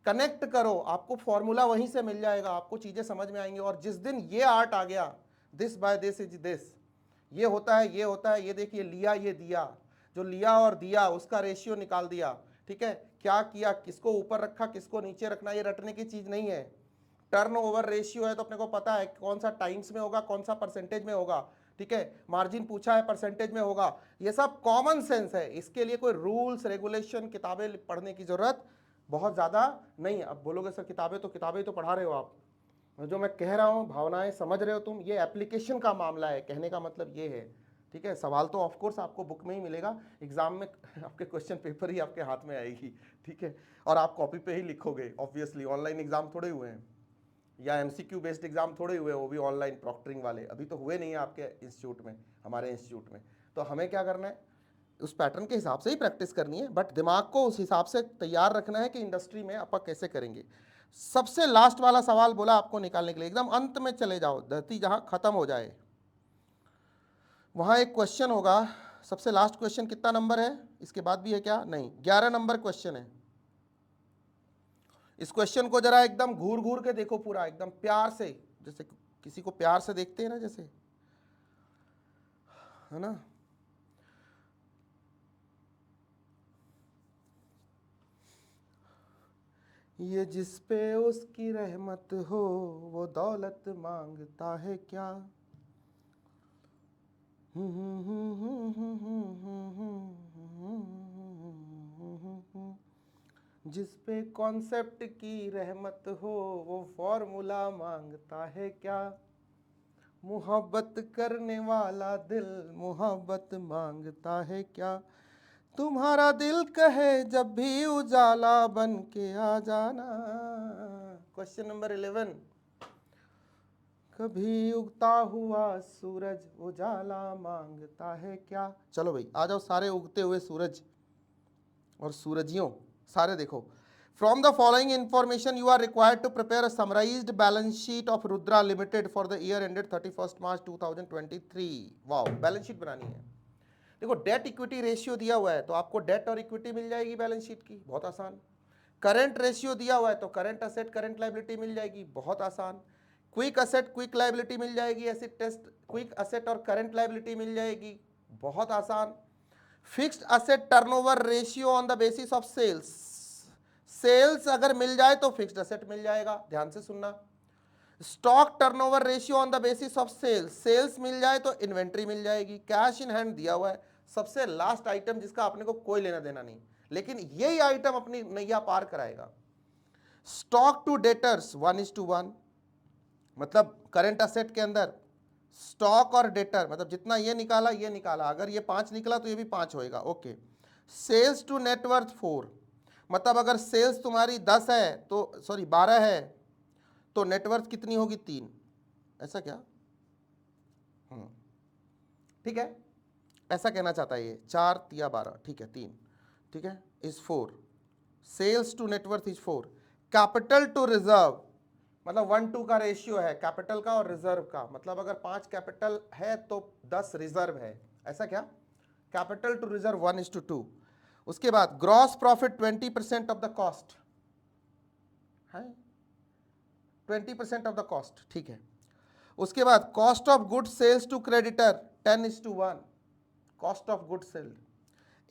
कनेक्ट करो, आपको फॉर्मूला वहीं से मिल जाएगा, आपको चीजें समझ में आएंगी। और जिस दिन ये आर्ट आ गया, this by this is this, ये होता है, ये होता है, ये देखिए लिया ये दिया, जो लिया और दिया उसका रेशियो निकाल दिया। ठीक है, क्या किया, किसको ऊपर रखा किसको नीचे रखना, ये रटने की चीज नहीं है। टर्नओवर रेशियो है तो अपने को पता है कौन सा टाइम्स में होगा, कौन सा परसेंटेज में होगा। ठीक है, मार्जिन पूछा है परसेंटेज में होगा, ये सब कॉमन सेंस है, इसके लिए कोई रूल्स रेगुलेशन किताबें पढ़ने की जरूरत बहुत ज़्यादा नहीं है। अब बोलोगे सर किताबें तो पढ़ा रहे हो आप, जो मैं कह रहा हूँ भावनाएं समझ रहे हो तुम, ये एप्लीकेशन का मामला है, कहने का मतलब ये है। ठीक है, सवाल तो ऑफकोर्स आपको बुक में ही मिलेगा, एग्जाम में आपके क्वेश्चन पेपर ही आपके हाथ में आएगी। ठीक है, और आप कॉपी पे ही लिखोगे, ऑब्वियसली ऑनलाइन एग्जाम थोड़े हुए हैं, या एमसीक्यू बेस्ड एग्जाम थोड़े हुए, वो भी ऑनलाइन प्रॉक्टरिंग वाले अभी तो हुए नहीं है आपके इंस्टीट्यूट में, हमारे इंस्टीट्यूट में। तो हमें क्या करना है, उस पैटर्न के हिसाब से ही प्रैक्टिस करनी है, बट दिमाग को उस हिसाब से तैयार रखना है कि इंडस्ट्री में आप कैसे करेंगे। सबसे लास्ट वाला सवाल बोला आपको निकालने के लिए, एकदम अंत में चले जाओ, धरती जहां खत्म हो जाए वहां एक क्वेश्चन होगा। सबसे लास्ट क्वेश्चन कितना नंबर है, इसके बाद भी है क्या, नहीं, 11 नंबर क्वेश्चन है। इस क्वेश्चन को जरा एकदम घूर घूर के देखो, पूरा एकदम प्यार से, जैसे किसी को प्यार से देखते हैं ना, जैसे, है ना। ये जिस पे उसकी रहमत हो वो दौलत मांगता है क्या। जिस पे कॉन्सेप्ट की रहमत हो वो फॉर्मूला मांगता है क्या। मोहब्बत करने वाला दिल मोहब्बत मांगता है क्या। तुम्हारा दिल कहे जब भी उजाला बन के आ जाना। क्वेश्चन नंबर 11, कभी उगता हुआ सूरज उजाला मांगता है क्या। चलो भाई आ जाओ सारे उगते हुए सूरज और सूरजियों, सारे देखो। From the following information you are required to prepare a summarised balance sheet of Rudra limited for the year ended 31 March 2023। Wow, balance sheet बनानी है। देखो डेट इक्विटी रेशियो दिया हुआ है तो आपको डेट और इक्विटी मिल जाएगी बैलेंस शीट की, बहुत आसान। करंट रेशियो दिया हुआ है तो करंट असेट करंट लायबिलिटी मिल जाएगी, बहुत आसान। क्विक असेट क्विक लायबिलिटी मिल जाएगी, एसिड टेस्ट क्विक असेट और करंट लायबिलिटी मिल जाएगी, बहुत आसान। Fixed asset turnover ratio on the basis of sales, sales अगर मिल जाए तो फिक्स्ड असेट मिल जाएगा, ध्यान से सुनना। Stock turnover ratio on the basis of sales, sales मिल जाए तो इन्वेंट्री मिल जाएगी। कैश इन हैंड दिया हुआ है, सबसे लास्ट आइटम जिसका अपने को कोई लेना देना नहीं, लेकिन यही आइटम अपनी नैया पार कराएगा। स्टॉक टू डेटर्स 1:1, मतलब करंट असेट के अंदर स्टॉक और डेटर, मतलब जितना ये निकाला, अगर ये 5 निकला तो ये भी 5 होएगा, ओके। सेल्स टू नेटवर्थ 4, मतलब अगर सेल्स तुम्हारी 10 है तो सॉरी 12 है तो नेटवर्थ कितनी होगी 3, ऐसा क्या? ठीक है, ऐसा कहना चाहता है ये, 4 या 12, ठीक है 3, ठीक है, is 4। Sales to net worth is 4। Capital to reserve, मतलब 1:2 का रेशियो है कैपिटल का और रिजर्व का, मतलब अगर 5 कैपिटल है तो 10 रिजर्व है, ऐसा क्या? Capital to reserve 1:2। उसके बाद gross profit 20% of the cost है, 20% ऑफ द कॉस्ट, ठीक है। उसके बाद cost of good sales to creditor 10:1, cost of good sale.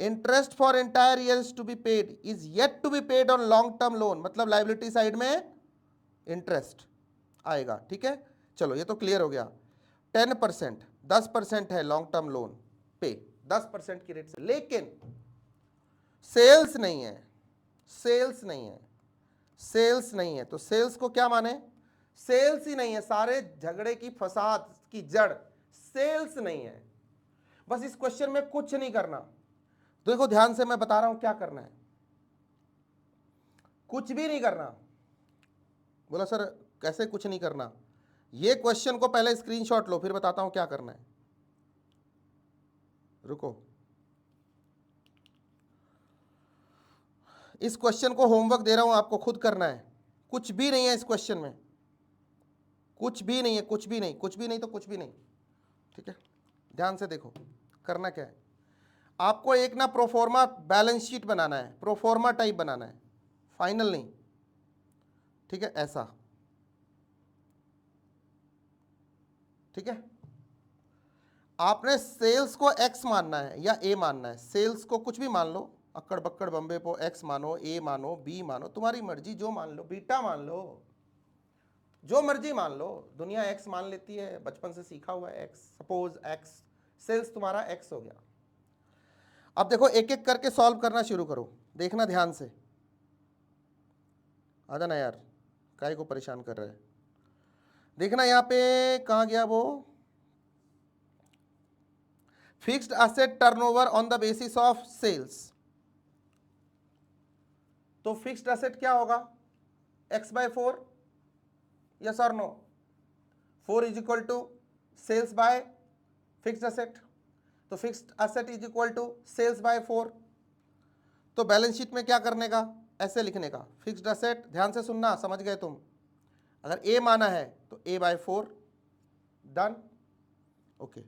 Interest for entire year to be paid is yet to be paid on long term loan, मतलब लाइबिलिटी साइड में इंटरेस्ट आएगा, ठीक है। चलो ये तो क्लियर हो गया। 10%, 10% है लॉन्ग टर्म लोन पे, 10% की रेट से, लेकिन सेल्स नहीं है, सेल्स नहीं है, सेल्स नहीं है, तो सेल्स को क्या माने? सेल्स ही नहीं है, सारे झगड़े की फसाद की जड़ सेल्स नहीं है। बस इस क्वेश्चन में कुछ नहीं करना, देखो ध्यान से मैं बता रहा हूं क्या करना है, कुछ भी नहीं करना। बोला सर कैसे कुछ नहीं करना? ये क्वेश्चन को पहले स्क्रीनशॉट लो, फिर बताता हूं क्या करना है। रुको, इस क्वेश्चन को होमवर्क दे रहा हूं, आपको खुद करना है। कुछ भी नहीं है इस क्वेश्चन में, कुछ भी नहीं है, कुछ भी नहीं, कुछ भी नहीं तो कुछ भी नहीं, ठीक है। ध्यान से देखो करना क्या है। आपको एक ना प्रोफॉर्मा बैलेंस शीट बनाना है, प्रोफॉर्मा टाइप बनाना है, फाइनल नहीं, ठीक है, ऐसा, ठीक है। आपने सेल्स को एक्स मानना है या ए मानना है, सेल्स को कुछ भी मान लो, अक्कड़ बक्कड़ बम्बे को एक्स मानो, ए मानो, बी मानो, तुम्हारी मर्जी, जो मान लो, बीटा मान लो, जो मर्जी मान लो, दुनिया एक्स मान लेती है, बचपन से सीखा हुआ है एक्स। सपोज एक्स, सेल्स तुम्हारा एक्स हो गया। अब देखो एक एक करके सॉल्व करना शुरू करो, देखना ध्यान से, आ जाना यार, काहे को परेशान कर रहे हैं। देखना यहाँ पे कहाँ गया वो, fixed asset turnover on the basis of sales. तो फिक्स्ड असेट क्या होगा? x/4, यस और no? 4 is equal to sales by fixed asset, तो fixed asset is equal to sales by 4। तो बैलेंस शीट में क्या करने का? ऐसे लिखने का, फिक्स्ड असेट, ध्यान से सुनना, समझ गए तुम? अगर ए माना है तो a/4, डन, ओके।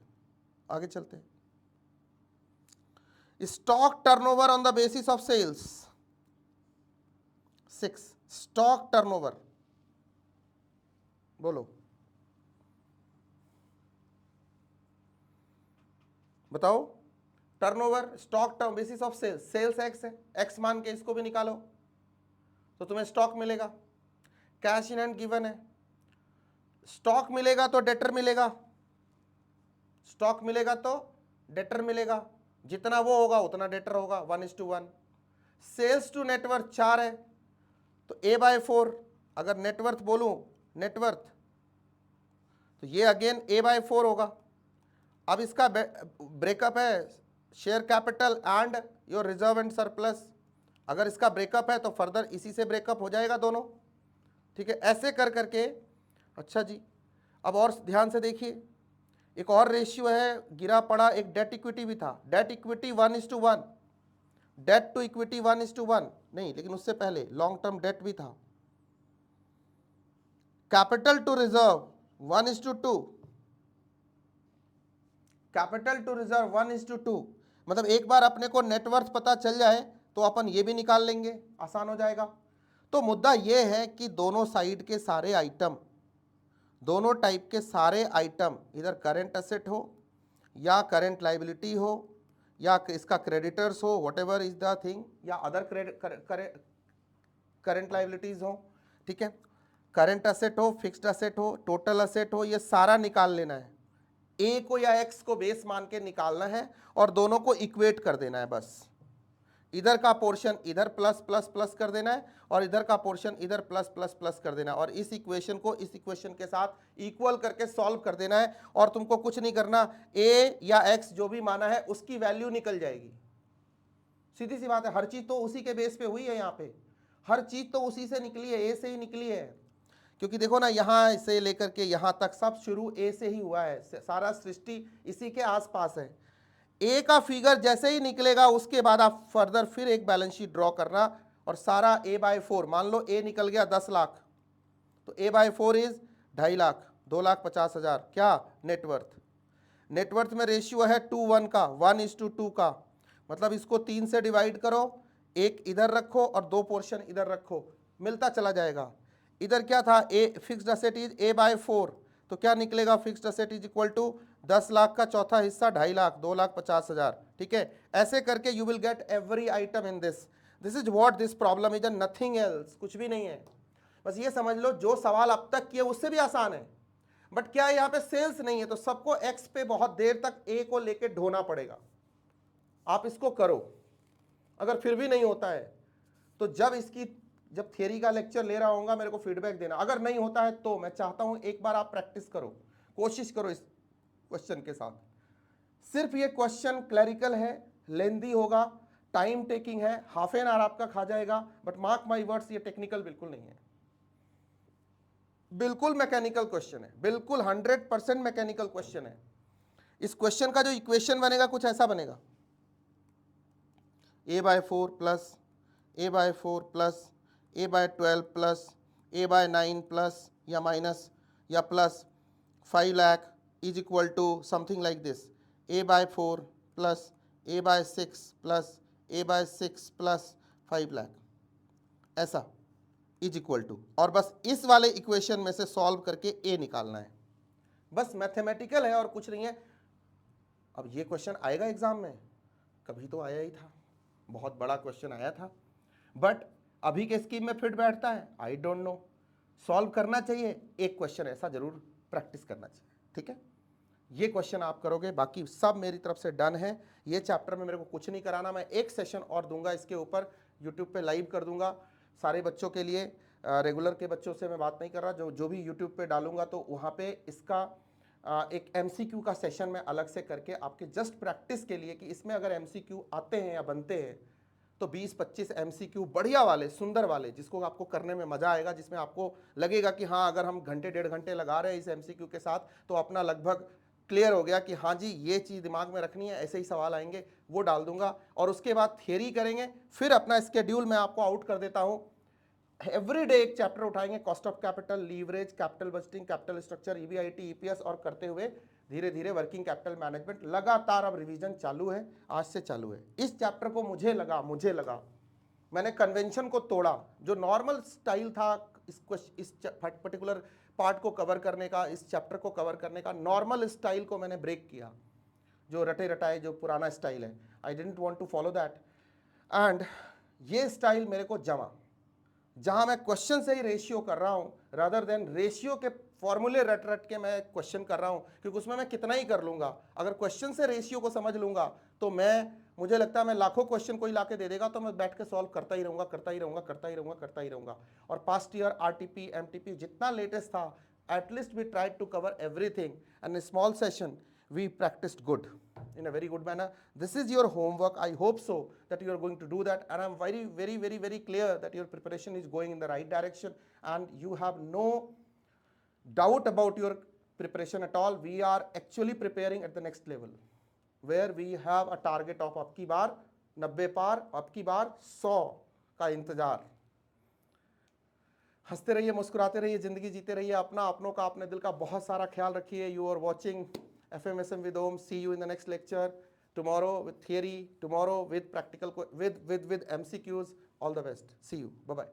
आगे चलते हैं। Stock turnover on the basis of sales 6, stock turnover, बोलो बताओ। Turnover stock term basis of sales, sales X है, एक्स मान के इसको भी निकालो तो तुम्हें स्टॉक मिलेगा। कैश इन हैंड गिवन है, स्टॉक मिलेगा तो डेटर मिलेगा, स्टॉक मिलेगा तो डेटर मिलेगा, जितना वो होगा उतना डेटर होगा, 1:1। सेल्स टू नेटवर्थ 4 है तो a/4, अगर नेटवर्थ बोलूं, नेटवर्थ, तो ये अगेन a/4 होगा। अब इसका ब्रेकअप है share capital and your reserve and surplus, अगर इसका ब्रेकअप है तो फर्दर इसी से ब्रेकअप हो जाएगा दोनों, ठीक है, ऐसे कर करके। अच्छा जी, अब और ध्यान से देखिए, एक और रेशियो है गिरा पड़ा, एक डेट इक्विटी भी था, debt equity 1:1, debt to equity 1:1 नहीं, लेकिन उससे पहले लॉन्ग टर्म डेट भी था। Capital to reserve 1:2, capital to reserve 1:2, मतलब एक बार अपने को नेटवर्थ पता चल जाए तो अपन ये भी निकाल लेंगे, आसान हो जाएगा। तो मुद्दा ये है कि दोनों साइड के सारे आइटम, दोनों टाइप के सारे आइटम, इधर करंट असेट हो या करेंट लाइबिलिटी हो या इसका क्रेडिटर्स हो, what ever is the thing, या अदर करेंट लाइबिलिटीज हो, ठीक है, करंट असेट हो, फिक्स्ड असेट हो, टोटल असेट हो, ये सारा निकाल लेना है। ए को या एक्स को बेस मान के निकालना है और दोनों को इक्वेट कर देना है। बस इधर का पोर्शन इधर प्लस प्लस प्लस कर देना है और इधर का पोर्शन इधर प्लस प्लस प्लस कर देना है और इस इक्वेशन को इस इक्वेशन के साथ इक्वल करके सॉल्व कर देना है। और तुमको कुछ नहीं करना, ए या एक्स जो भी माना है उसकी वैल्यू निकल जाएगी। सीधी सी बात है, हर चीज तो उसी के बेस पे हुई है, यहाँ पे हर चीज तो उसी से निकली है, ए से ही निकली है। क्योंकि देखो ना, यहाँ से लेकर के यहाँ तक सब शुरू ए से ही हुआ है, सारा सृष्टि इसी के आसपास है। ए का फिगर जैसे ही निकलेगा उसके बाद आप फर्दर फिर एक बैलेंस शीट ड्रॉ करना और सारा A/4, मान लो ए निकल गया 10 लाख, तो A/4 इज 2.5 लाख, 2,50,000 क्या नेटवर्थ। नेटवर्थ में रेशियो है 2:1 का, 1:2 का, मतलब इसको 3 से डिवाइड करो, एक इधर रखो और 2 पोर्शन इधर रखो, मिलता चला जाएगा। इधर क्या था, a fixed asset is A/4, तो क्या निकलेगा, fixed asset is equal to 10 lakh का चौथा हिस्सा 2.5 लाख, 2,50,000, ठीक है। ऐसे करके you will get every item in this is what this problem is, nothing else, कुछ भी नहीं है। बस ये समझ लो जो सवाल अब तक किए उससे भी आसान है, बट क्या यहाँ पे सेल्स नहीं है तो सबको एक्स पे बहुत देर तक ए को लेके ढोना पड़ेगा। आप इसको करो, अगर फिर भी नहीं होता है तो जब थियरी का लेक्चर ले रहा होगा मेरे को फीडबैक देना। अगर नहीं होता है तो मैं चाहता हूं एक बार आप प्रैक्टिस करो, कोशिश करो इस क्वेश्चन के साथ। सिर्फ ये क्वेश्चन क्लरिकल है, लेंदी होगा, टाइम टेकिंग है, हाफ एन आवर आपका खा जाएगा, बट मार्क माई वर्ड्स ये टेक्निकल बिल्कुल नहीं है, बिल्कुल मैकेनिकल क्वेश्चन है, बिल्कुल 100% मैकेनिकल क्वेश्चन है। इस क्वेश्चन का जो इक्वेशन बनेगा कुछ ऐसा बनेगा, A/4 plus A/4 plus A/12 plus A/9 plus या माइनस या plus 5 lakh is equal to something like this, A/4 plus A/6 plus A/6 plus 5 lakh, ऐसा इज इक्वल टू, और बस इस वाले इक्वेशन में से सॉल्व करके ए निकालना है। बस मैथमेटिकल है और कुछ नहीं है। अब ये क्वेश्चन आएगा एग्जाम में, कभी तो आया ही था, बहुत बड़ा क्वेश्चन आया था, बट अभी के स्कीम में फिट बैठता है, आई डोंट नो। सॉल्व करना चाहिए, एक क्वेश्चन ऐसा जरूर प्रैक्टिस करना चाहिए, ठीक है। ये क्वेश्चन आप करोगे, बाकी सब मेरी तरफ से डन है। ये चैप्टर में मेरे को कुछ नहीं कराना, मैं एक सेशन और दूंगा इसके ऊपर, यूट्यूब पे लाइव कर दूंगा सारे बच्चों के लिए। रेगुलर के बच्चों से मैं बात नहीं कर रहा, जो भी यूट्यूब पे डालूंगा तो वहाँ पे इसका एक MCQ का सेशन मैं अलग से करके आपके जस्ट प्रैक्टिस के लिए, कि इसमें अगर MCQ आते हैं या बनते हैं तो 20-25 MCQ बढ़िया वाले, सुंदर वाले, जिसको आपको करने में मजा आएगा, जिसमें आपको लगेगा कि हाँ अगर हम घंटे 1.5 घंटे लगा रहे हैं इस MCQ के साथ तो अपना लगभग क्लियर हो गया कि हाँ जी ये चीज़ दिमाग में रखनी है, ऐसे ही सवाल आएंगे, वो डाल दूंगा। और उसके बाद थियरी करेंगे, फिर अपना स्केड्यूल मैं आपको आउट कर देता हूँ। एवरी डे एक चैप्टर उठाएंगे, cost of capital, leverage, capital budgeting, capital structure, EBIT, EPS, और करते हुए धीरे धीरे वर्किंग कैपिटल मैनेजमेंट। लगातार अब रिवीजन चालू है, आज से चालू है। इस चैप्टर को मुझे लगा मैंने कन्वेंशन को तोड़ा, जो नॉर्मल स्टाइल था इस पर्टिकुलर पार्ट को कवर करने का, इस चैप्टर को कवर करने का, नॉर्मल स्टाइल को मैंने ब्रेक किया, जो रटे रटाए जो पुराना स्टाइल है, I didn't want to follow that, and ये स्टाइल मेरे को जमा, जहां मैं क्वेश्चन से ही रेशियो कर रहा हूं, रादर देन रेशियो के फॉर्मूले रट रट के मैं क्वेश्चन कर रहा हूं, क्योंकि उसमें मैं कितना ही कर लूंगा। अगर क्वेश्चन से रेशियो को समझ लूंगा तो मुझे लगता है मैं लाखों क्वेश्चन कोई लाके दे देगा तो मैं बैठ के सॉल्व करता ही रहूंगा। और पास्ट ईयर RTP MTP जितना लेटेस्ट था, at least we tried to cover everything, and small session we practiced good, in a very good manner. This is your homework. I hope so that you are going to do that, and I'm very clear that your preparation is going in the right direction and you have no doubt about your preparation at all. We are actually preparing at the next level where we have a target of अब की बार 90 पार, अब की बार 100 का इंतजार। हंसते रहिए, मुस्कुराते रहिए, जिंदगी जीते रहिए, अपनों का, अपने दिल का बहुत सारा ख्याल रखिए। You are watching FMSM with Om. See you in the next lecture tomorrow with theory, tomorrow with practical, with MCQs. All the best. See you. Bye bye.